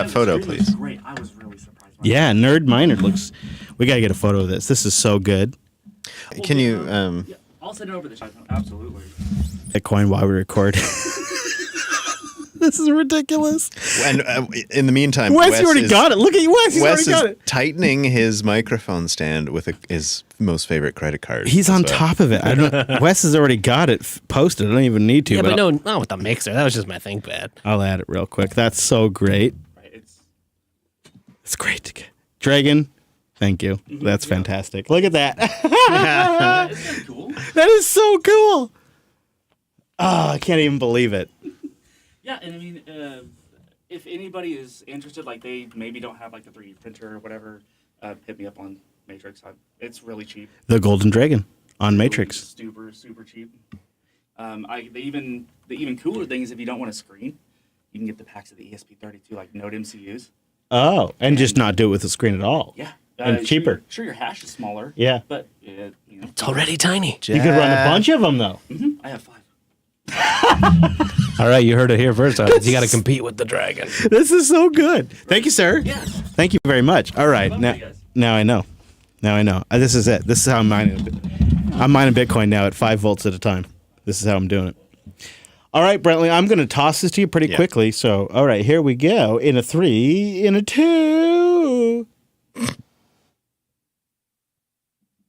Photo, please. Great. I was really surprised. Yeah, Nerd Miner looks. We gotta get a photo of this. This is so good. Can you? I'll send it over the chat. Absolutely. Bitcoin while we record. This is ridiculous. And in the meantime, Wes already got it. Look at you, Wes. He's already got it. Tightening his microphone stand with his most favorite credit card. He's on top of it. I don't. Wes has already got it posted. I don't even need to. Yeah, but no, not with the mixer. That was just my ThinkPad. I'll add it real quick. That's so great. It's great to get. Dragon, thank you. That's fantastic. Look at that. It's cool. That is so cool. Oh, I can't even believe it. Yeah, and I mean, if anybody is interested, like they maybe don't have like a 3D printer or whatever, hit me up on Matrix. It's really cheap. The Golden Dragon on Matrix. Super cheap. The even cooler thing is if you don't want a screen, you can get the packs of the ESP32 like Node MCUs. Oh, and just not do it with a screen at all. Yeah, and cheaper. Sure, your hash is smaller. Yeah, but it's already tiny. You could run a bunch of them though. I have 5. All right, you heard it here first. You got to compete with the Dragon. This is so good. Thank you, sir. Yes. Thank you very much. All right, now I know. Now I know. This is it. This is how I'm mining. I'm mining Bitcoin now at 5 volts at a time. This is how I'm doing it. All right, Brentley, I'm going to toss this to you pretty quickly. So, all right, here we go. In a 3, in a 2.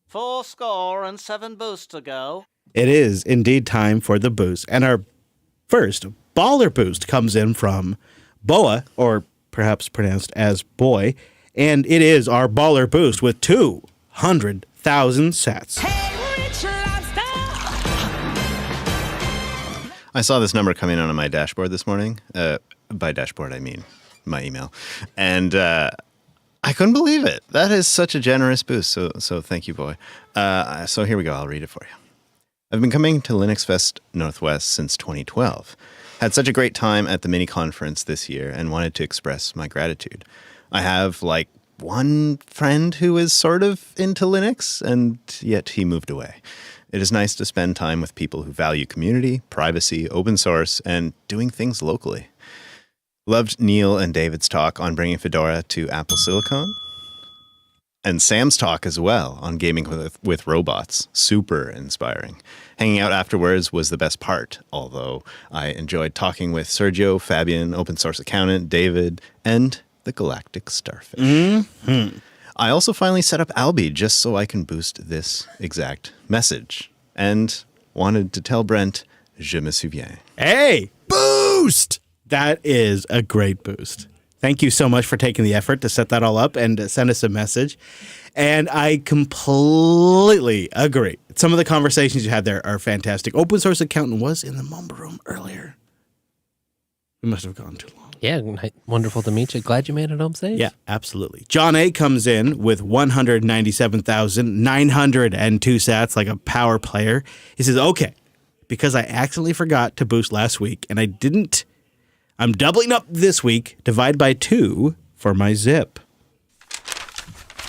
4 boosts to go. It is indeed time for the boost. And our first baller boost comes in from Boa, or perhaps pronounced as Boy. And it is our baller boost with 200,000 sats. I saw this number coming on my dashboard this morning. By dashboard, I mean my email. And I couldn't believe it. That is such a generous boost. So thank you, Boy. So here we go. I'll read it for you. I've been coming to LinuxFest Northwest since 2012. Had such a great time at the mini conference this year and wanted to express my gratitude. I have like one friend who is sort of into Linux, and yet he moved away. It is nice to spend time with people who value community, privacy, open source, and doing things locally. Loved Neil and David's talk on bringing Fedora to Apple Silicon. And Sam's talk as well on gaming with robots. Super inspiring. Hanging out afterwards was the best part, although I enjoyed talking with Sergio, Fabian, open source accountant, David, and the Galactic Starfish. Mm-hmm. I also finally set up Albi just so I can boost this exact message. And wanted to tell Brent, je me souviens. Hey, boost! That is a great boost. Thank you so much for taking the effort to set that all up and to send us a message. And I completely agree. Some of the conversations you had there are fantastic. Open source accountant was in the Mumble room earlier. We must have gone too long. Yeah, wonderful to meet you. Glad you made it home safe. Yeah, absolutely. John A. comes in with 197,902 sats, like a power player. He says, okay, because I accidentally forgot to boost last week and I didn't, I'm doubling up this week, divide by 2 for my zip.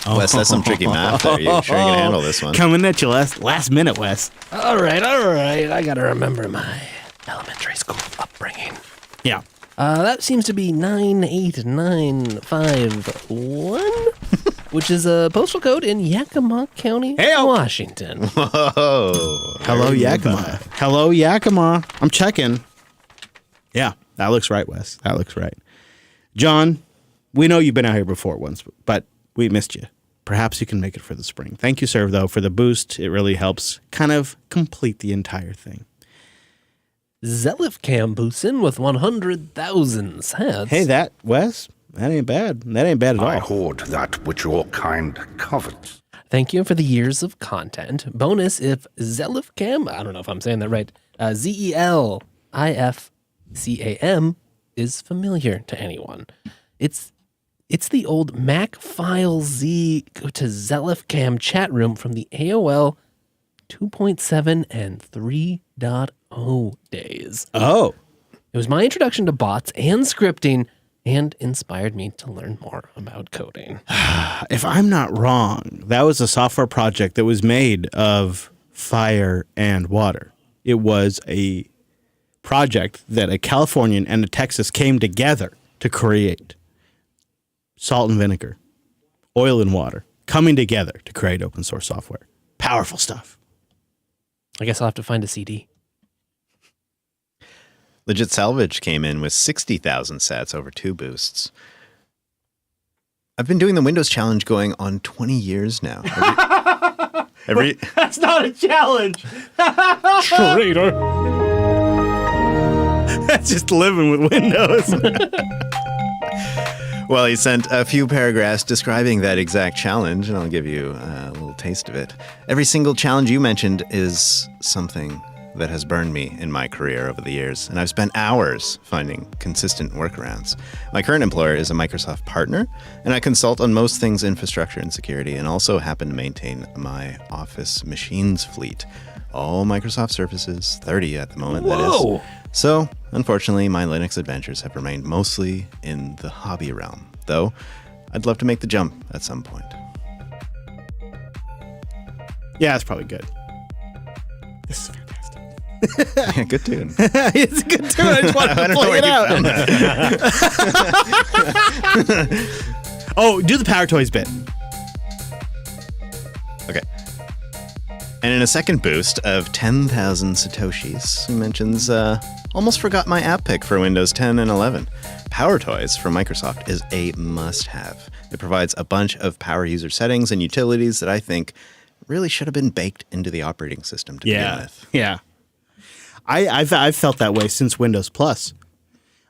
Wes, that's some tricky math there. You sure you can handle this one? Coming at you last minute, Wes. All right. I got to remember my elementary school upbringing. Yeah. That seems to be 98951, which is a postal code in Yakima County, Washington. Whoa. Hello, Yakima. Hello, Yakima. I'm checking. Yeah, that looks right, Wes. That looks right. John, we know you've been out here before once, but we missed you. Perhaps you can make it for the spring. Thank you, sir, though, for the boost. It really helps kind of complete the entire thing. Zelifcam boosting with 100,000 sats. Hey, Wes, that ain't bad. That ain't bad at all. I hoard that which your kind covets. Thank you for the years of content. Bonus if Zelifcam, I don't know if I'm saying that right, ZELIFCAM is familiar to anyone. It's the old Mac File Z go to Zelifcam chat room from the AOL 2.7 and 3.0 days. Oh. It was my introduction to bots and scripting and inspired me to learn more about coding. If I'm not wrong, that was a software project that was made of fire and water. It was a project that a Californian and a Texas came together to create. Salt and vinegar, oil and water, coming together to create open source software. Powerful stuff. I guess I'll have to find a CD. Legit Salvage came in with 60,000 sats over 2 boosts. I've been doing the Windows challenge going on 20 years now. That's not a challenge. Traitor. That's just living with Windows. Well, he sent a few paragraphs describing that exact challenge, and I'll give you a little taste of it. Every single challenge you mentioned is something that has burned me in my career over the years, and I've spent hours finding consistent workarounds. My current employer is a Microsoft partner, and I consult on most things infrastructure and security, and also happen to maintain my Office machines fleet. All Microsoft Surfaces, 30 at the moment, that is. So, unfortunately, my Linux adventures have remained mostly in the hobby realm, though I'd love to make the jump at some point. Yeah, it's probably good. This is fantastic. Yeah, good tune. It's a good tune. I just wanted to play it out. Oh, do the Power Toys bit. Okay. And in a second boost of 10,000 Satoshis, he mentions, almost forgot my app pick for Windows 10 and 11. Power Toys from Microsoft is a must-have. It provides a bunch of power user settings and utilities that I think really should have been baked into the operating system to begin with. Yeah. I've felt that way since Windows Plus.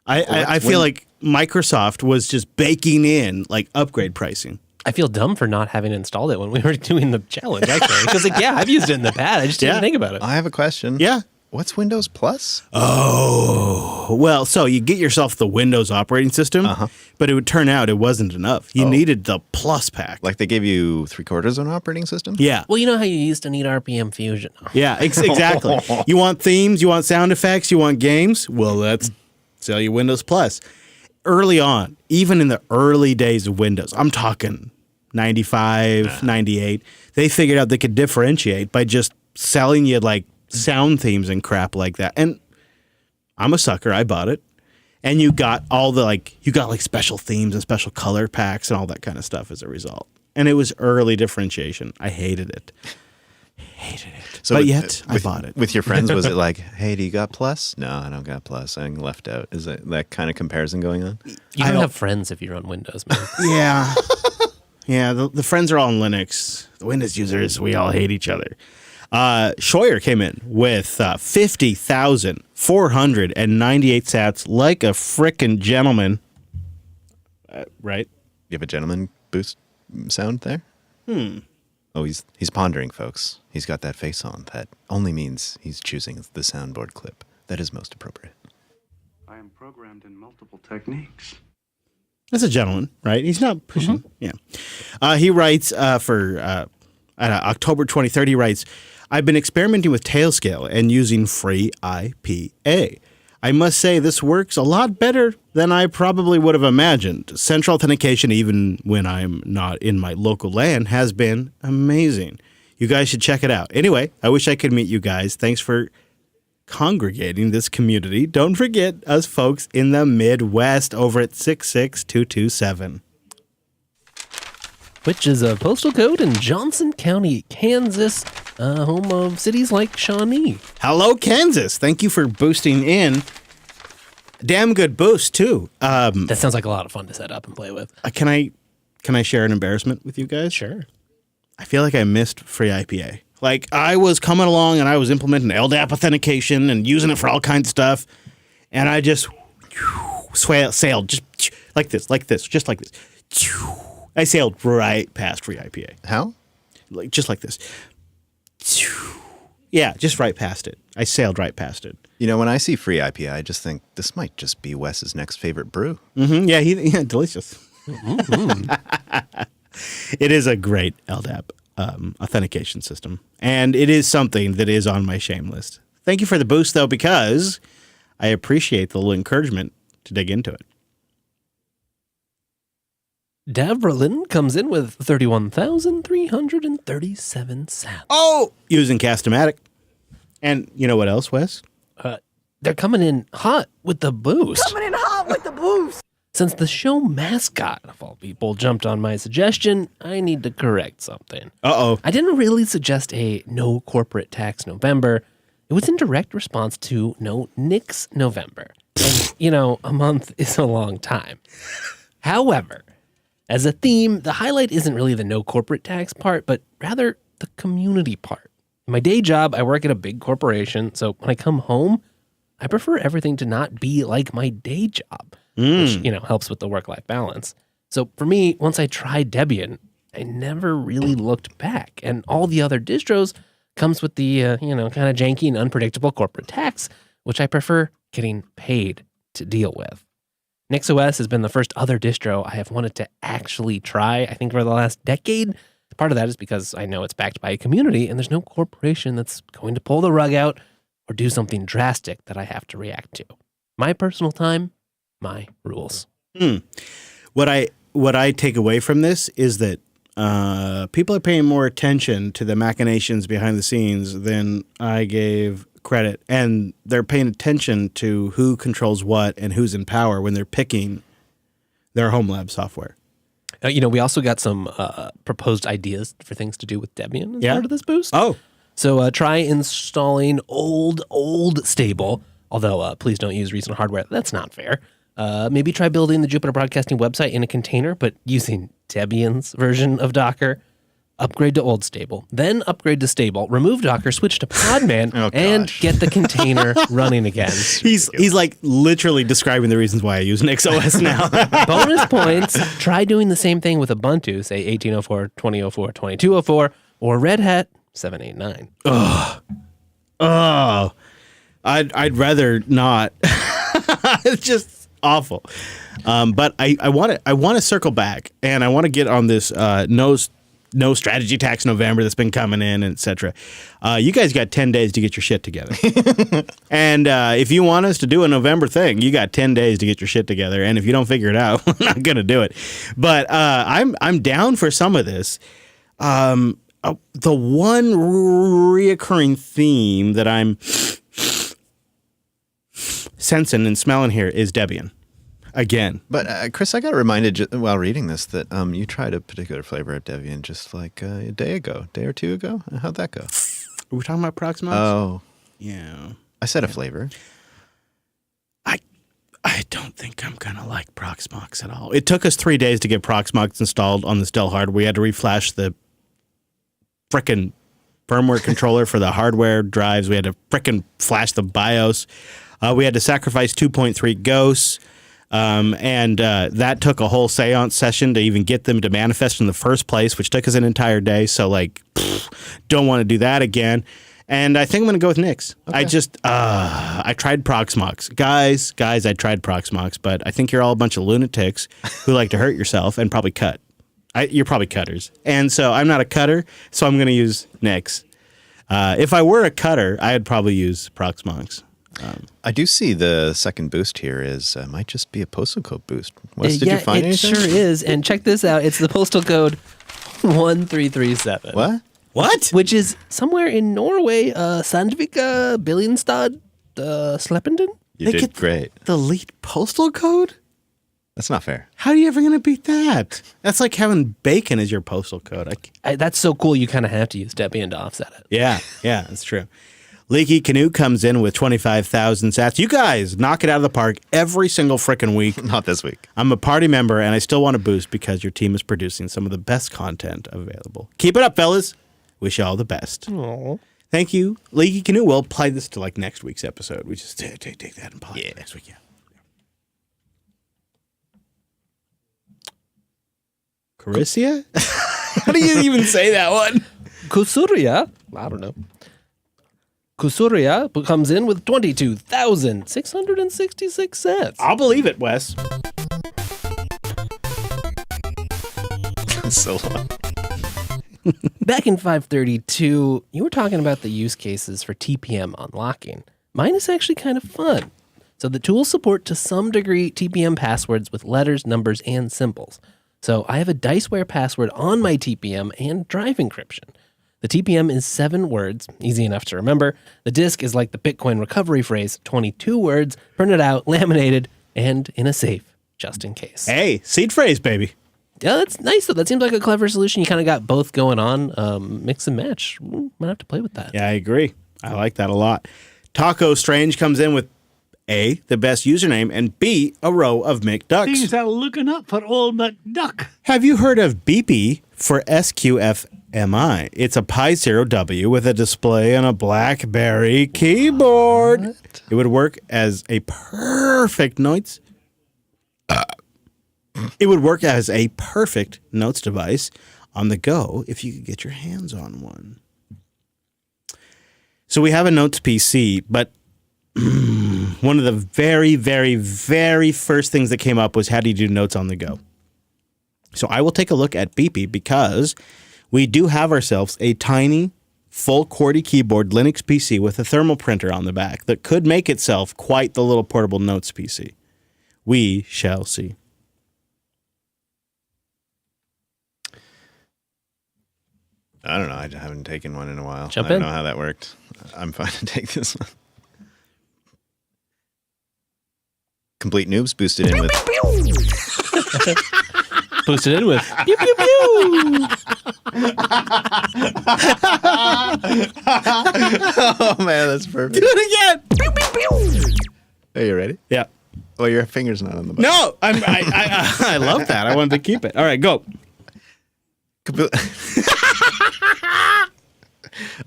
I feel like Microsoft was just baking in like upgrade pricing. I feel dumb for not having installed it when we were doing the challenge, actually. Because, I've used it in the past. I just didn't think about it. I have a question. Yeah. What's Windows Plus? Oh, well, so you get yourself the Windows operating system, but it would turn out it wasn't enough. You needed the Plus pack. Like they gave you 3/4 of an operating system? Yeah. Well, you know how you used to need RPM Fusion. Yeah, exactly. You want themes, you want sound effects, you want games? Well, let's sell you Windows Plus. Early on, even in the early days of Windows, I'm talking 95, 98, they figured out they could differentiate by just selling you like sound themes and crap like that. And I'm a sucker. I bought it. And you got all the special themes and special color packs and all that kind of stuff as a result. And it was early differentiation. I hated it. So but yet I bought it. With your friends, was it like, hey, do you got Plus? No, I don't got Plus. I'm left out. Is that kind of comparison going on? You don't have friends if you run Windows, man. Yeah. Yeah, the friends are all in Linux. The Windows users, we all hate each other. Scheuer came in with 50,498 sats like a frickin' gentleman. Right? You have a gentleman boost sound there? Oh, he's pondering, folks. He's got that face on. That only means he's choosing the soundboard clip that is most appropriate. I am programmed in multiple techniques. That's a gentleman, right? He's not pushing. Yeah. He writes for October 23rd, he writes, I've been experimenting with Tailscale and using free IPA. I must say this works a lot better than I probably would have imagined. Central authentication, even when I'm not in my local LAN, has been amazing. You guys should check it out. Anyway, I wish I could meet you guys. Thanks for congregating this community. Don't forget us folks in the Midwest over at 66227. Which is a postal code in Johnson County, Kansas, home of cities like Shawnee. Hello, Kansas. Thank you for boosting in. Damn good boost, too. That sounds like a lot of fun to set up and play with. Can I share an embarrassment with you guys? Sure. I feel like I missed free IPA. Like, I was coming along and I was implementing LDAP authentication and using it for all kinds of stuff. And I just sailed just like this, just like this. I sailed right past free IPA. How? Like just like this. Yeah, just right past it. I sailed right past it. You know, when I see free IPA, I just think this might just be Wes's next favorite brew. Mm-hmm. Yeah, delicious. It is a great LDAP authentication system, and it is something that is on my shame list. Thank you for the boost, though, because I appreciate the little encouragement to dig into it. Davrelin comes in with 31,337 sats. Oh! Using Castomatic. And you know what else, Wes? They're coming in hot with the boost. Coming in hot with the boost. Since the show Mascot, of all people, jumped on my suggestion, I need to correct something. Uh-oh. I didn't really suggest a no corporate tax November. It was in direct response to no Nix November. And, a month is a long time. However, as a theme, the highlight isn't really the no corporate tax part, but rather the community part. In my day job, I work at a big corporation, so when I come home, I prefer everything to not be like my day job, which, helps with the work-life balance. So for me, once I tried Debian, I never really looked back. And all the other distros comes with the, kind of janky and unpredictable corporate tax, which I prefer getting paid to deal with. NixOS has been the first other distro I have wanted to actually try, I think, for the last decade. Part of that is because I know it's backed by a community, and there's no corporation that's going to pull the rug out or do something drastic that I have to react to. My personal time, my rules. What I take away from this is that people are paying more attention to the machinations behind the scenes than I gave credit, and they're paying attention to who controls what and who's in power when they're picking their home lab software. We also got some proposed ideas for things to do with Debian as part of this boost. Oh. So try installing old stable, although please don't use recent hardware. That's not fair. Maybe try building the Jupiter Broadcasting website in a container, but using Debian's version of Docker. Upgrade to old stable, then upgrade to stable, remove Docker, switch to Podman, and get the container running again. He's like literally describing the reasons why I use NixOS now. Bonus points, try doing the same thing with Ubuntu, say 1804, 2004, 2204, or Red Hat 789. I'd rather not. It's just awful. But I want to circle back, and I want to get on this no strategy tax November that's been coming in, etc. You guys got 10 days to get your shit together. And if you want us to do a November thing, you got 10 days to get your shit together. And if you don't figure it out, we're not going to do it. But I'm down for some of this. The one reoccurring theme that I'm sensing and smelling here is Debian. Again. But Chris, I got reminded while reading this that you tried a particular flavor of Debian just like a day or two ago. How'd that go? Are we talking about Proxmox? Oh. Yeah. I said a flavor. I don't think I'm going to like Proxmox at all. It took us 3 days to get Proxmox installed on this Dell hardware. We had to reflash the frickin' firmware controller for the hardware drives. We had to frickin' flash the BIOS. We had to sacrifice 2.3 ghosts. And that took a whole seance session to even get them to manifest in the first place, which took us an entire day. So, don't want to do that again. And I think I'm going to go with Nix. Okay. I tried Proxmox. Guys, I tried Proxmox, but I think you're all a bunch of lunatics who like to hurt yourself and probably cut. You're probably cutters. And so I'm not a cutter, so I'm going to use Nix. If I were a cutter, I'd probably use Proxmox. I do see the second boost here might just be a postal code boost. Wes, did you find anything? It sure is. And check this out. It's the postal code 1337. What? What? Which is somewhere in Norway, Sandvika, Billingstad, Sleppenden. You did great. The elite postal code? That's not fair. How are you ever going to beat that? That's like having bacon as your postal code. That's so cool. You kind of have to use Debian to offset it. Yeah, that's true. Leaky Canoe comes in with 25,000 sats. You guys knock it out of the park every single frickin' week. Not this week. I'm a party member, and I still want to boost because your team is producing some of the best content available. Keep it up, fellas. Wish you all the best. Aww. Thank you, Leaky Canoe. We'll apply this to like next week's episode. We just take that and apply it next week. Yeah. Carissia? How do you even say that one? Kusuria? I don't know. Kusuria comes in with 22,666 sats. I'll believe it, Wes. So long. Back in 532, you were talking about the use cases for TPM unlocking. Mine is actually kind of fun. So the tools support to some degree TPM passwords with letters, numbers, and symbols. So I have a Diceware password on my TPM and drive encryption. The TPM is 7 words, easy enough to remember. The disk is like the Bitcoin recovery phrase, 22 words, printed out, laminated, and in a safe, just in case. Hey, seed phrase, baby. Yeah, that's nice, though. That seems like a clever solution. You kind of got both going on. Mix and match. Might have to play with that. Yeah, I agree. I like that a lot. Taco Strange comes in with A, the best username, and B, a row of McDucks. Things are looking up for old McDuck. Have you heard of Beepy for SQFMI? It's a Pi Zero W with a display on a BlackBerry keyboard. What? It would work as a perfect notes. It would work as a perfect notes device on the go if you could get your hands on one. So we have a notes PC, but one of the very, very, very first things that came up was how do you do notes on the go? So I will take a look at Beepy because we do have ourselves a tiny, full QWERTY keyboard Linux PC with a thermal printer on the back that could make itself quite the little portable notes PC. We shall see. I don't know. I haven't taken one in a while. Jump I don't in. know how that worked. I'm fine to take this one. Complete Noobs boosted in with... Boosted in with... Pew, pew, pew. Oh, man, that's perfect. Do it again. Pew, pew, pew. Are you ready? Yeah. Well, your finger's not on the button. No, I love that. I wanted to keep it. All right, go.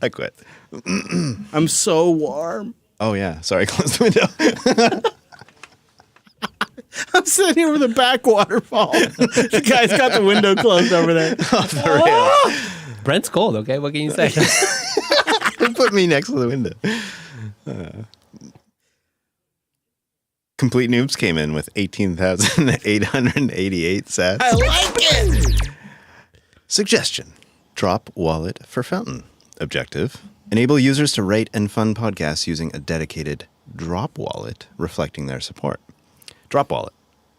I quit. I'm so warm. Oh, yeah. Sorry, close the window. I'm sitting here with a back waterfall. The guy's got the window closed over there. Brent's cold, okay? What can you say? Put me next to the window. Complete Noobs came in with 18,888 sats. I like it. Suggestion. Drop wallet for Fountain. Objective. Enable users to rate and fund podcasts using a dedicated drop wallet reflecting their support. Drop wallet.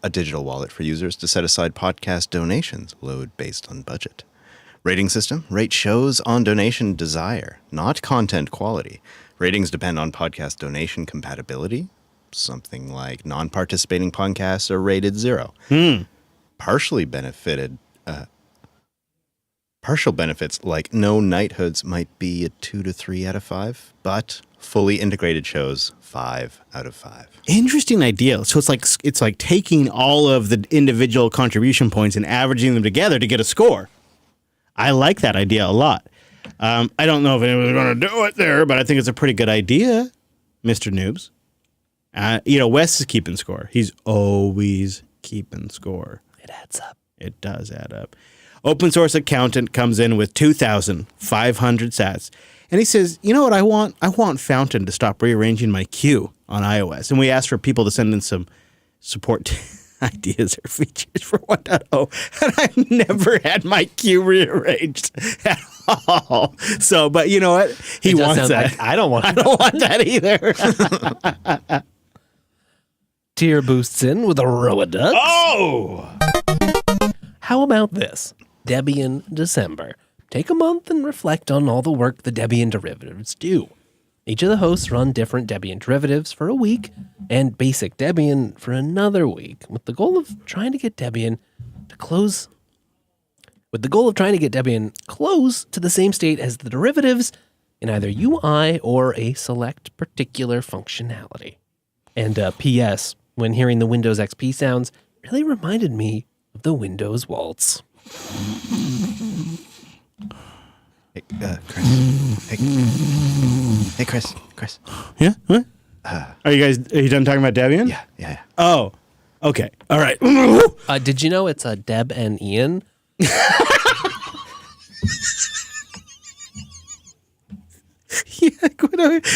A digital wallet for users to set aside podcast donations, load based on budget. Rating system. Rate shows on donation desire, not content quality. Ratings depend on podcast donation compatibility. Something like non-participating podcasts are rated 0. Partial benefits like no knighthoods might be a 2 to 3 out of 5, but fully integrated shows 5 out of 5. Interesting idea. So it's like taking all of the individual contribution points and averaging them together to get a score. I like that idea a lot. I don't know if anyone's going to do it there, but I think it's a pretty good idea, Mr. Noobs. Wes is keeping score. He's always keeping score. It adds up. It does add up. Open Source Accountant comes in with 2,500 sats. And he says, you know what I want? I want Fountain to stop rearranging my queue on iOS. And we asked for people to send in some support ideas or features for 1.0, and I've never had my queue rearranged at all. So, but you know what? He wants that. I don't want. I don't want that either. Tier boosts in with a row of ducks. Oh! How about this? Debian December. Take a month and reflect on all the work the Debian derivatives do. Each of the hosts run different Debian derivatives for a week and basic Debian for another week, with the goal of trying to get Debian close to the same state as the derivatives in either UI or a select particular functionality. And P.S., when hearing the Windows XP sounds, really reminded me of the Windows Waltz. Hey, Chris. Hey, Chris. Yeah? What? Are you done talking about Debian? Yeah. Oh, okay. All right. Did you know it's Deb and Ian? Yeah,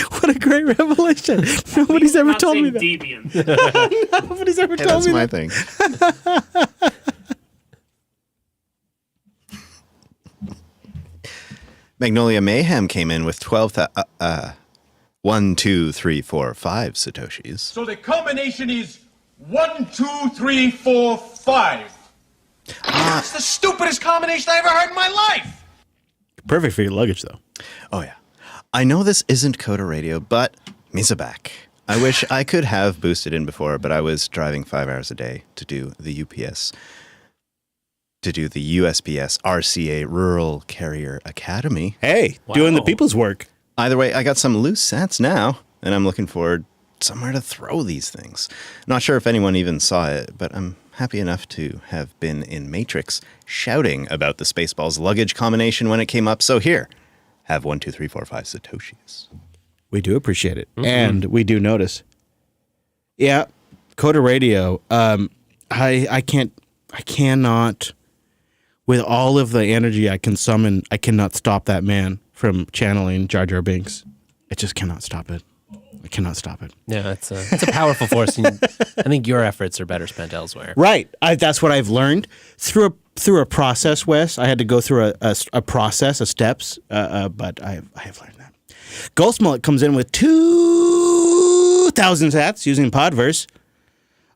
what a great revelation. Nobody's ever told me that. Nobody's ever told me that's my that. thing. Magnolia Mayhem came in with 1, 2, 3, 4, 5 Satoshis. So the combination is 1, 2, 3, 4, 5. That's the stupidest combination I ever heard in my life. Perfect for your luggage, though. Oh, yeah. I know this isn't Coda Radio, but Misa back. I wish I could have boosted in before, but I was driving 5 hours a day to do the USPS RCA Rural Carrier Academy. Hey, doing the people's work. Either way, I got some loose sats now, and I'm looking for somewhere to throw these things. Not sure if anyone even saw it, but I'm happy enough to have been in Matrix shouting about the Spaceballs luggage combination when it came up. So here, have 1, 2, 3, 4, 5 Satoshis. We do appreciate it, and we do notice. Yeah, Coda Radio. I cannot, with all of the energy I can summon, I cannot stop that man from channeling Jar Jar Binks. I just cannot stop it. I cannot stop it. Yeah, it's a powerful force. And I think your efforts are better spent elsewhere. Right. That's what I've learned through a process, Wes. I had to go through a process of steps, but I have learned that. Ghost Mullet comes in with 2,000 sats using Podverse.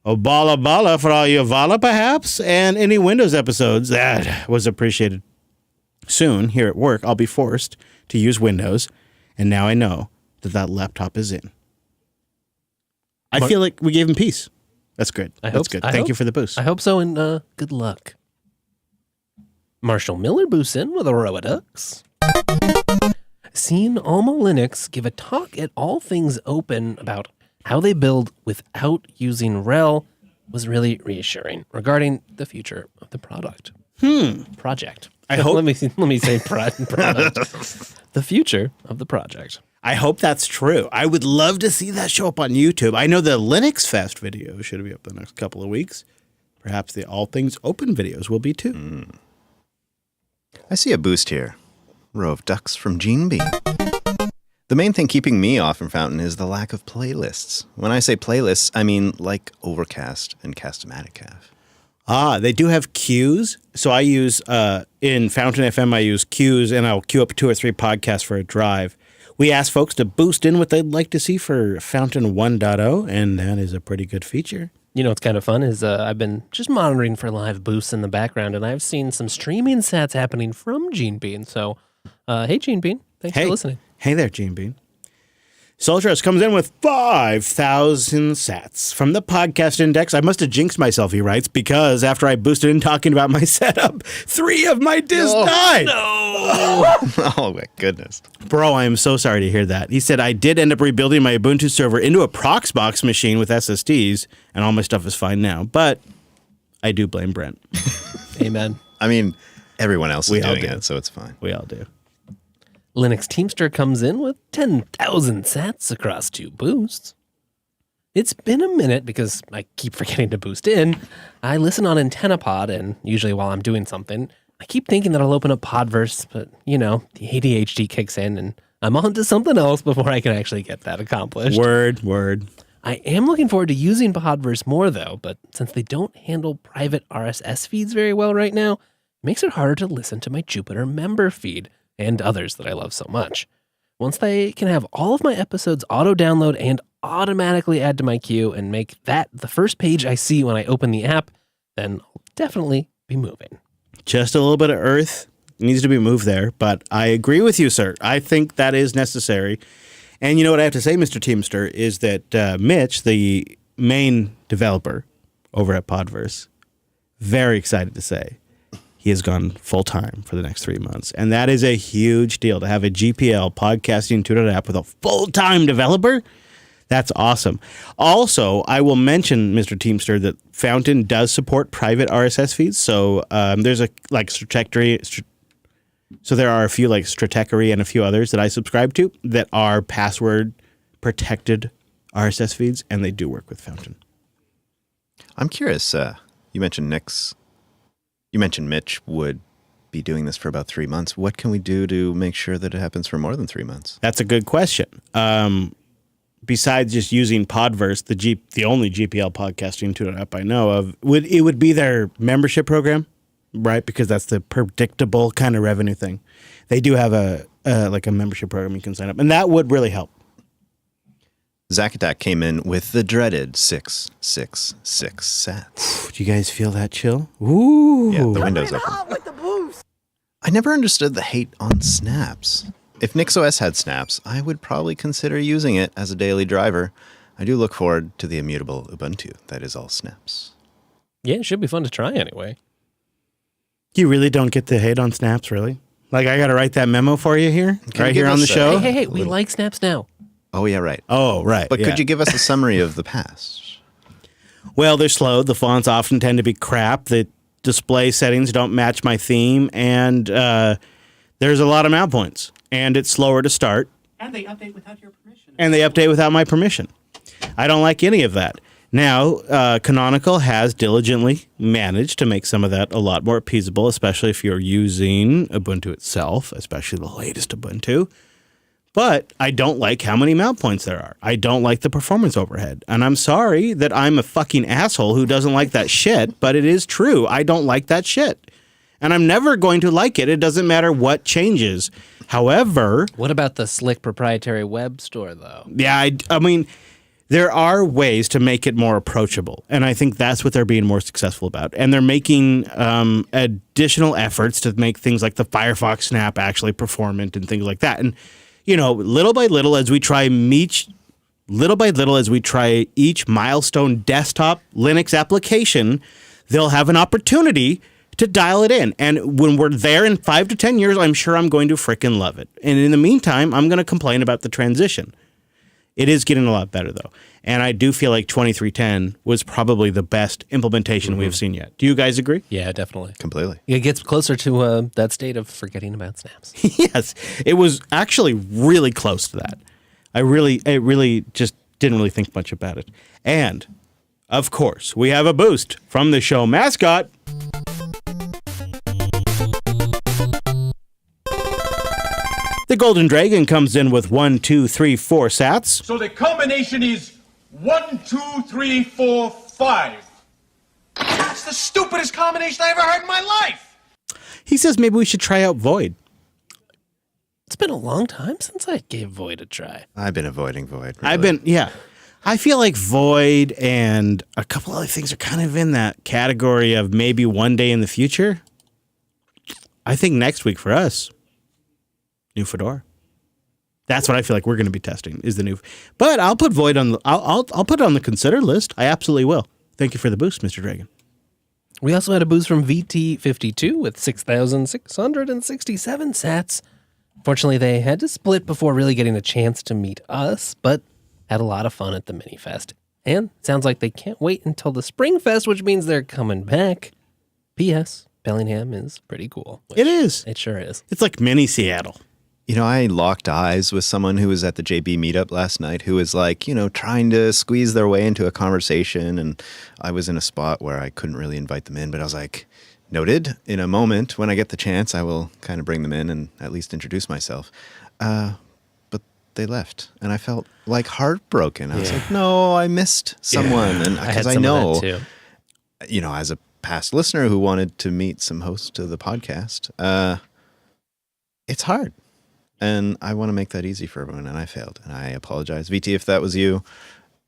Bala for all you Vala, perhaps, and any Windows episodes. That was appreciated. Soon, here at work, I'll be forced to use Windows, and now I know that laptop is in. I feel like we gave him peace. That's good. That's good. Thank you for the boost. I hope so, and good luck. Marshall Miller boosts in with a row of ducks. Seen Alma Linux give a talk at All Things Open about how they build without using RHEL was really reassuring regarding the future of the project. I hope. Let me say product. The future of the project. I hope that's true. I would love to see that show up on YouTube. I know the LinuxFest video should be up the next couple of weeks. Perhaps the All Things Open videos will be too. I see a boost here. Row of ducks from Gene Bean. The main thing keeping me off from Fountain is the lack of playlists. When I say playlists, I mean like Overcast and Cast-O-Matic have. They do have queues. So I use, in Fountain FM, I use queues, and I'll queue up 2 or 3 podcasts for a drive. We ask folks to boost in what they'd like to see for Fountain 1.0, and that is a pretty good feature. You know what's kind of fun is I've been just monitoring for live boosts in the background, and I've seen some streaming sats happening from Gene Bean. So, hey, Gene Bean, thanks for listening. Hey there, Gene Bean. Soldiers comes in with 5,000 sats. From the podcast index, I must have jinxed myself, he writes, because after I boosted in talking about my setup, 3 of my disks died. Oh, my goodness. Bro, I am so sorry to hear that. He said, I did end up rebuilding my Ubuntu server into a Proxbox machine with SSDs, and all my stuff is fine now. But I do blame Brent. Amen. I mean, everyone else is doing it, so it's fine. We all do. Linux Teamster comes in with 10,000 sats across 2 boosts. It's been a minute because I keep forgetting to boost in. I listen on AntennaPod, and usually while I'm doing something, I keep thinking that I'll open up Podverse, but, the ADHD kicks in, and I'm on to something else before I can actually get that accomplished. Word. I am looking forward to using Podverse more, though, but since they don't handle private RSS feeds very well right now, it makes it harder to listen to my Jupiter member feed and others that I love so much. Once they can have all of my episodes auto-download and automatically add to my queue and make that the first page I see when I open the app, then I'll definitely be moving. Just a little bit of earth needs to be moved there, but I agree with you, sir. I think that is necessary. And you know what I have to say, Mr. Teamster, is that Mitch, the main developer over at Podverse, very excited to say he has gone full-time for the next 3 months. And that is a huge deal to have a GPL podcasting tutor app with a full-time developer. That's awesome. Also, I will mention, Mr. Teamster, that Fountain does support private RSS feeds. So there's a like Stratechery. So there are a few like Stratechery and a few others that I subscribe to that are password protected RSS feeds, and they do work with Fountain. I'm curious. You mentioned Mitch would be doing this for about 3 months. What can we do to make sure that it happens for more than 3 months? That's a good question. Besides just using Podverse, the only GPL podcasting tutor app I know of, would be their membership program, right? Because that's the predictable kind of revenue thing. They do have a membership program you can sign up, and that would really help. Zacatac came in with the dreaded 666 sats. Do you guys feel that chill? Ooh. Yeah, the window's open. I never understood the hate on snaps. If NixOS had snaps, I would probably consider using it as a daily driver. I do look forward to the immutable Ubuntu that is all snaps. Yeah, it should be fun to try anyway. You really don't get the hate on snaps, really? Like, I got to write that memo for you here? Right here on the show? Hey, we like snaps now. Oh, yeah, right. Oh, right. But yeah. could you give us a summary of the past? Well, they're slow. The fonts often tend to be crap. The display settings don't match my theme. And there's a lot of mount points. And it's slower to start. And they update without your permission. And they update without my permission. I don't like any of that. Now, Canonical has diligently managed to make some of that a lot more appeasable, especially if you're using Ubuntu itself, especially the latest Ubuntu. But I don't like how many mount points there are. I don't like the performance overhead. And I'm sorry that I'm a fucking asshole who doesn't like that shit, but it is true. I don't like that shit. And I'm never going to like it. It doesn't matter what changes. However... What about the slick proprietary web store, though? Yeah, I mean, there are ways to make it more approachable. And I think that's what they're being more successful about. And they're making additional efforts to make things like the Firefox Snap actually performant and things like that. And, you know, little by little as we try each milestone desktop Linux application, they'll have an opportunity to dial it in. And when we're there in 5 to 10 years, I'm sure I'm going to frickin' love it. And in the meantime, I'm going to complain about the transition. It is getting a lot better, though. And I do feel like 2310 was probably the best implementation we've seen yet. Do you guys agree? Yeah, definitely. Completely. It gets closer to that state of forgetting about snaps. Yes. It was actually really close to that. I really just didn't really think much about it. And, of course, we have a boost from the show Mascot. The Golden Dragon comes in with 1, 2, 3, 4 sats. So the combination is 1, 2, 3, 4, 5. That's the stupidest combination I ever heard in my life. He says maybe we should try out Void. It's been a long time since I gave Void a try. I've been avoiding Void. Really. Yeah. I feel like Void and a couple other things are kind of in that category of maybe one day in the future. I think next week for us, new Fedora. That's what I feel like we're going to be testing is the new. But I'll put Void on. I'll put it on the consider list. I absolutely will. Thank you for the boost, Mr. Dragon. We also had a boost from VT52 with 6,667 sats. Fortunately, they had to split before really getting a chance to meet us, but had a lot of fun at the Minifest. And sounds like they can't wait until the Springfest, which means they're coming back. P.S. Bellingham is pretty cool. It is. It sure is. It's like mini Seattle. You know, I locked eyes with someone who was at the JB meetup last night who was like, you know, trying to squeeze their way into a conversation. And I was in a spot where I couldn't really invite them in, but I was like, noted. In a moment, when I get the chance, I will kind of bring them in and at least introduce myself. But they left, and I felt like heartbroken. I was like, no, I missed someone, and because I know, you know, as a past listener who wanted to meet some hosts of the podcast, it's hard, and I want to make that easy for everyone, and I failed, and I apologize. VT, if that was you,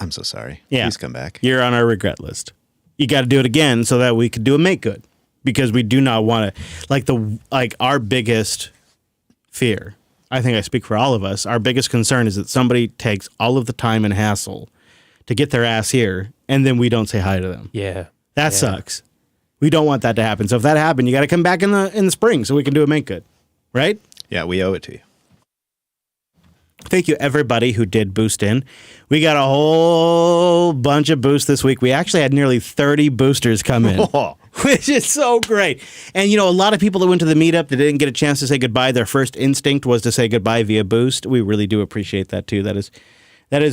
I'm so sorry. Yeah. Please come back. You're on our regret list. You got to do it again so that we could do a make good, because we do not want to, like our biggest fear, I think I speak for all of us, our biggest concern is that somebody takes all of the time and hassle to get their ass here, and then we don't say hi to them. Yeah. That sucks. We don't want that to happen. So if that happened, you got to come back in the spring so we can do a make good, right? Yeah, we owe it to you. Thank you, everybody who did boost in. We got a whole bunch of boosts this week. We actually had nearly 30 boosters come in, which is so great. And, you know, a lot of people that went to the meetup that didn't get a chance to say goodbye, their first instinct was to say goodbye via boost. We really do appreciate that, too. That is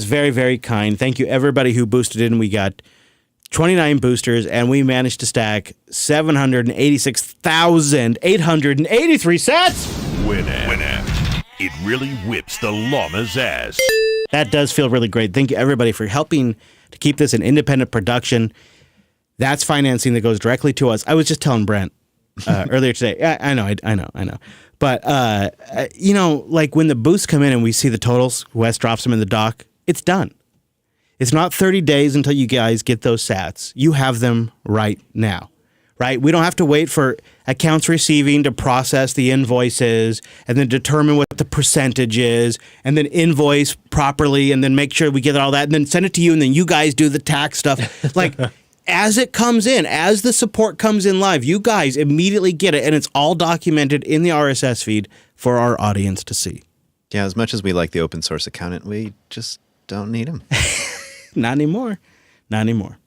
very, very kind. Thank you, everybody who boosted in. We got 29 boosters, and we managed to stack 786,883 sets. Winamp. It really whips the llama's ass. That does feel really great. Thank you, everybody, for helping to keep this an independent production. That's financing that goes directly to us. I was just telling Brent earlier today. I know. But, you know, like when the boosts come in and we see the totals, Wes drops them in the doc, it's done. It's not 30 days until you guys get those sats. You have them right now, right? We don't have to wait for accounts receiving to process the invoices and then determine what the percentage is and then invoice properly and then make sure we get all that and then send it to you and then you guys do the tax stuff. Like, as it comes in, as the support comes in live, you guys immediately get it, and it's all documented in the RSS feed for our audience to see. Yeah, as much as we like the open source accountant, we just don't need him. Not anymore. Not anymore.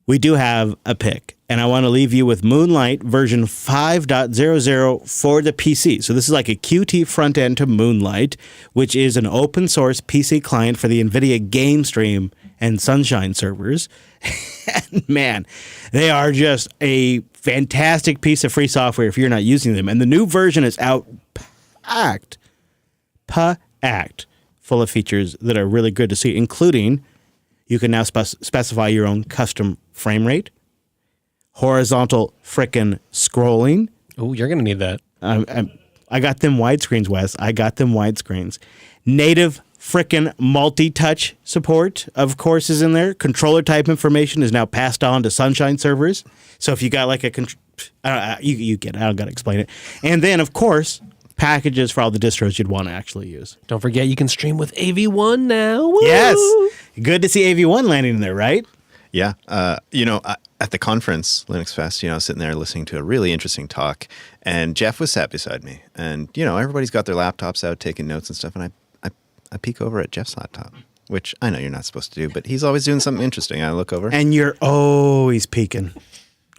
We do have a pick, and I want to leave you with Moonlight version 5.00 for the PC. So this is like a Qt front end to Moonlight, which is an open source PC client for the NVIDIA Game Stream and Sunshine servers. And man, they are just a fantastic piece of free software if you're not using them. And the new version is out packed full of features that are really good to see, including you can now specify your own custom frame rate, horizontal frickin' scrolling. Oh, you're going to need that. I got them widescreens, Wes. I got them widescreens. Native frickin' multi-touch support, of course, is in there. Controller type information is now passed on to Sunshine servers. So if you got like you get it. I don't got to explain it. And then, of course, packages for all the distros you'd want to actually use. Don't forget you can stream with AV1 now. Woo! Yes. Good to see AV1 landing in there, right? Yeah. You know, at the conference, LinuxFest, you know, I was sitting there listening to a really interesting talk, and Jeff was sat beside me. And, you know, everybody's got their laptops out taking notes and stuff, and I peek over at Jeff's laptop, which I know you're not supposed to do, but he's always doing something interesting. I look over. And you're always peeking.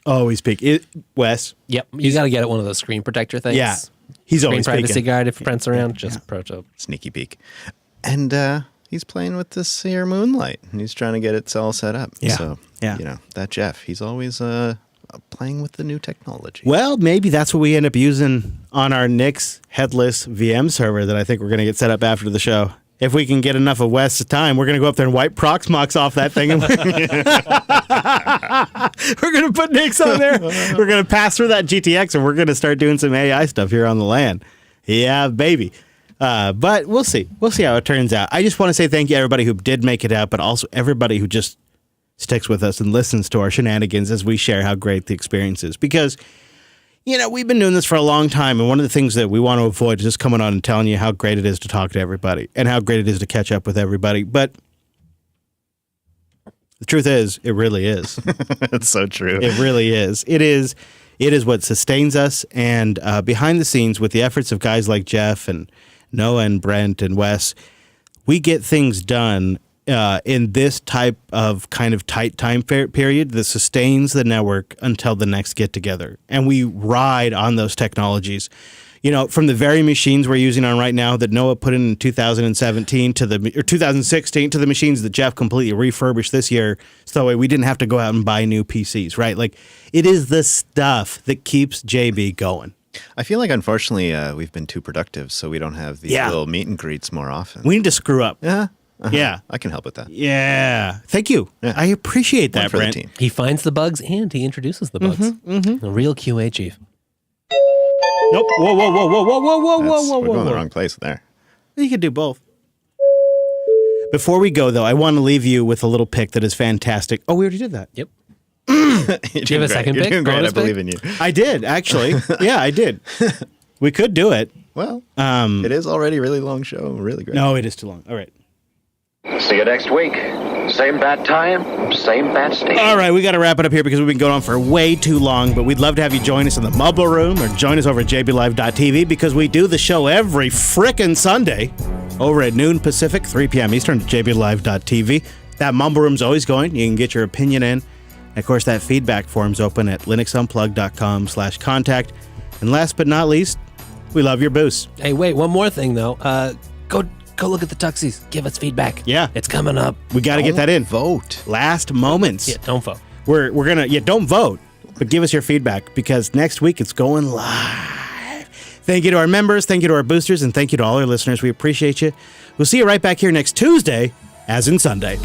Always peeking. Wes? Yep. You got to get it one of those screen protector things. Yeah. He's screen always privacy peeking. guard if Brent's around. Just pro tip. Sneaky peek. And he's playing with this here Moonlight, and he's trying to get it all set up. Yeah. So, yeah. You know, that Jeff, he's always playing with the new technology. Well, maybe that's what we end up using on our Nix headless VM server that I think we're going to get set up after the show. If we can get enough of Wes's time, we're going to go up there and wipe Proxmox off that thing. And we're going to put Nix on there. We're going to pass through that GTX, and we're going to start doing some AI stuff here on the LAN. Yeah, baby. But we'll see. We'll see how it turns out. I just want to say thank you, everybody who did make it out, but also everybody who just sticks with us and listens to our shenanigans as we share how great the experience is. Because, you know, we've been doing this for a long time, and one of the things that we want to avoid is just coming on and telling you how great it is to talk to everybody and how great it is to catch up with everybody. But the truth is, it really is. It's so true. It really is. It is what sustains us, and behind the scenes with the efforts of guys like Jeff and Noah and Brent and Wes, we get things done in this type of kind of tight time period that sustains the network until the next get together. And we ride on those technologies. You know, from the very machines we're using on right now that Noah put in 2017 or 2016 to the machines that Jeff completely refurbished this year, so that way we didn't have to go out and buy new PCs, right? Like, it is the stuff that keeps JB going. I feel like, unfortunately, we've been too productive, so we don't have these little meet and greets more often. We need to screw up. Yeah. Yeah. I can help with that. Yeah. Thank you. Yeah. I appreciate that, for the Brent. team. He finds the bugs and he introduces the bugs. The real QA chief. Nope. Whoa, whoa, whoa, whoa, whoa, whoa, whoa, That's- whoa, we're whoa, going the whoa. wrong place there. You could do both. Before we go, though, I want to leave you with a little pick that is fantastic. Oh, we already did that. Yep. Do you have a second You're pick? doing great. I Bonus pick? believe in you. I did, actually. Yeah, I did. We could do it. Well, it is already a really long show. Really great. No, it is too long. All right. See you next week. Same bat time, same bat station. All right, we got to wrap it up here because we've been going on for way too long, but we'd love to have you join us in the Mumble Room or join us over at jblive.tv because we do the show every frickin' Sunday over at noon Pacific, 3 p.m. Eastern at jblive.tv. That Mumble Room's always going. You can get your opinion in. And of course, that feedback form's open at linuxunplugged.com/contact. And last but not least, we love your boosts. Hey, wait, one more thing though. Go look at the Tuxies. Give us feedback. Yeah. It's coming up. We got to get that in. Vote. Last moments. Yeah, don't vote. We're going to, don't vote, but give us your feedback because next week it's going live. Thank you to our members, thank you to our boosters, and thank you to all our listeners. We appreciate you. We'll see you right back here next Tuesday, as in Sunday.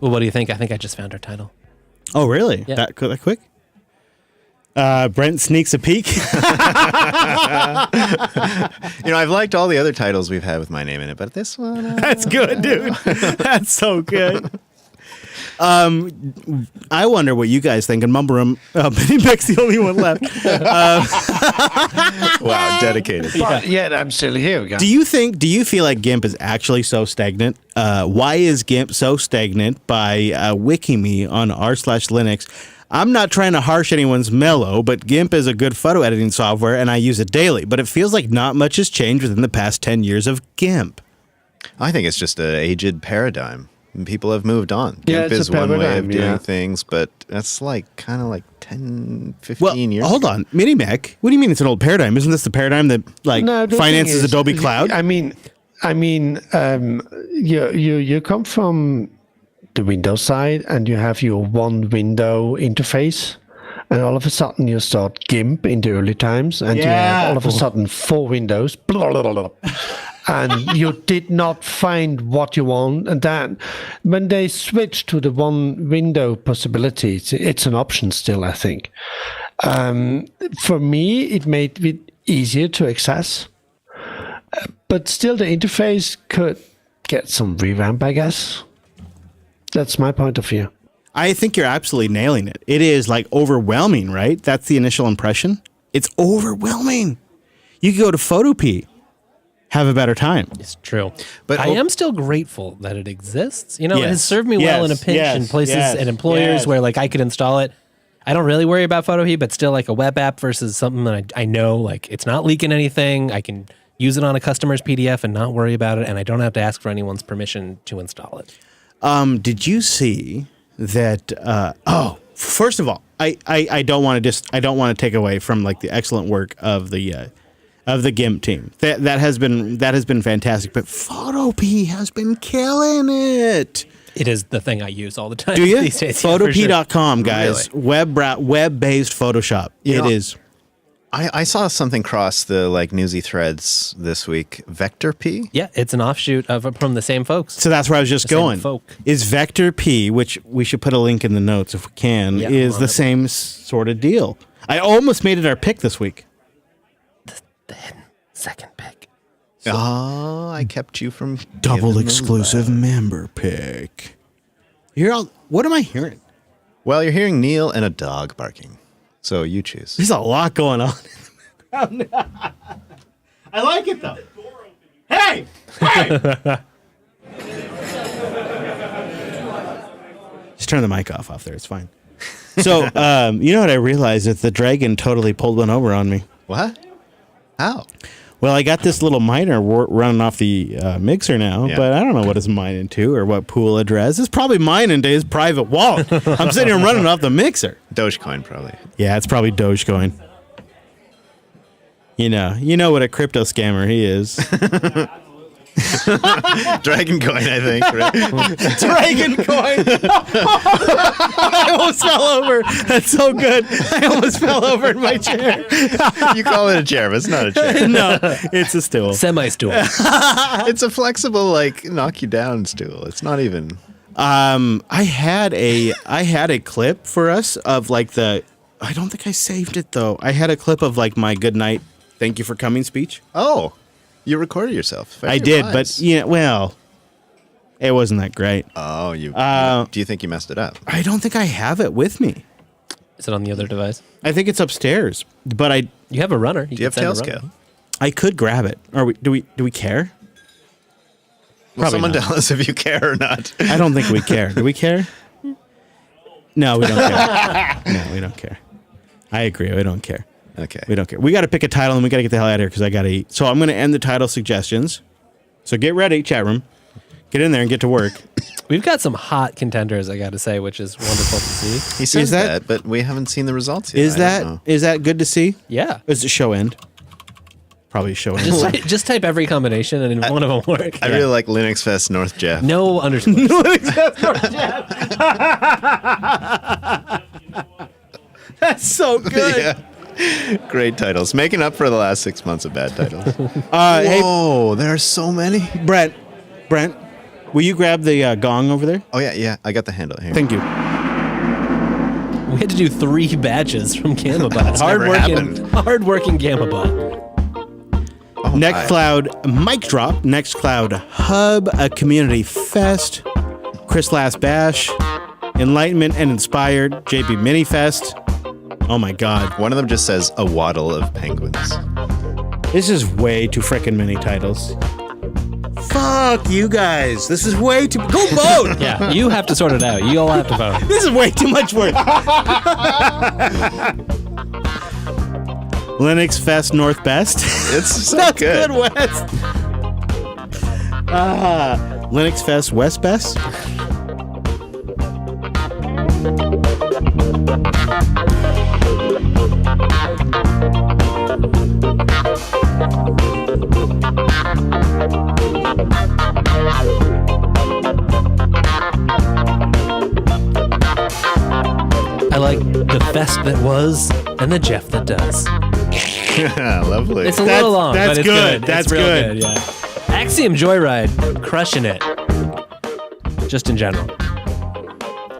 Well, what do you think? I think I just found our title. Oh, really? Yeah. That quick? Brent sneaks a peek. I've liked all the other titles we've had with my name in it, but this one... That's good, dude. That's so good. I wonder what you guys think in Mumble Room. Benny Beck's the only one left. Wow, dedicated. But yet I'm still here, guys. Do you feel like GIMP is actually so stagnant? Why is GIMP so stagnant? By WikiMe on r/Linux. I'm not trying to harsh anyone's mellow, but GIMP is a good photo editing software and I use it daily. But it feels like not much has changed within the past 10 years of GIMP. I think it's just an aged paradigm. People have moved on. Yeah, GIMP it's is a one way paradigm, of doing yeah. things, but that's kind of 10, 15 years. Hold on. Minimac, what do you mean it's an old paradigm? Isn't this the paradigm that No, the finances thing is, Adobe Cloud? You come from the Windows side and you have your one window interface, and all of a sudden you start GIMP in the early times, and you have all of a sudden 4 windows, blah, blah, blah, blah. And you did not find what you want. And then when they switch to the one window possibility, it's an option still, I think. For me, it made it easier to access. But still, the interface could get some revamp, I guess. That's my point of view. I think you're absolutely nailing it. It is overwhelming, right? That's the initial impression. It's overwhelming. You could go to Photopea, have a better time. It's true. But I am still grateful that it exists. It has Yes. served me well in a Yes. pinch Yes. in places Yes. and employers Yes. where I could install it. I don't really worry about Photopea, but still a web app versus something that I know it's not leaking anything. I can use it on a customer's PDF and not worry about it, and I don't have to ask for anyone's permission to install it. Did you see that? First of all, I don't want to take away from the excellent work of the GIMP team. That has been fantastic. But Photopea has been killing it. It is the thing I use all the time. Do you? These days, yeah, for sure. Photopea.com, guys. Web-based Photoshop. It is. I saw something cross the Newsy threads this week. Vector P? Yeah, it's an offshoot from the same folks. So that's where I was just The same going. folk. Is Vector P, which we should put a link in the notes if we can, Yeah, is I'm the on it. same sort of deal. I almost made it our pick this week. The hidden second pick. I kept you from Double giving them exclusive that. member pick. What am I hearing? Well, you're hearing Neil and a dog barking. So you choose. There's a lot going on. I like it though. Hey! Hey! Just turn the mic off there. It's fine. So, you know what I realized? That the dragon totally pulled one over on me. What? How? Well, I got this little miner running off the mixer now, Yeah. but I don't know what it's mining to or what pool address. It's probably mining to his private wallet. I'm sitting here running off the mixer. Dogecoin, probably. Yeah, it's probably Dogecoin. You know what a crypto scammer he is. Dragon coin, I think. Right? Dragon coin. I almost fell over. That's so good. I almost fell over in my chair. You call it a chair, but it's not a chair. No, it's a stool. Semi-stool. It's a flexible, like, knock you down stool. It's not even. I had a clip for us of like I don't think I saved it though. I had a clip of like my good night, thank you for coming speech. Oh, you recorded yourself. I did, but well, it wasn't that great. Oh, do you think you messed it up? I don't think I have it with me. Is it on the other device? I think it's upstairs, but You have a runner. Do you have Tailscale? I could grab it. Or do we care? Well, Probably someone not. tell us if you care or not. I don't think we care. Do we care? No, we don't care. No, we don't care. I agree. We don't care. Okay. We don't care. We got to pick a title and we got to get the hell out of here because I got to eat. So I'm going to end the title suggestions. So get ready, chat room. Get in there and get to work. We've got some hot contenders, I got to say, which is wonderful to see. He says that, but we haven't seen the results yet. Is that good to see? Yeah. Is it show end? Probably show end. Just type every combination and one of them work. I really like LinuxFest North Jeff. No underscores. LinuxFest North Jeff. That's so good. Yeah. Great titles. Making up for the last 6 months of bad titles. Hey, Whoa, there are so many. Brent, will you grab the gong over there? Oh, yeah. I got the handle here. Thank you. We had to do 3 batches from GammaBot. Hard-working GammaBot. Nextcloud Mic Drop, Nextcloud Hub, a Community Fest, Chris Last Bash, Enlightenment and Inspired, JB Mini Fest. Oh my God. One of them just says a waddle of penguins. This is way too frickin' many titles. Fuck you guys. This is way too... Go vote! Yeah, you have to sort it out. You all have to vote. This is way too much work. LinuxFest Northwest. It's so That's good. West. LinuxFest West Best. I like the fest that was and the Jeff that does. Lovely. It's a little long, that's but it's good. good. That's it's real good. Yeah. Axiom Joyride, crushing it. Just in general.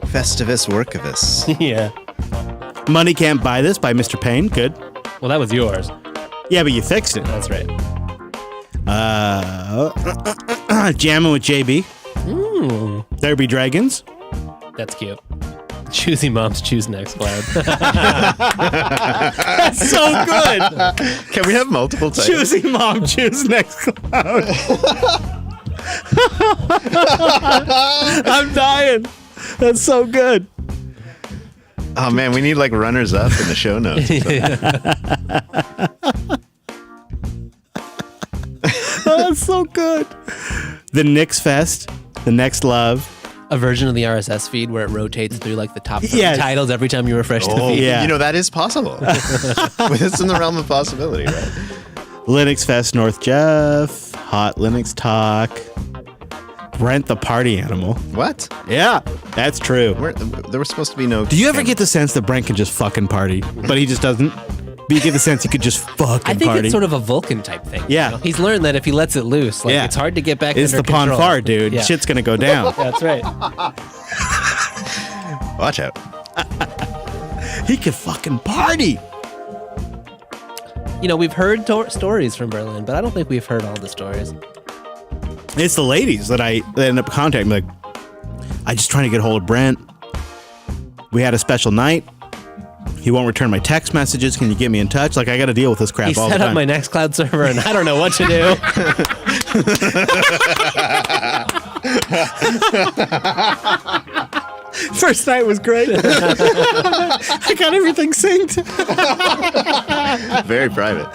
Festivus Workivus. Yeah. Money Can't Buy This by Mr. Payne. Good. Well, that was yours. Yeah, but you fixed it. That's right. Jamming with JB. There Be Dragons. That's cute. Choosy moms choose Nextcloud. That's so good. Can we have multiple titles? Choosy mom choose Nextcloud. I'm dying. That's so good. Oh man, we need like runners up in the show notes. That's so good. The Nix Fest, the Next Love. A version of the RSS feed where it rotates through like the top 30 Yes. titles every time you refresh the feed. Yeah. You know, that is possible. It's in the realm of possibility, right? LinuxFest North Jeff, Hot Linux Talk, Brent the Party Animal. What? Yeah, that's true. There was supposed to be no... Do you ever get the sense that Brent can just fucking party, but he just doesn't? But you get the sense he could just fucking I think party. it's sort of a Vulcan type thing. Yeah. You know? He's learned that if he lets it loose, like it's hard to get back It's under the control. Ponfar, dude. Yeah. Shit's gonna go down. That's right. Watch out. He could fucking party. You know, we've heard stories from Berlin, but I don't think we've heard all the stories. It's the ladies that end up contacting me, like, I just trying to get a hold of Brent. We had a special night. He won't return my text messages. Can you get me in touch? Like, I got to deal with this crap He all the set time. up my Nextcloud server, and I don't know what to do. First night was great. I got everything synced. Very private.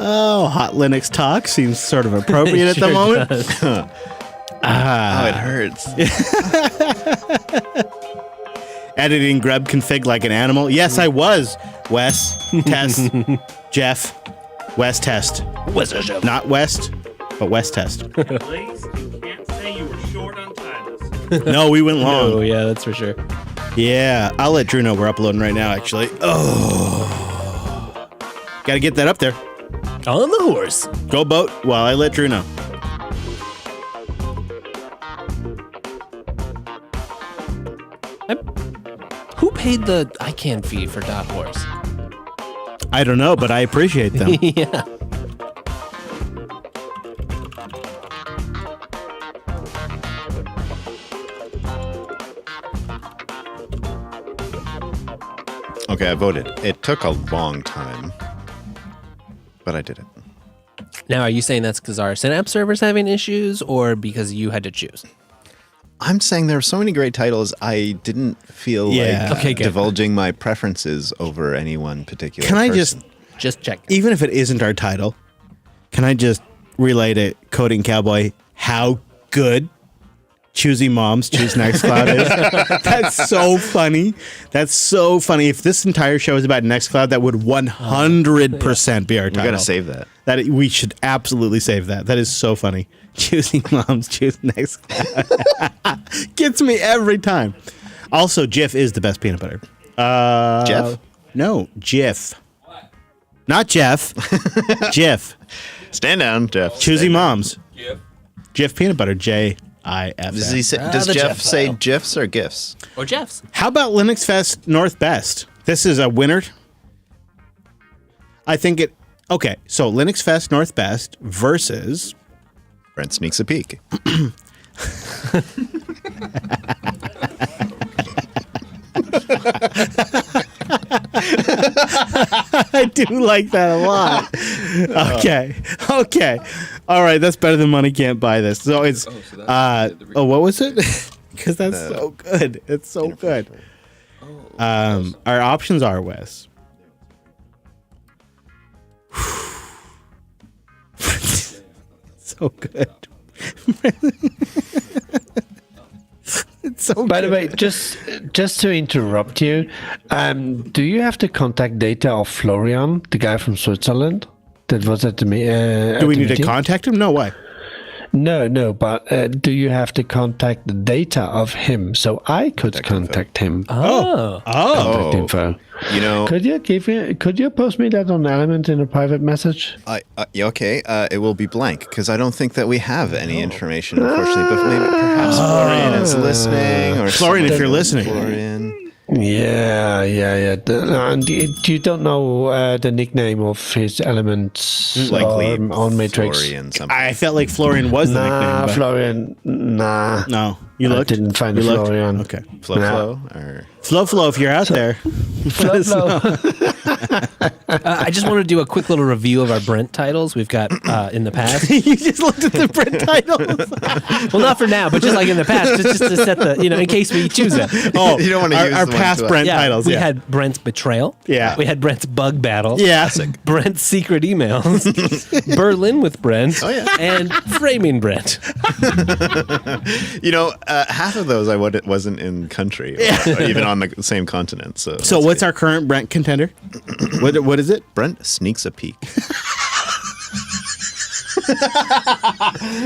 Oh, Hot Linux Talk seems sort of appropriate at the moment. Oh, it hurts. Editing grub config like an animal. Yes, I was. Wes, test, Jeff, Wes, test. Not West, but West test. Please, you can't say you were short on titles. No, we went long. Oh, yeah, that's for sure. Yeah, I'll let Drew know we're uploading right now, actually. Oh. Gotta get that up there. On the horse. Go boat while I let Drew know. Who paid the ICANN fee for .horse? I don't know, but I appreciate them. Yeah. Okay, I voted. It took a long time, but I did it. Now, are you saying that's because our Synapse server's having issues or because you had to choose? I'm saying there are so many great titles, I didn't feel like divulging my preferences over any one particular Can I person. just check? Even if it isn't our title, can I just relay to Coding Cowboy how good Choosy Moms Choose Nextcloud is? That's so funny. That's so funny. If this entire show is about Nextcloud, that would 100% be our title. We gotta save that. We should absolutely save that. That is so funny. Choosing Moms Choose Nextcloud. Gets me every time. Also, Jif is the best peanut butter. Jeff? No, Jif. Not Jeff. Jif. Stand down, Jeff. Choosy Moms. Jif peanut butter. J-I-F. Does Jeff say GIFs or GIFs? Or Jeffs. How about LinuxFest Northwest? This is a winner. I think it... Okay, so LinuxFest Northwest versus... Brent Sneaks a Peek. I do like that a lot. Okay. All right, that's better than Money Can't Buy This. So it's... what was it? Because that's so good. It's so good. Our options are, Wes. So good. It's so By the way, just to interrupt you, do you have the contact data of Florian, the guy from Switzerland that was at the meeting? Do we need to contact him? No, why? No, but do you have the contact data of him so I could contact him? Contact info. You know, could you post me that on Element in a private message? Okay. It will be blank because I don't think that we have any information, unfortunately. But maybe perhaps Florian is listening, or Florian, if you're listening. Florian. Yeah. And you don't know the nickname of his elements Likely on Matrix. Florian something. I felt like Florian was the nickname. But... Florian. Nah. No. You looked? I didn't find Florian. Okay. Flo. Flo, if you're out there. Flo. I just want to do a quick little review of our Brent titles we've got in the past. You just looked at the Brent titles. Well, not for now, but just like in the past, just to set the, in case we choose it. Oh, you don't want to use our past Brent titles. We had Brent's Betrayal. Yeah. We had Brent's Bug Battle. Yeah. Brent's Secret Emails. Berlin with Brent. Oh, yeah. And Framing Brent. Half of those I wasn't in country, or even on the same continent. So what's our current Brent contender? What is it? Brent Sneaks a Peek.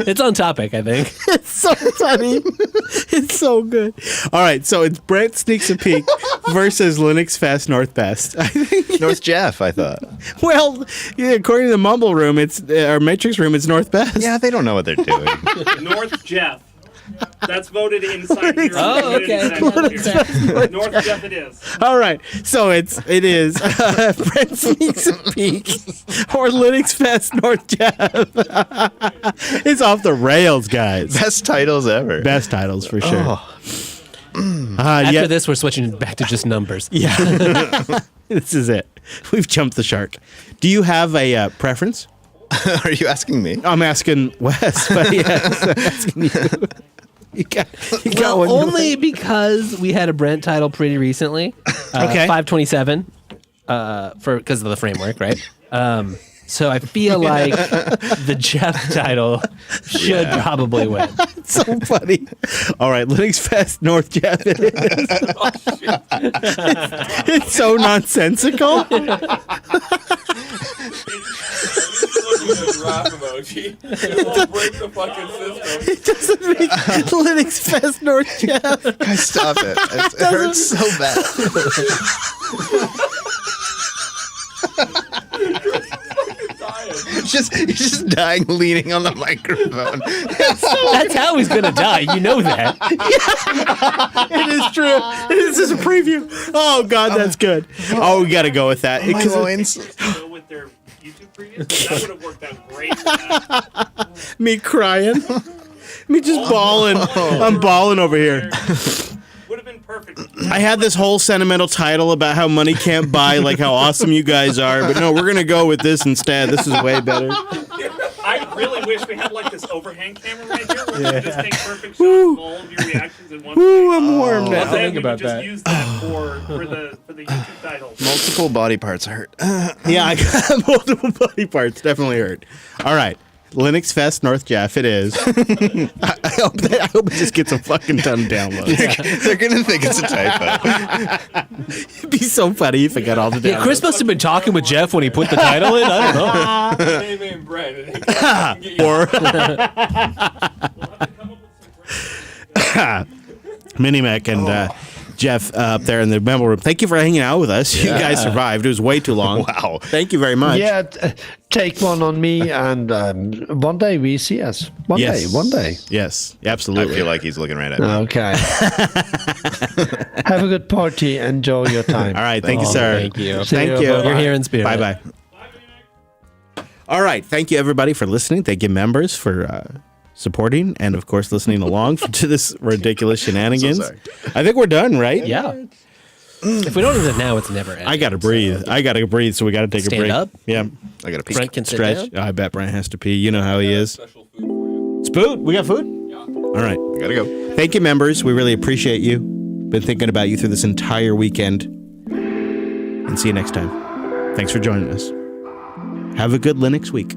It's on topic, I think. It's so funny. It's so good. All right, so it's Brent Sneaks a Peek versus LinuxFest Northwest. I think North Jeff, I thought. Well, according to the Mumble Room, it's our Matrix Room. It's Northwest. Yeah, they don't know what they're doing. North Jeff. That's voted inside here. Oh, okay. North Jeff it is. All right, so it is Brent Sneaks a Peek or LinuxFest North Jeff. It's off the rails, guys. Best titles ever. Best titles for sure. After this, we're switching back to just numbers. Yeah. This is it. We've jumped the shark. Do you have a preference? Are you asking me? I'm asking Wes, but yes, I'm asking you. You got one. Only because we had a Brent title pretty recently. Okay. 527 because of the framework, right? So I feel like the Jeff title should probably win. It's so funny. All right, LinuxFest North Jeff it is. It's so nonsensical. It doesn't make LinuxFest North Jeff. Guys, stop it. It hurts so bad. You're just dying leaning on the microphone. That's how he's gonna die. You know that. It is true. This is a preview. Oh God, that's good. Oh, we got to go with that. My loins. Go with their YouTube previews. That would have worked out great. For that. Me crying. Me just bawling. I'm bawling over here. Would have been perfect. I had this whole sentimental title about how money can't buy, like how awesome you guys are, but no, we're gonna go with this instead. This is way better. I really wish we had like this overhang camera right here where we could just take perfect shots of all of your reactions in one Ooh, I'm warm now. And then we could just use that for the YouTube title. Multiple body parts hurt. Yeah, I got multiple body parts. Definitely hurt. All right. LinuxFest North Jeff, it is. I hope it just gets a fucking ton of downloads. They're gonna think it's a typo. It'd be so funny if it got all the downloads. Yeah, Chris must have been talking with Jeff when he put the title in. I don't know. Maybe and Brent. Or Minimac and Jeff up there in the memo room. Thank you for hanging out with us. You guys survived. It was way too long. Wow. Thank you very much. Yeah, take one on me, and one day we see us. One day. Yes, absolutely. I feel like he's looking right at me. Okay. Have a good party. Enjoy your time. All right. Thank you, sir. Thank you. Thank you. You're here in spirit. Bye-bye. All right. Thank you, everybody, for listening. Thank you, members, for supporting and, of course, listening along to this ridiculous shenanigans. So sorry. I think we're done, right? Yeah. If we don't do it now, it's never ending. I got to breathe. So we got to take a break. Stand up? Yeah. I got to pee. Brent can sit Stretch. down. I bet Brent has to pee. You know how he is. It's food. We got food? Yeah. All right. I gotta go. Thank you, members. We really appreciate you. Been thinking about you through this entire weekend. And see you next time. Thanks for joining us. Have a good Linux week.